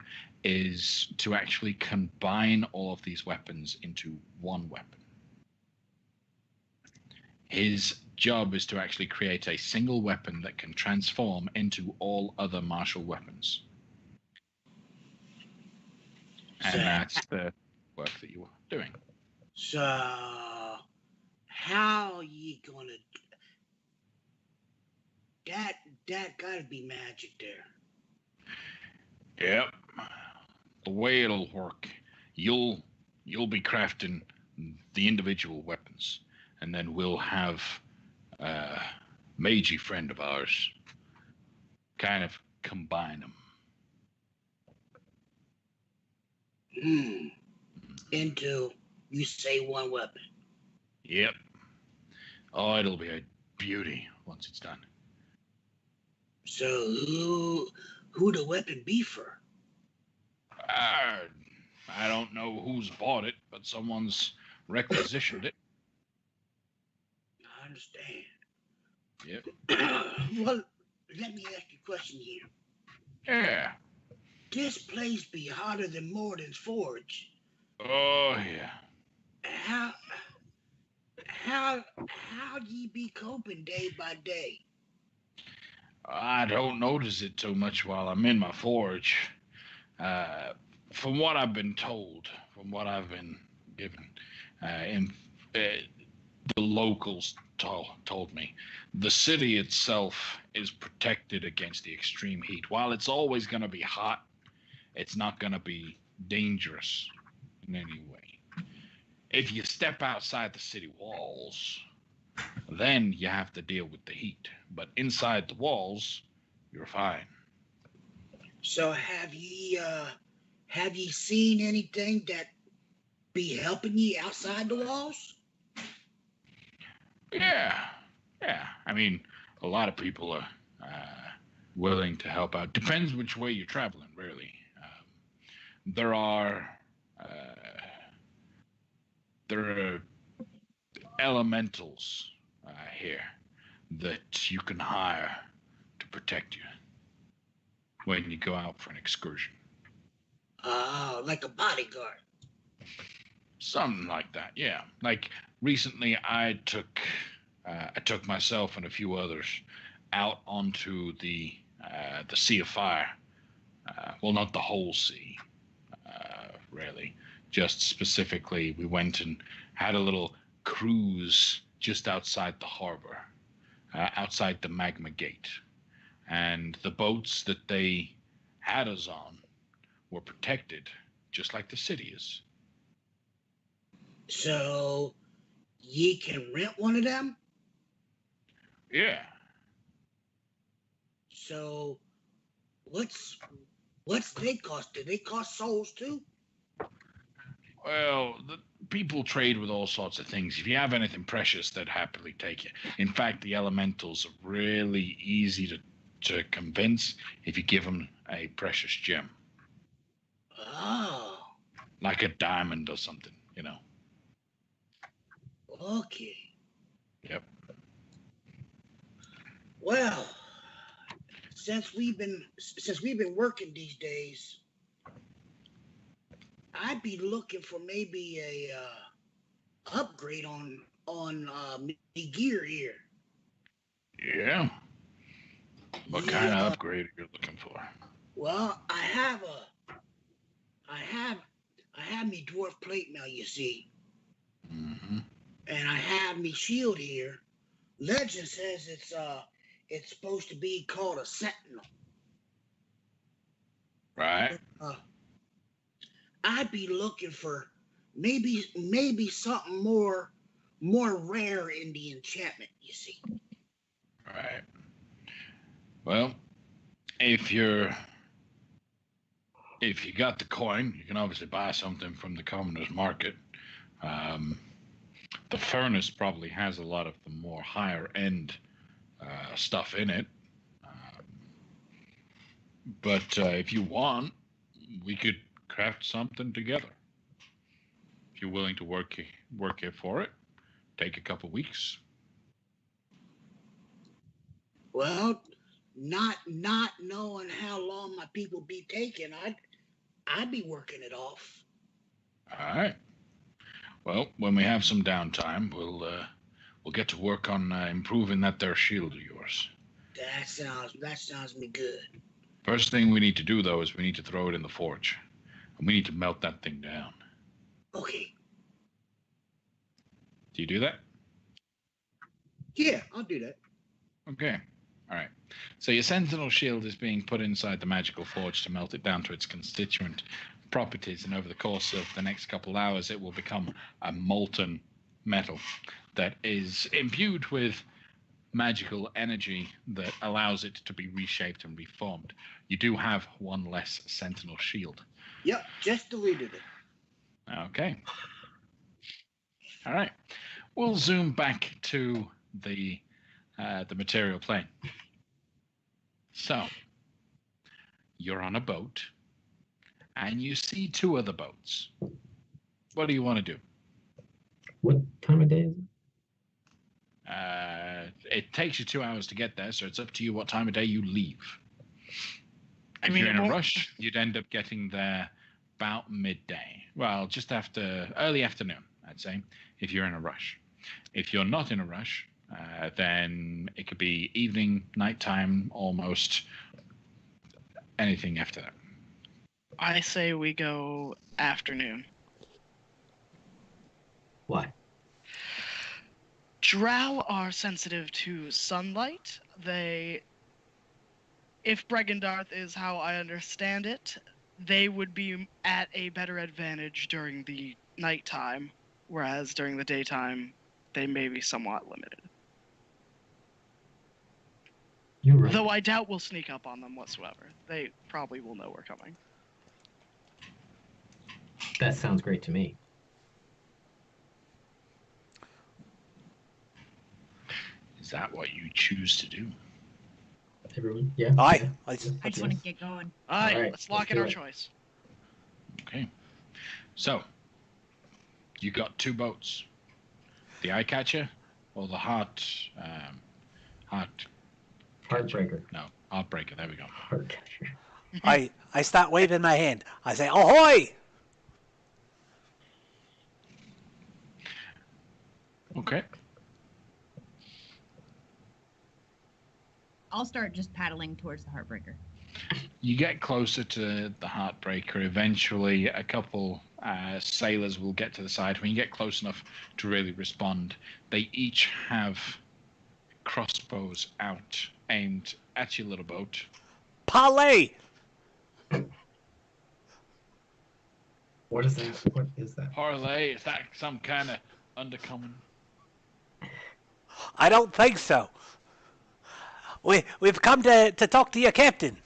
is to actually combine all of these weapons into one weapon. His job is to actually create a single weapon that can transform into all other martial weapons. And that's the work that you are doing. So, how you gonna? That gotta be magic there. Yep. The way it'll work, you'll be crafting the individual weapons, and then we'll have a magey friend of ours kind of combine them. Into, you say, one weapon. Yep. Oh, it'll be a beauty once it's done. So who the weapon be for? I don't know who's bought it, but someone's requisitioned it. I understand. Yep. Well, let me ask you a question here. Yeah. This place be hotter than Morden's Forge. Oh, yeah. How ye be coping day by day? I don't notice it too much while I'm in my forge. From what I've been told, from what I've been given, the locals told me, the city itself is protected against the extreme heat. While it's always going to be hot, it's not going to be dangerous in any way. If you step outside the city walls, then you have to deal with the heat. But inside the walls, you're fine. So have ye seen anything that be helping ye outside the walls? Yeah. I mean, a lot of people are willing to help out. Depends which way you're traveling, really. There are elementals here that you can hire to protect you when you go out for an excursion. Like a bodyguard. Something like that, yeah. Like recently, I took myself and a few others out onto the Sea of Fire. Well, not the whole sea, really. Just specifically, we went and had a little cruise just outside the harbor, outside the Magma Gate, and the boats that they had us on were protected, just like the city is. So ye can rent one of them? Yeah. So what's they cost? Do they cost souls too? Well, the people trade with all sorts of things. If you have anything precious, they'd happily take it. In fact, the elementals are really easy to convince if you give them a precious gem. Oh. Like a diamond or something, you know. Okay. Yep. Well, since we've been working these days, I'd be looking for maybe a upgrade on me gear here. Yeah. What kind of upgrade are you looking for? Well, I have me dwarf plate now, you see. Mm-hmm. And I have me shield here. Legend says it's supposed to be called a sentinel. Right. I'd be looking for maybe something more rare in the enchantment, you see. Right. Well, if you got the coin, you can obviously buy something from the commoner's market. Um, the furnace probably has a lot of the more higher end stuff in it. Um, but if you want, we could craft something together. If you're willing to work here for it, take a couple weeks. Well, not knowing how long my people be taking, I'd be working it off. All right. Well, when we have some downtime, we'll get to work on improving that there shield of yours. That sounds me good. First thing we need to do, though, is we need to throw it in the forge, and we need to melt that thing down. Okay. Do you do that? Yeah, I'll do that. Okay. All right. So your sentinel shield is being put inside the magical forge to melt it down to its constituent properties, and over the course of the next couple of hours, it will become a molten metal that is imbued with magical energy that allows it to be reshaped and reformed. You do have one less sentinel shield. Yep, just deleted it. Okay. All right. We'll zoom back to the material plane. So you're on a boat, and you see two other boats. What do you want to do? What time of day is it? It takes you 2 hours to get there, so it's up to you what time of day you leave. I If mean, you're in it a won't- rush, you'd end up getting there about midday. Well, just after early afternoon, I'd say, if you're in a rush. If you're not in a rush, then it could be evening, nighttime, almost anything after that. I say we go afternoon. Why? Drow are sensitive to sunlight. If Bregendarth is how I understand it, they would be at a better advantage during the nighttime, whereas during the daytime, they may be somewhat limited. You're right. Though I doubt we'll sneak up on them whatsoever. They probably will know we're coming. That sounds great to me. Is that what you choose to do? Everyone? Yeah? Aye. Yeah. I I just Yes. want to get going. All right, Alright, let's lock let's in do our it. choice. Okay. So, you got two boats. The eye catcher or the Heartbreaker. heartbreaker. There we go. Heartcatcher. I start waving my hand. I say, ahoy! Okay. I'll start just paddling towards the Heartbreaker. You get closer to the heartbreaker. Eventually, a couple sailors will get to the side. When you get close enough to really respond, they each have crossbows out, aimed at your little boat. Parlay! What is that? What is that? Parlay, is that some kind of undercommon? I don't think so. We've come to talk to your captain.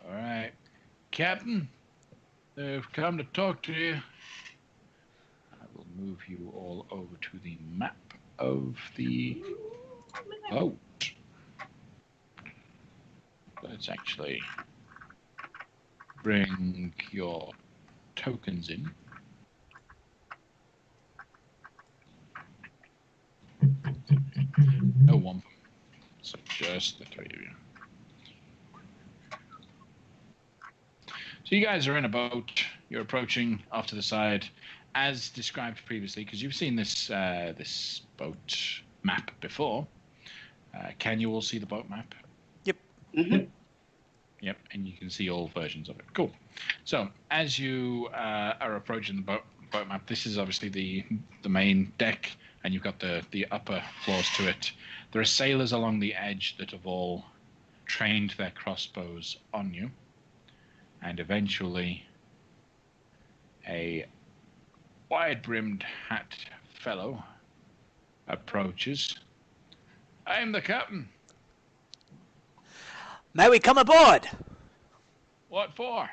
All right. Captain, they've come to talk to you. I will move you all over to the map of the boat. Let's actually bring your tokens in. No one. So just the three of you. So you guys are in a boat. You're approaching off to the side, as described previously, because you've seen this this boat map before. Can you all see the boat map? Mm-hmm. Yep, and you can see all versions of it. Cool. So as you are approaching the boat map, this is obviously the main deck, and you've got the upper floors to it. There are sailors along the edge that have all trained their crossbows on you, and eventually a wide-brimmed hat fellow approaches. I am the captain. May we come aboard? What for?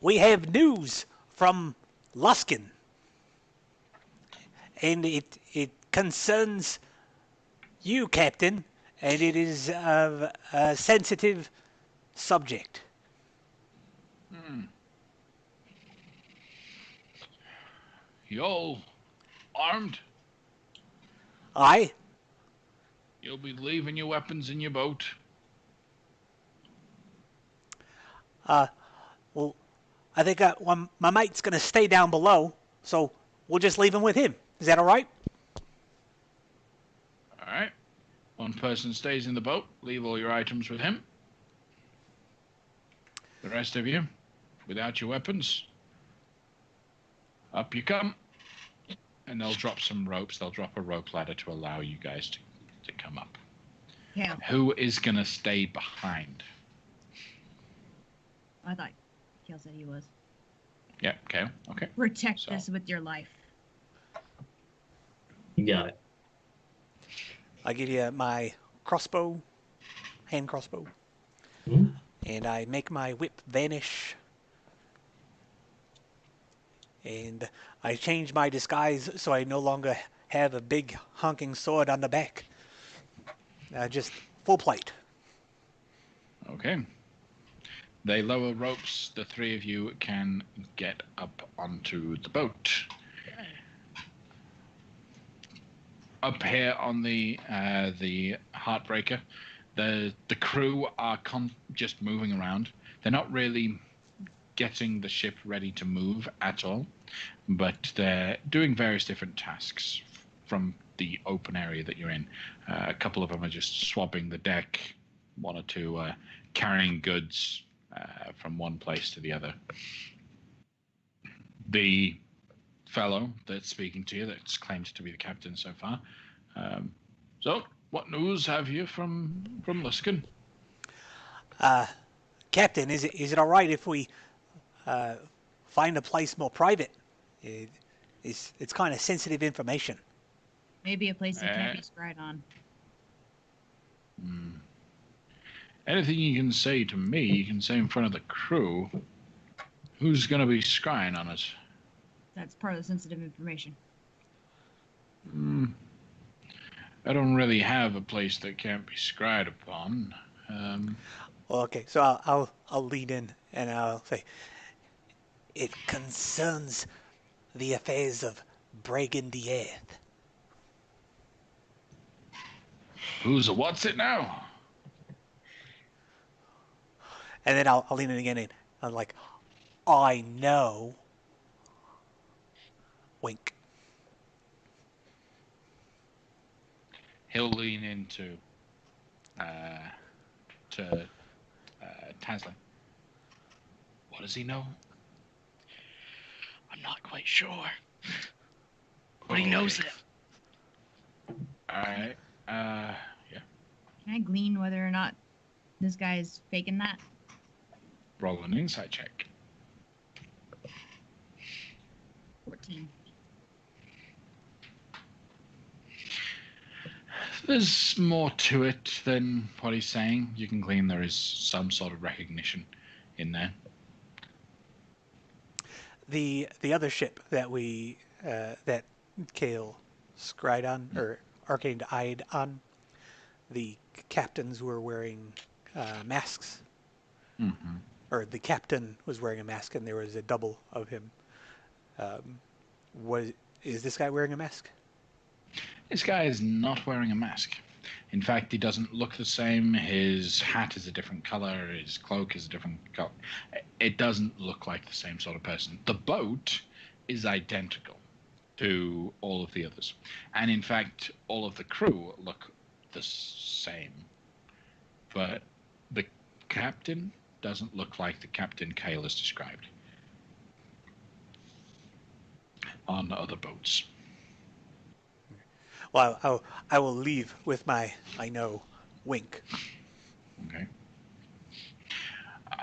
We have news from Luskin, and it concerns you, Captain, and it is of a sensitive subject. You all armed? Aye? You'll be leaving your weapons in your boat. Well, I think my mate's going to stay down below, so we'll just leave him with him. Is that all right? All right. One person stays in the boat. Leave all your items with him. The rest of you, without your weapons, up you come. And they'll drop some ropes. They'll drop a rope ladder to allow you guys to come up. Yeah. Who is going to stay behind? I thought Kale said he was. Yeah, okay. Okay. Protect So- this with your life. You got it. I give you my crossbow, hand crossbow, Mhm. and I make my whip vanish. And I change my disguise so I no longer have a big honking sword on the back. Just full plate. Okay. They lower ropes. The three of you can get up onto the boat. Up here on the Heartbreaker, the crew are just moving around. They're not really getting the ship ready to move at all, but they're doing various different tasks from the open area that you're in. A couple of them are just swabbing the deck, one or two carrying goods from one place to the other. The fellow that's speaking to you, that's claimed to be the captain so far. So, what news have you from Luskin? Captain, is it all right if we find a place more private? It's kind of sensitive information. Maybe a place that can't be scryed on. Anything you can say to me, you can say in front of the crew. Who's going to be scrying on us? That's part of the sensitive information. I don't really have a place that can't be scryed upon. Well, okay, so I'll lead in and I'll say, it concerns the affairs of Bregan the Earth. What's it now? And then I'll lean in again and I'm like, I know. Wink. He'll lean into Taslim. What does he know? I'm not quite sure. But he knows it. All right. Yeah. Can I glean whether or not this guy is faking that? Roll an insight check. 14. There's more to it than what he's saying. You can glean there is some sort of recognition in there. The other ship that we that Kale scried on or Arcane eyed on, the captains were wearing masks. Mm-hmm. Or the captain was wearing a mask, and there was a double of him. Is this guy wearing a mask? This guy is not wearing a mask. In fact, he doesn't look the same. His hat is a different color. His cloak is a different color. It doesn't look like the same sort of person. The boat is identical to all of the others. And in fact, all of the crew look the same. But the captain doesn't look like the Captain Kale is described on other boats. Well, I will leave with my I know Wink. Okay.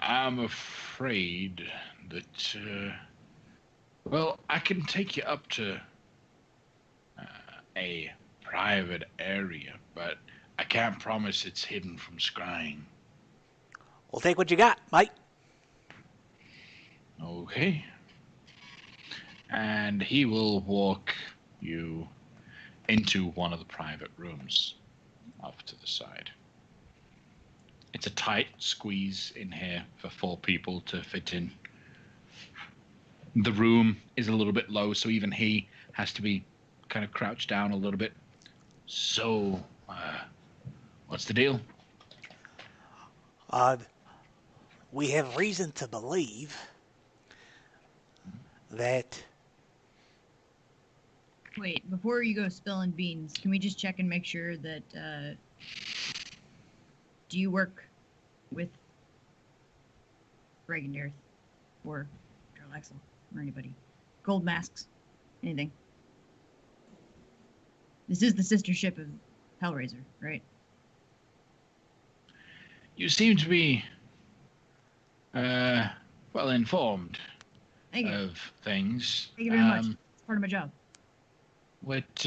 I'm afraid that, well, I can take you up to a private area, but I can't promise it's hidden from scrying. We'll take what you got, mate. Okay. And he will walk you into one of the private rooms off to the side. It's a tight squeeze in here for 4 people to fit in. The room is a little bit low, so even he has to be kind of crouched down a little bit. So, what's the deal? We have reason to believe that. Wait, before you go spilling beans, can we just check and make sure that, do you work with Reagandirth or Jarlaxle or anybody? Gold masks? Anything? This is the sister ship of Hellraiser, right? You seem to be well informed Thank you. of things. Thank you very much. It's part of my job. What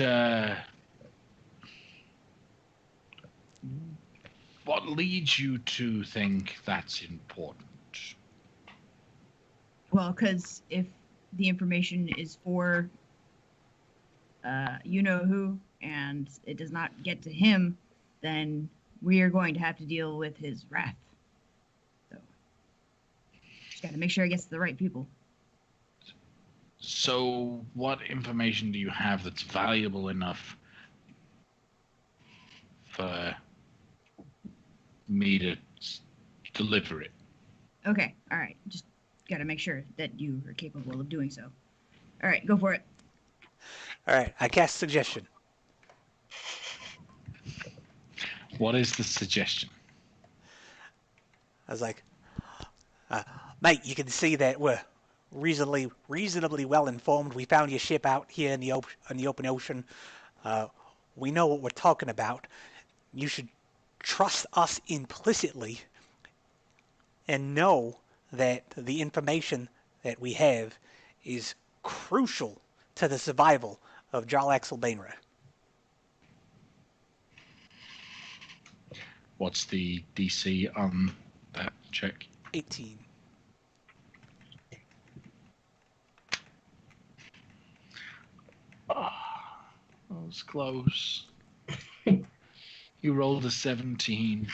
leads you to think that's important? Well, because if the information is for you know who, and it does not get to him, then we are going to have to deal with his wrath. So, just got to make sure it gets to the right people. So, what information do you have that's valuable enough for me to deliver it? Okay, all right. Just got to make sure that you are capable of doing so. All right, go for it. All right, I cast suggestion. What is the suggestion? I was like, mate, you can see that we're reasonably well informed. We found your ship out here in the open ocean. We know what we're talking about. You should trust us implicitly and know that the information that we have is crucial to the survival of Jarlaxle Bainra. What's the DC on that check? 18. Oh, that was close. You rolled a 17.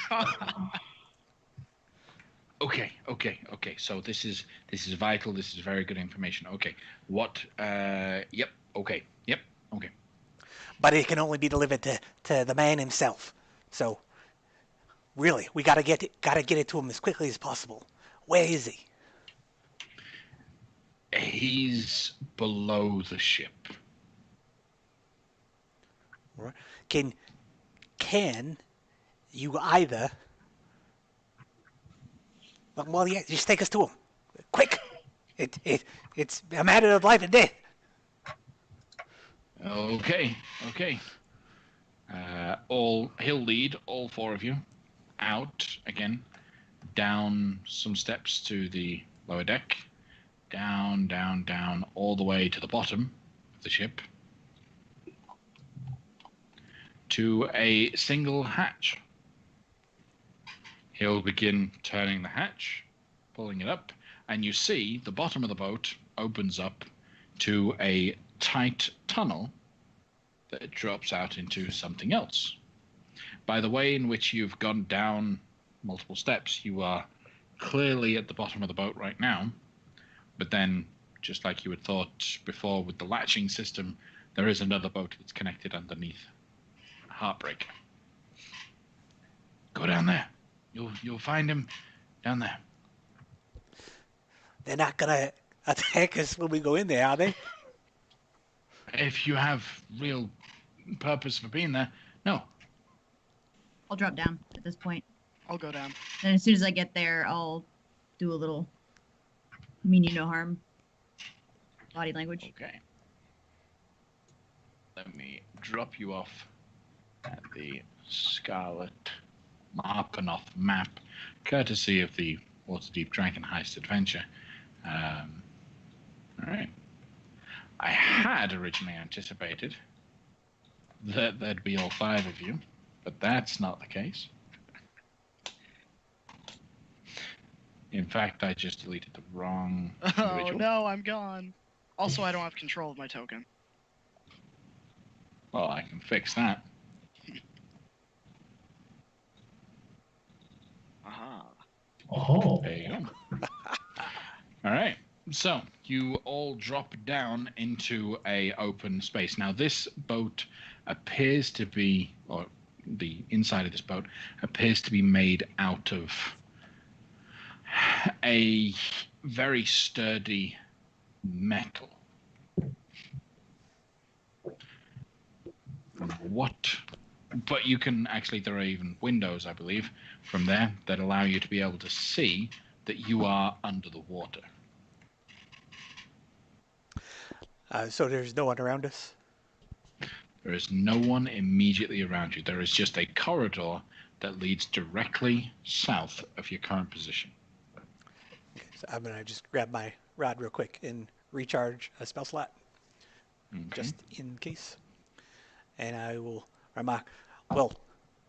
Okay. So this is vital. This is very good information. Okay. What? Yep. Okay. Yep. Okay. But it can only be delivered to the man himself. So, really, we gotta get it to him as quickly as possible. Where is he? He's below the ship. Can you either? Well, yeah, just take us to him, quick. It's a matter of life and death. Okay. He'll lead all 4 of you out again, down some steps to the lower deck, down, all the way to the bottom of the ship, to a single hatch. He'll begin turning the hatch, pulling it up, and you see the bottom of the boat opens up to a tight tunnel that drops out into something else. By the way in which you've gone down multiple steps, you are clearly at the bottom of the boat right now, but then, just like you had thought before with the latching system, there is another boat that's connected underneath. Heartbreaker. Go down there. You'll find him down there. They're not gonna attack us when we go in there, are they? If you have real purpose for being there, no. I'll drop down at this point. I'll go down. And as soon as I get there, I'll do a little mean you no harm body language. Okay. Let me drop you off at the Scarlet up and off map, courtesy of the Waterdeep Dragon Heist Adventure. All right. I had originally anticipated that there'd be all 5 of you, but that's not the case. In fact, I just deleted the wrong Oh individual. no, I'm gone. Also, I don't have control of my token. Well, I can fix that. Aha. Oh. There you go. All right. So you all drop down into a open space. Now this boat appears to be, or the inside of this boat appears to be made out of a very sturdy metal. But you can actually, there are even windows, I believe, from there that allow you to be able to see that you are under the water. So there's no one around us? There is no one immediately around you. There is just a corridor that leads directly south of your current position. Okay, so I'm going to just grab my rod real quick and recharge a spell slot, Okay. just in case. And I will remark, well,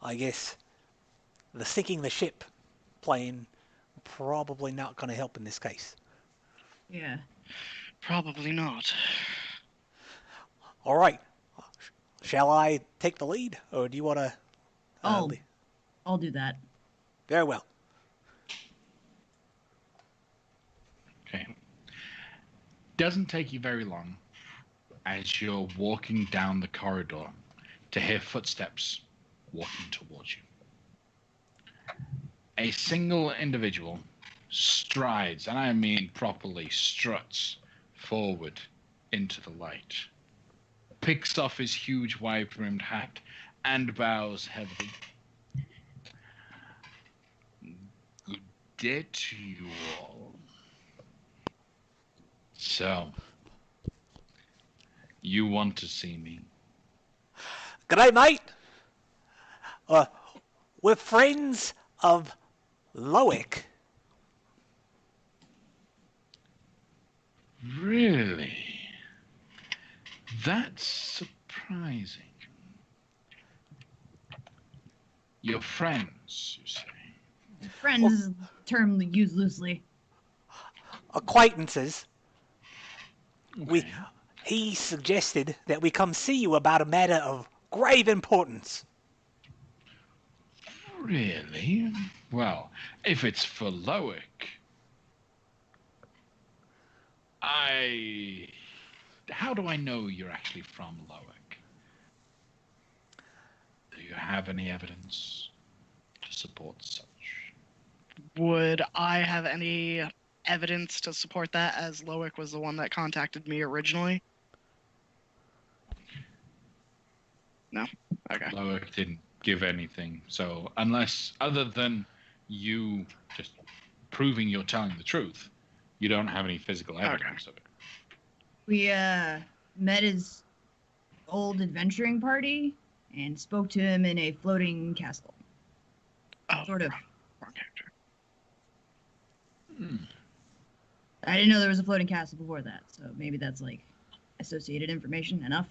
I guess the sinking the ship plane probably not going to help in this case. Yeah. Probably not. All right. Shall I take the lead, or do you want to? I'll do that. Very well. Okay. Doesn't take you very long as you're walking down the corridor to hear footsteps walking towards you. A single individual strides, and I mean properly struts, forward into the light, picks off his huge wide-brimmed hat, and bows heavily. Good day to you all. So, you want to see me? Good night, mate. We're friends of Loic. Really? That's surprising. Your friends, you say? Friends is a term used loosely. Acquaintances. Okay. He suggested that we come see you about a matter of grave importance. Really? Well, if it's for Loic, how do I know you're actually from Loic? Do you have any evidence to support such? Would I have any evidence to support that, as Loic was the one that contacted me originally? No? Okay. Loic didn't give anything, so other than you just proving you're telling the truth, you don't have any physical evidence of it. We met his old adventuring party and spoke to him in a floating castle. Oh, Sort of. wrong character. I didn't know there was a floating castle before that, so maybe that's like associated information enough.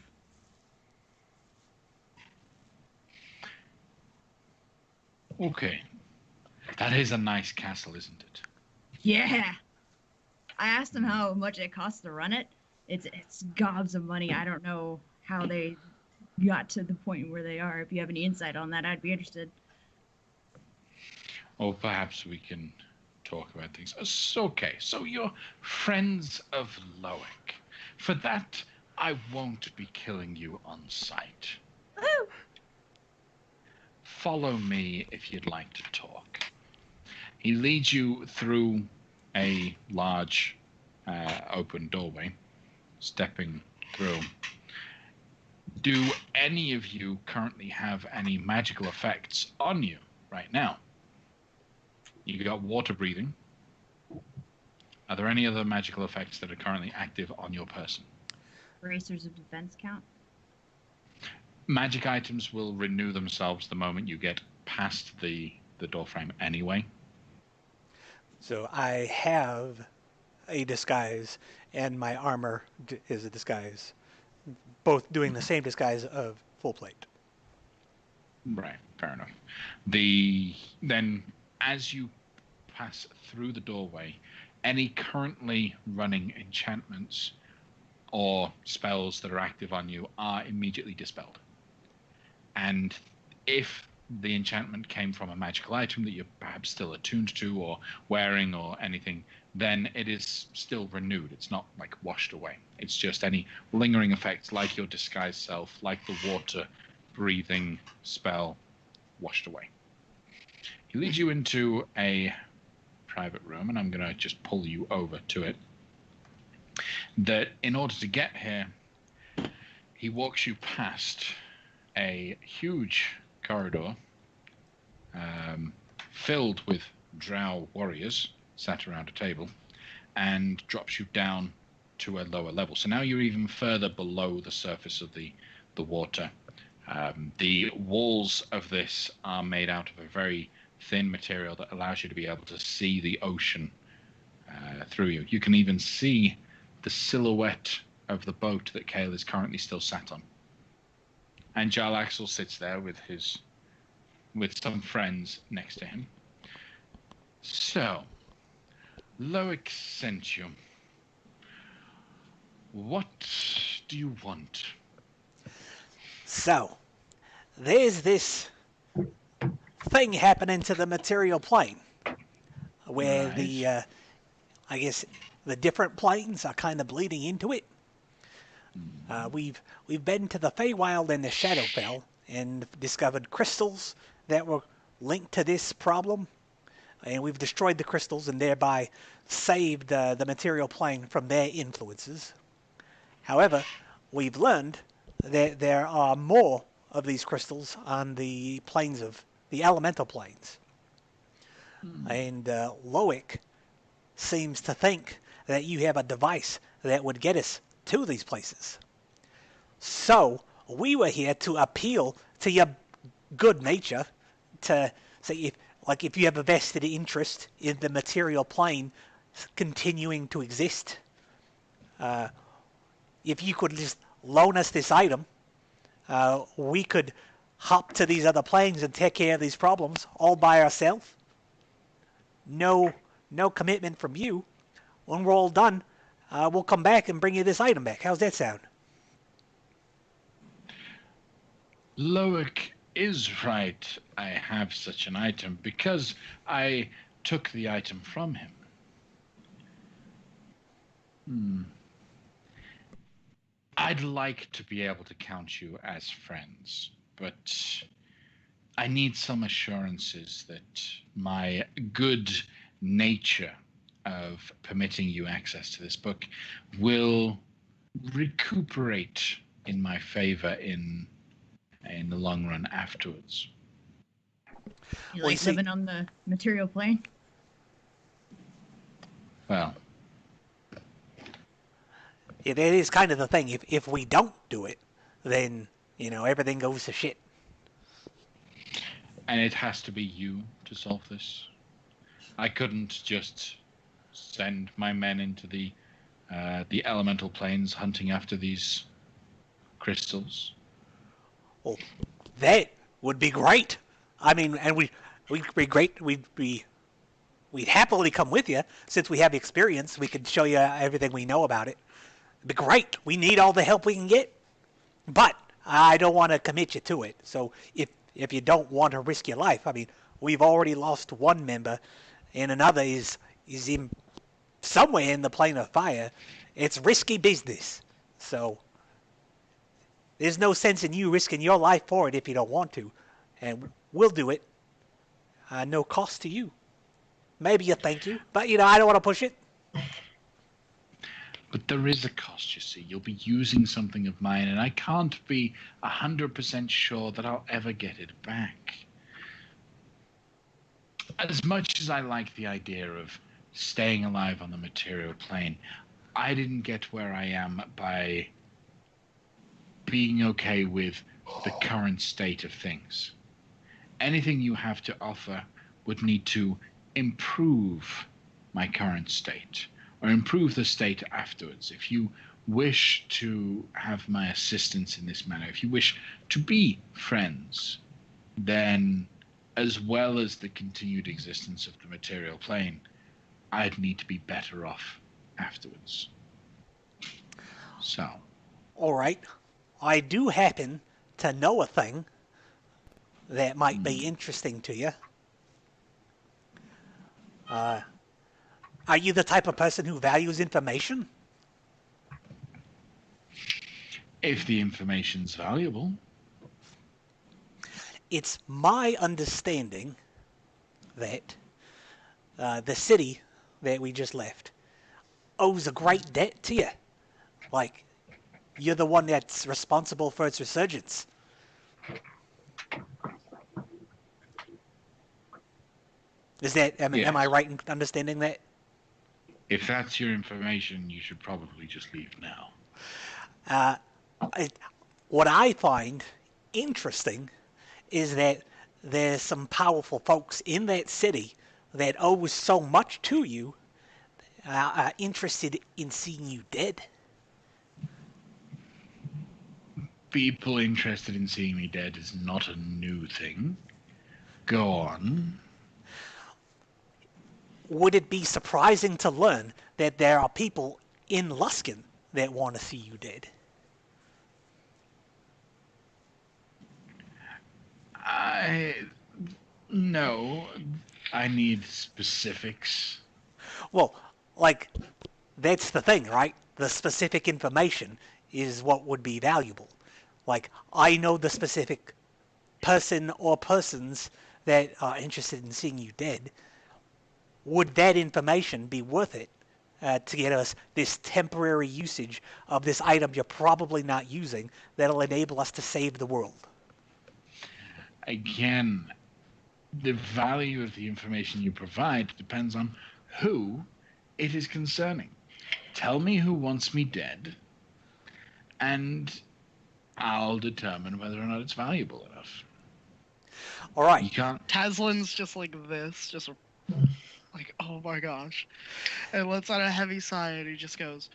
Okay. That is a nice castle, isn't it? Yeah. I asked him how much it costs to run it. It's gobs of money. I don't know how they got to the point where they are. If you have any insight on that, I'd be interested. Or perhaps we can talk about things. Okay, so you're friends of Loic. For that, I won't be killing you on sight. Woo! Follow me if you'd like to talk. He leads you through a large open doorway, stepping through. Do any of you currently have any magical effects on you right now? You got water breathing. Are there any other magical effects that are currently active on your person? Bracers of defense count? Magic items will renew themselves the moment you get past the the door frame anyway. So I have a disguise, and my armor is a disguise. Both doing the same disguise of full plate. Right, fair enough. Then as you pass through the doorway, any currently running enchantments or spells that are active on you are immediately dispelled. And if the enchantment came from a magical item that you're perhaps still attuned to or wearing or anything, then it is still renewed. It's not like washed away. It's just any lingering effects like your disguised self, like the water breathing spell, washed away. He leads you into a private room, and I'm going to just pull you over to it. That in order to get here, he walks you past a huge corridor filled with drow warriors sat around a table, and drops you down to a lower level. So now you're even further below the surface of the water. The walls of this are made out of a very thin material that allows you to be able to see the ocean through you. You can even see the silhouette of the boat that Kale is currently still sat on. And Jarl Axel sits there with some friends next to him. So, Loic sent you. What do you want? So, there's this thing happening to the material plane, where Right. I guess the different planes are kind of bleeding into it. We've been to the Feywild and the Shadowfell and discovered crystals that were linked to this problem, and we've destroyed the crystals and thereby saved the material plane from their influences. However, we've learned that there are more of these crystals on the planes of the elemental planes. And Loic seems to think that you have a device that would get us to these places. So we were here to appeal to your good nature, to say if you have a vested interest in the material plane continuing to exist, if you could just loan us this item, we could hop to these other planes and take care of these problems all by ourselves. No commitment from you. When we're all done, we'll come back and bring you this item back. How's that sound? Loic is right. I have such an item because I took the item from him. I'd like to be able to count you as friends, but I need some assurances that my good nature of permitting you access to this book will recuperate in my favor in the long run afterwards. You Well, you like see- living on the material plane? Well, It is kind of the thing. If we don't do it, then everything goes to shit. and it has to be you to solve this. I couldn't just send my men into the elemental planes hunting after these crystals. Well, that would be great. I mean, and we'd be great. We'd happily come with you since we have experience. We could show you everything we know about it. It'd be great. We need all the help we can get, but I don't want to commit you to it. So if you don't want to risk your life, I mean, we've already lost one member, and another is in somewhere in the plane of fire. It's risky business. So there's no sense in you risking your life for it if you don't want to. And we'll do it. No cost to you. Maybe a thank you, but I don't want to push it. But there is a cost, you see. You'll be using something of mine, and I can't be 100% sure that I'll ever get it back. As much as I like the idea of staying alive on the material plane, I didn't get where I am by being okay with the current state of things. Anything you have to offer would need to improve my current state, or improve the state afterwards, if you wish to have my assistance in this manner, if you wish to be friends, then, as well as the continued existence of the material plane, I'd need to be better off afterwards. So. All right. I do happen to know a thing that might be interesting to you. Are you the type of person who values information? If the information's valuable. It's my understanding that the city that we just left owes a great debt to you. Like, you're the one that's responsible for its resurgence. Is that, am I right in understanding that? If that's your information, you should probably just leave now. What I find interesting is that there's some powerful folks in that city that owe so much to you, are interested in seeing you dead. People interested in seeing me dead is not a new thing. Go on. Would it be surprising to learn that there are people in Luskin that want to see you dead? No. I need specifics. Well, like, that's the thing, right? The specific information is what would be valuable. Like, I know the specific person or persons that are interested in seeing you dead. Would that information be worth it to get us this temporary usage of this item you're probably not using that'll enable us to save the world? Again, the value of the information you provide depends on who it is concerning. Tell me who wants me dead, and I'll determine whether or not it's valuable enough. All right. You can't. Taslin's just like this, just like, oh my gosh. And lets out a heavy sigh and he just goes.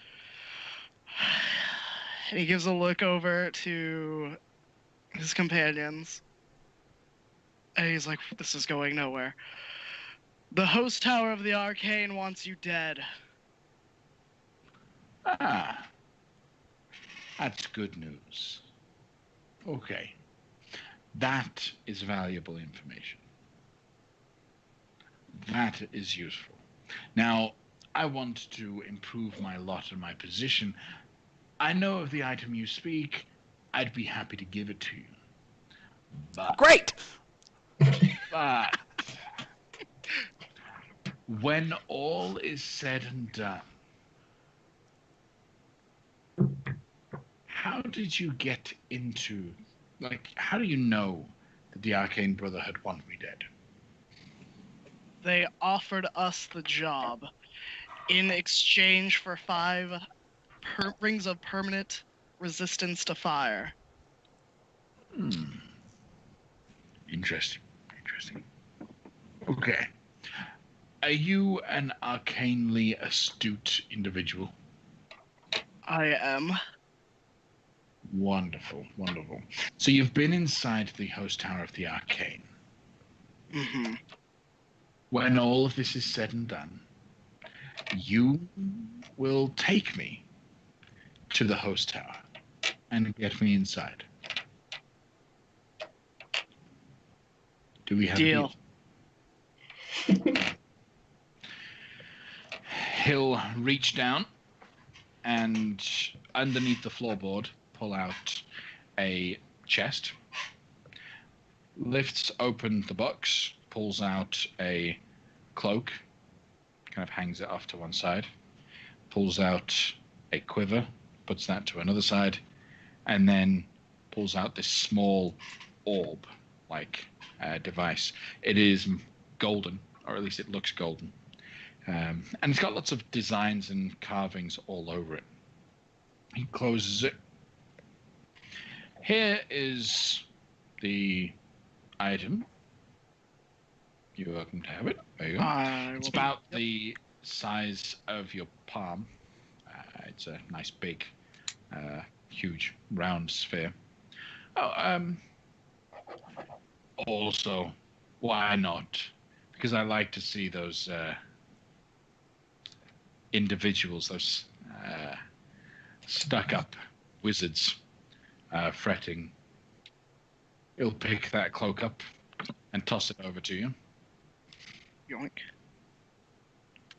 And he gives a look over to his companions. And he's like, this is going nowhere. The host tower of the arcane wants you dead. Ah. That's good news. Okay. That is valuable information. That is useful. Now, I want to improve my lot and my position. I know of the item you speak. I'd be happy to give it to you. But, Great! but when all is said and done, how did you get into, like, how do you know that the Arcane Brotherhood want me dead? They offered us the job in exchange for 5 rings of permanent resistance to fire. Interesting. Interesting. Okay. Are you an arcanely astute individual? I am. Wonderful, wonderful. So you've been inside the host tower of the Arcane. Mm-hmm. When all of this is said and done, you will take me to the host tower and get me inside. Do we have Deal. a deal? He'll reach down and underneath the floorboard pull out a chest, lifts open the box, pulls out a cloak, kind of hangs it off to one side, pulls out a quiver, puts that to another side, and then pulls out this small orb-like device. It is golden, or at least it looks golden. And it's got lots of designs and carvings all over it. He closes it. Here is the item. You're welcome to have it. There you go. I It's will about the size of your palm. It's a nice big, huge round sphere. Oh, also, why not? Because I like to see those individuals, those stuck-up wizards fretting. He'll pick that cloak up and toss it over to you. yoink.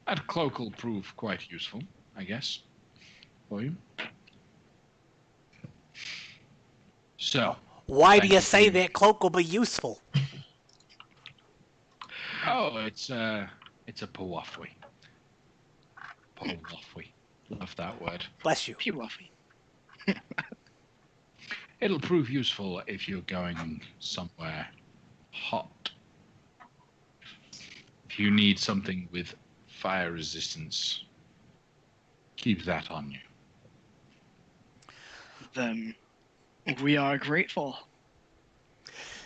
That cloak will prove quite useful, I guess, for you. So, Why do thank you you for say your- that cloak will be useful? Oh, it's a Pawafwi. Pawafwi. Love that word. Bless you. Pewuffy. It'll prove useful if you're going somewhere hot. If you need something with fire resistance, keep that on you. Then we are grateful.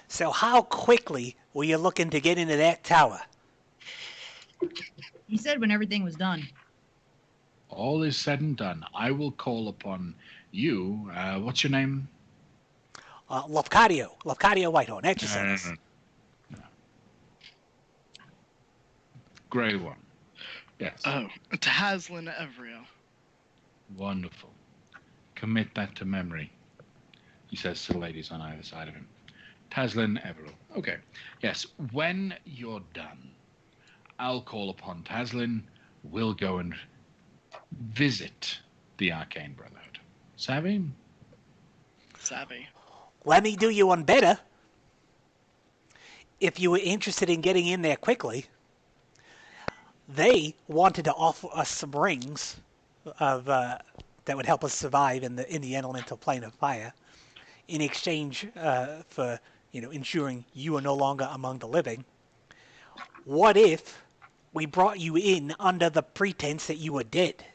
So how quickly were you looking to get into that tower? He said when everything was done. All is said and done. I will call upon you. What's your name? Lafcadio Whitehorn. That's your No. service. Grey one. Yes. Oh, to Haslin Evrio. Wonderful. Commit that to memory, he says to the ladies on either side of him. Taslin Everall. Okay. Yes, when you're done, I'll call upon Taslin. We'll go and visit the Arcane Brotherhood. Savvy? Savvy. Let me do you one better. If you were interested in getting in there quickly, they wanted to offer us some rings of that would help us survive in the elemental plane of fire, in exchange for ensuring you are no longer among the living. What if we brought you in under the pretense that you were dead,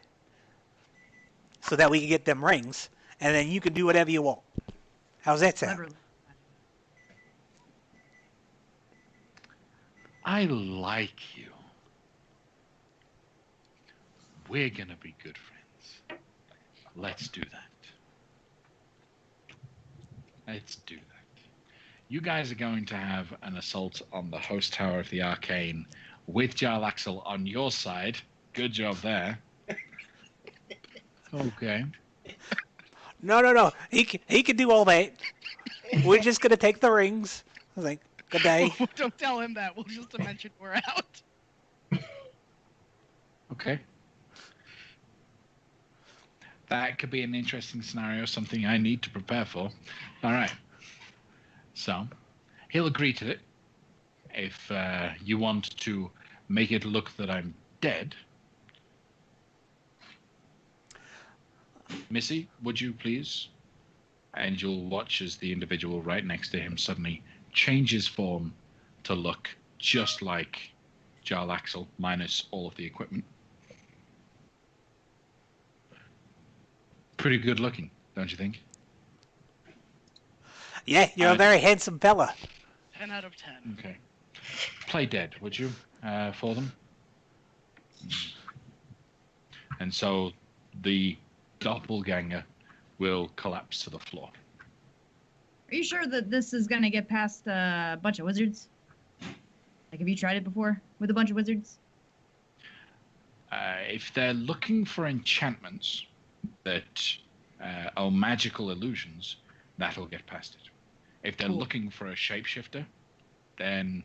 so that we could get them rings, and then you can do whatever you want? How's that sound? Cleverly. I like you. We're gonna be good friends. Let's do that. Let's do that. You guys are going to have an assault on the host tower of the Arcane with Jarl Axel on your side. Good job there. Okay. No. He can do all that. We're just gonna take the rings. I was like, good day. Don't tell him that. We'll just mention we're out. Okay. That could be an interesting scenario, something I need to prepare for. All right. So, he'll agree to it. If you want to make it look that I'm dead. Missy, would you please? And you'll watch as the individual right next to him suddenly changes form to look just like Jarl Axel, minus all of the equipment. Pretty good looking, don't you think? Yeah, you're a very handsome fella. 10 out of 10. Okay. Play dead, would you, for them? And so the doppelganger will collapse to the floor. Are you sure that this is gonna get past a bunch of wizards? Like, have you tried it before with a bunch of wizards? If they're looking for enchantments that are magical illusions, that'll get past it. If they're Cool. looking for a shapeshifter, then,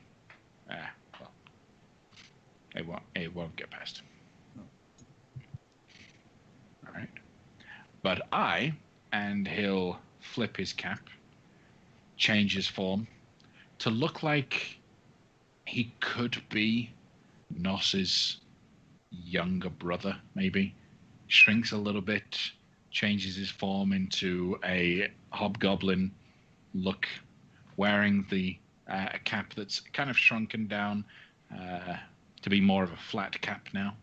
well, it won't get past. All right. But and he'll flip his cap, change his form, to look like he could be Nos's younger brother, maybe. Shrinks a little bit, changes his form into a hobgoblin look, wearing the cap that's kind of shrunken down to be more of a flat cap now.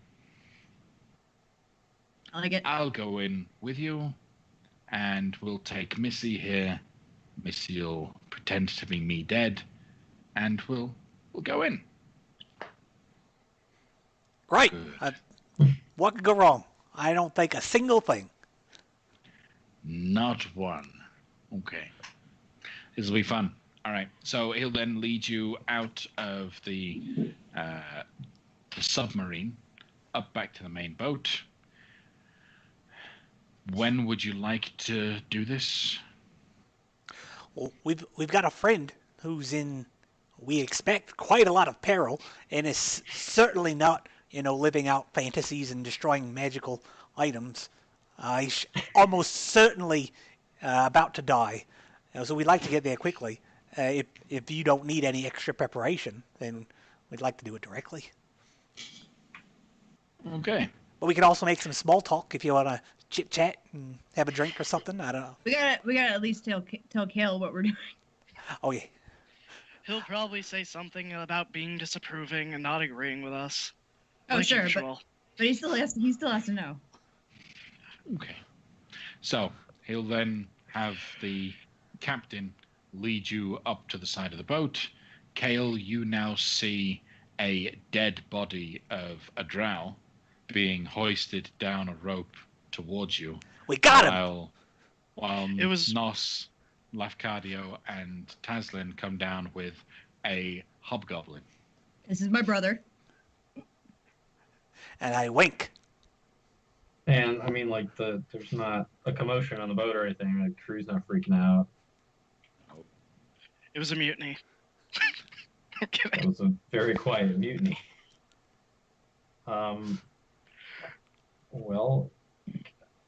I like it. I'll go in with you, and we'll take Missy here. Missy will pretend to be me dead, and we'll go in. Right. Good. What could go wrong? I don't think a single thing. Not one. Okay. This will be fun. All right. So he'll then lead you out of the submarine, up back to the main boat. When would you like to do this? Well, we've got a friend who's in, we expect, quite a lot of peril, and is certainly not, living out fantasies and destroying magical items. He's almost certainly about to die. So we'd like to get there quickly. If you don't need any extra preparation, then we'd like to do it directly. Okay. But we can also make some small talk if you want to chit chat and have a drink or something. I don't know. We gotta at least tell Kale what we're doing. Oh yeah. He'll probably say something about being disapproving and not agreeing with us. Oh like sure, usual. but he still has to know. Okay. So he'll then have the captain lead you up to the side of the boat. Kale, you now see a dead body of a drow being hoisted down a rope towards you. We got him! While It was- Nos, Lafcadio, and Taslin come down with a hobgoblin. This is my brother. And I wink. And I mean, like there's not a commotion on the boat or anything. Like crew's not freaking out. It was a mutiny. I'm kidding. It was a very quiet mutiny. Well,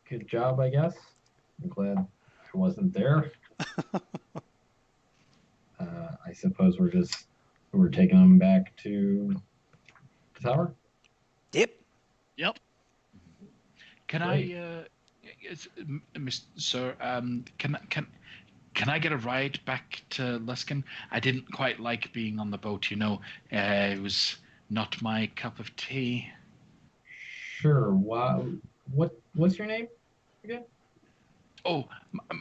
good job, I guess. I'm glad I wasn't there. I suppose we're taking them back to the tower. Yep. Yep. Can Great. Sir, can I get a ride back to Luskin? I didn't quite like being on the boat, it was not my cup of tea. Sure. What's your name again? Oh,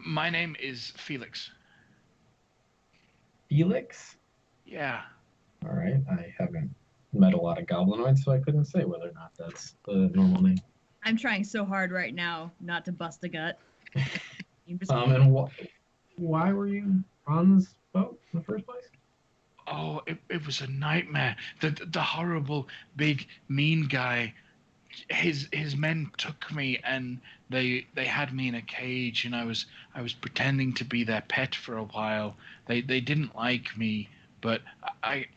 my name is Felix. Felix? Yeah. All right. I haven't met a lot of goblinoids, so I couldn't say whether or not that's the normal name. I'm trying so hard right now not to bust a gut. And why were you on this boat in the first place? Oh, it was a nightmare. The horrible, big, mean guy, his men took me and they had me in a cage, and I was pretending to be their pet for a while. They didn't like me, but I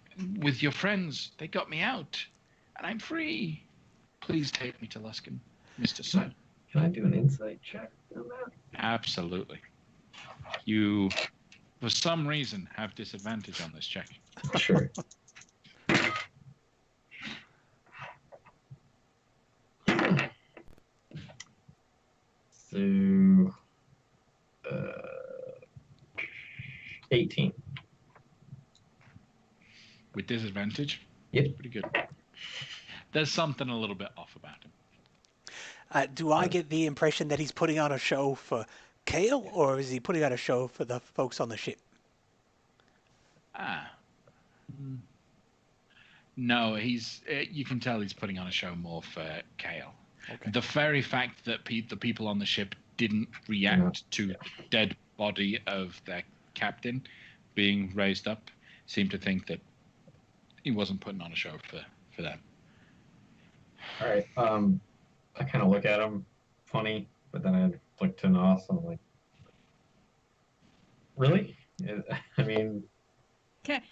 with your friends, they got me out, and I'm free. Please take me to Luskin, Mr. Sir. Can I do an insight check on that? Absolutely. You, for some reason, have disadvantage on this check. Sure. So, 18. With disadvantage? Yep. Pretty good. There's something a little bit off about him. Do I get the impression that he's putting on a show for Kale, or is he putting on a show for the folks on the ship? No, you can tell he's putting on a show more for Kale. Okay. The very fact that the people on the ship didn't react to the dead body of their captain being raised up seemed to think that he wasn't putting on a show for them. All right. I kind of look at him funny, but then I flick to Nos. I'm like, really? I mean, Can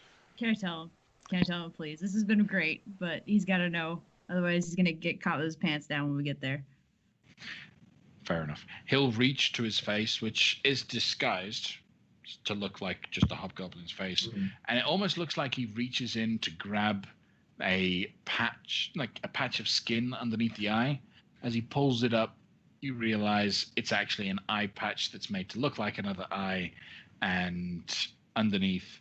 I tell him? Can I tell him, please? This has been great, but he's got to know. Otherwise, he's going to get caught with his pants down when we get there. Fair enough. He'll reach to his face, which is disguised to look like just a hobgoblin's face. Mhm. And it almost looks like he reaches in to grab a patch of skin underneath the eye. As he pulls it up, you realize it's actually an eye patch that's made to look like another eye. And underneath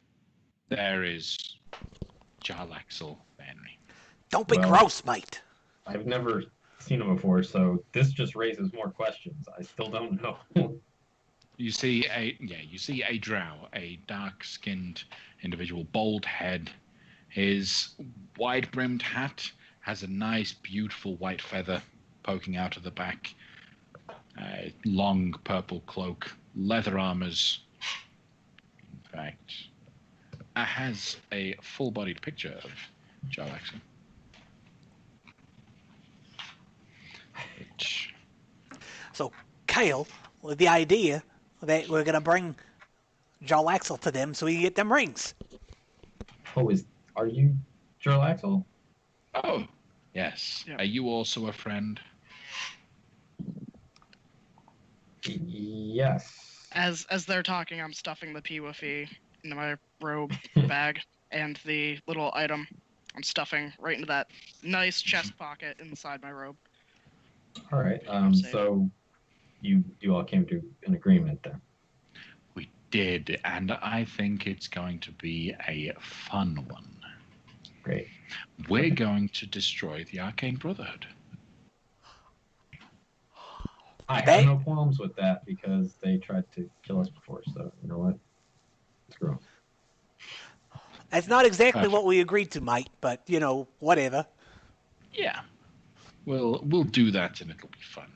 there is Jarlaxle Henry. Don't be Well- gross, mate. I've never seen him before, so this just raises more questions. I still don't know. You see a drow, a dark-skinned individual, bald head. His wide-brimmed hat has a nice, beautiful white feather poking out of the back. Long purple cloak, leather armors. In fact, has a full-bodied picture of Jarlaxle. Which... So, Kale, with the idea that we're going to bring Jarlaxle to them so we can get them rings. Oh, are you Jarlaxle? Oh, yes. Yeah. Are you also a friend? Yes. As they're talking, I'm stuffing the Peewafee into my robe bag, and the little item I'm stuffing right into that nice chest pocket inside my robe. All right. Safe. So you all came to an agreement then. We did, and I think it's going to be a fun one. Great. We're Okay. going to destroy the Arcane Brotherhood. I have no qualms with that because they tried to kill us before. So you know what? Screw 'em. That's not exactly Perfect. what we agreed to, Mike, but, whatever. Yeah. We'll do that and it'll be fun.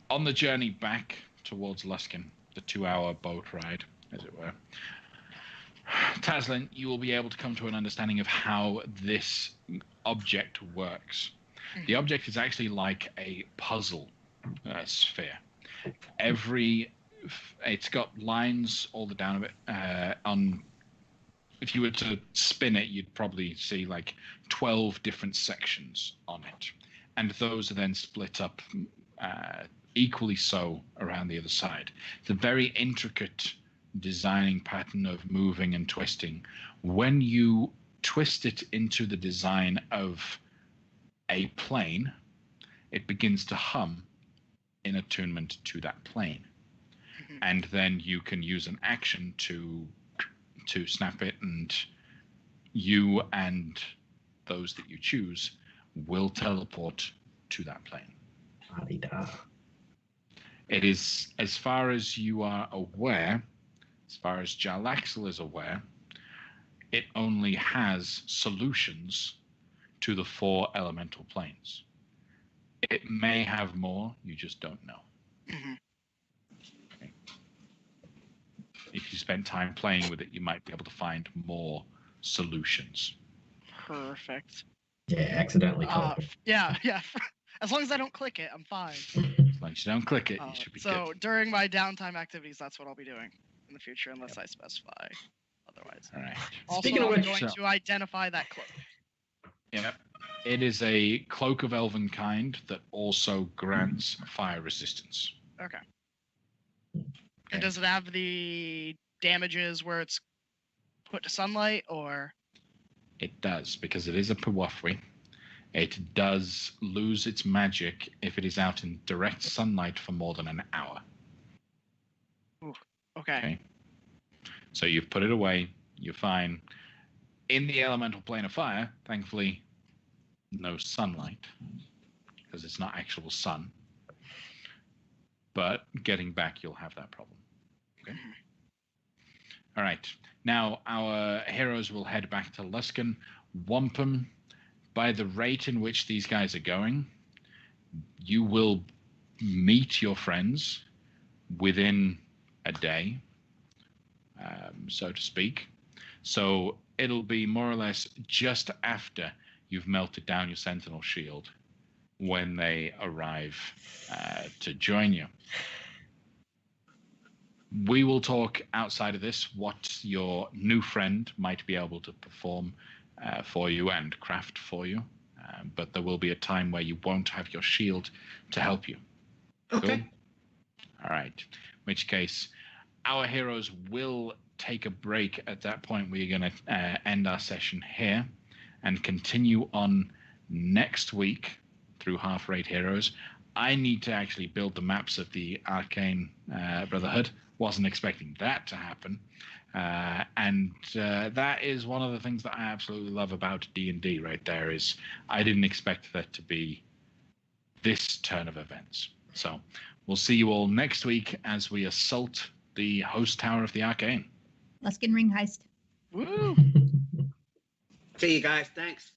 On the journey back towards Luskin, the 2-hour boat ride, as it were, Taslin, you will be able to come to an understanding of how this object works. The object is actually like a puzzle sphere. It's got lines all the down of it. If you were to spin it, you'd probably see like 12 different sections on it. And those are then split up equally so around the other side. It's a very intricate designing pattern of moving and twisting. When you twist it into the design of a plane, it begins to hum in attunement to that plane. And then you can use an action to snap it, and you and those that you choose will teleport to that plane. Adida. It is, as far as you are aware, as far as Jarlaxle is aware, it only has solutions to the 4 elemental planes. It may have more, you just don't know. Mhm. Okay. If you spend time playing with it, you might be able to find more solutions. Perfect. Yeah, accidentally teleport. Yeah. As long as I don't click it, I'm fine. As long as you don't click it, you should be So good. during my downtime activities, that's what I'll be doing in the future, unless I specify otherwise. All right. Also, Speaking of I'm which- going to identify that cloak. Yeah. It is a cloak of elven kind that also grants fire resistance. Okay. And does it have the damages where it's put to sunlight, or? It does, because it is a Pewafwi. It does lose its magic if it is out in direct sunlight for more than an hour. Ooh, okay. So you've put it away, you're fine. In the elemental plane of fire, thankfully, no sunlight, because it's not actual sun. But getting back, you'll have that problem. Okay. All right. Now, our heroes will head back to Luskan. Wampum, by the rate in which these guys are going, you will meet your friends within a day, so to speak. So it'll be more or less just after you've melted down your sentinel shield when they arrive to join you. We will talk outside of this what your new friend might be able to perform for you and craft for you. But there will be a time where you won't have your shield to help you. Okay. Cool? All right. In which case, our heroes will take a break at that point. We're going to end our session here and continue on next week through Half-Rate Heroes. I need to actually build the maps of the Arcane Brotherhood. Wasn't expecting that to happen. And that is one of the things that I absolutely love about D&D right there, is I didn't expect that to be this turn of events. So we'll see you all next week as we assault the host tower of the Arcane. Luskin ring heist. Woo! See you guys. Thanks.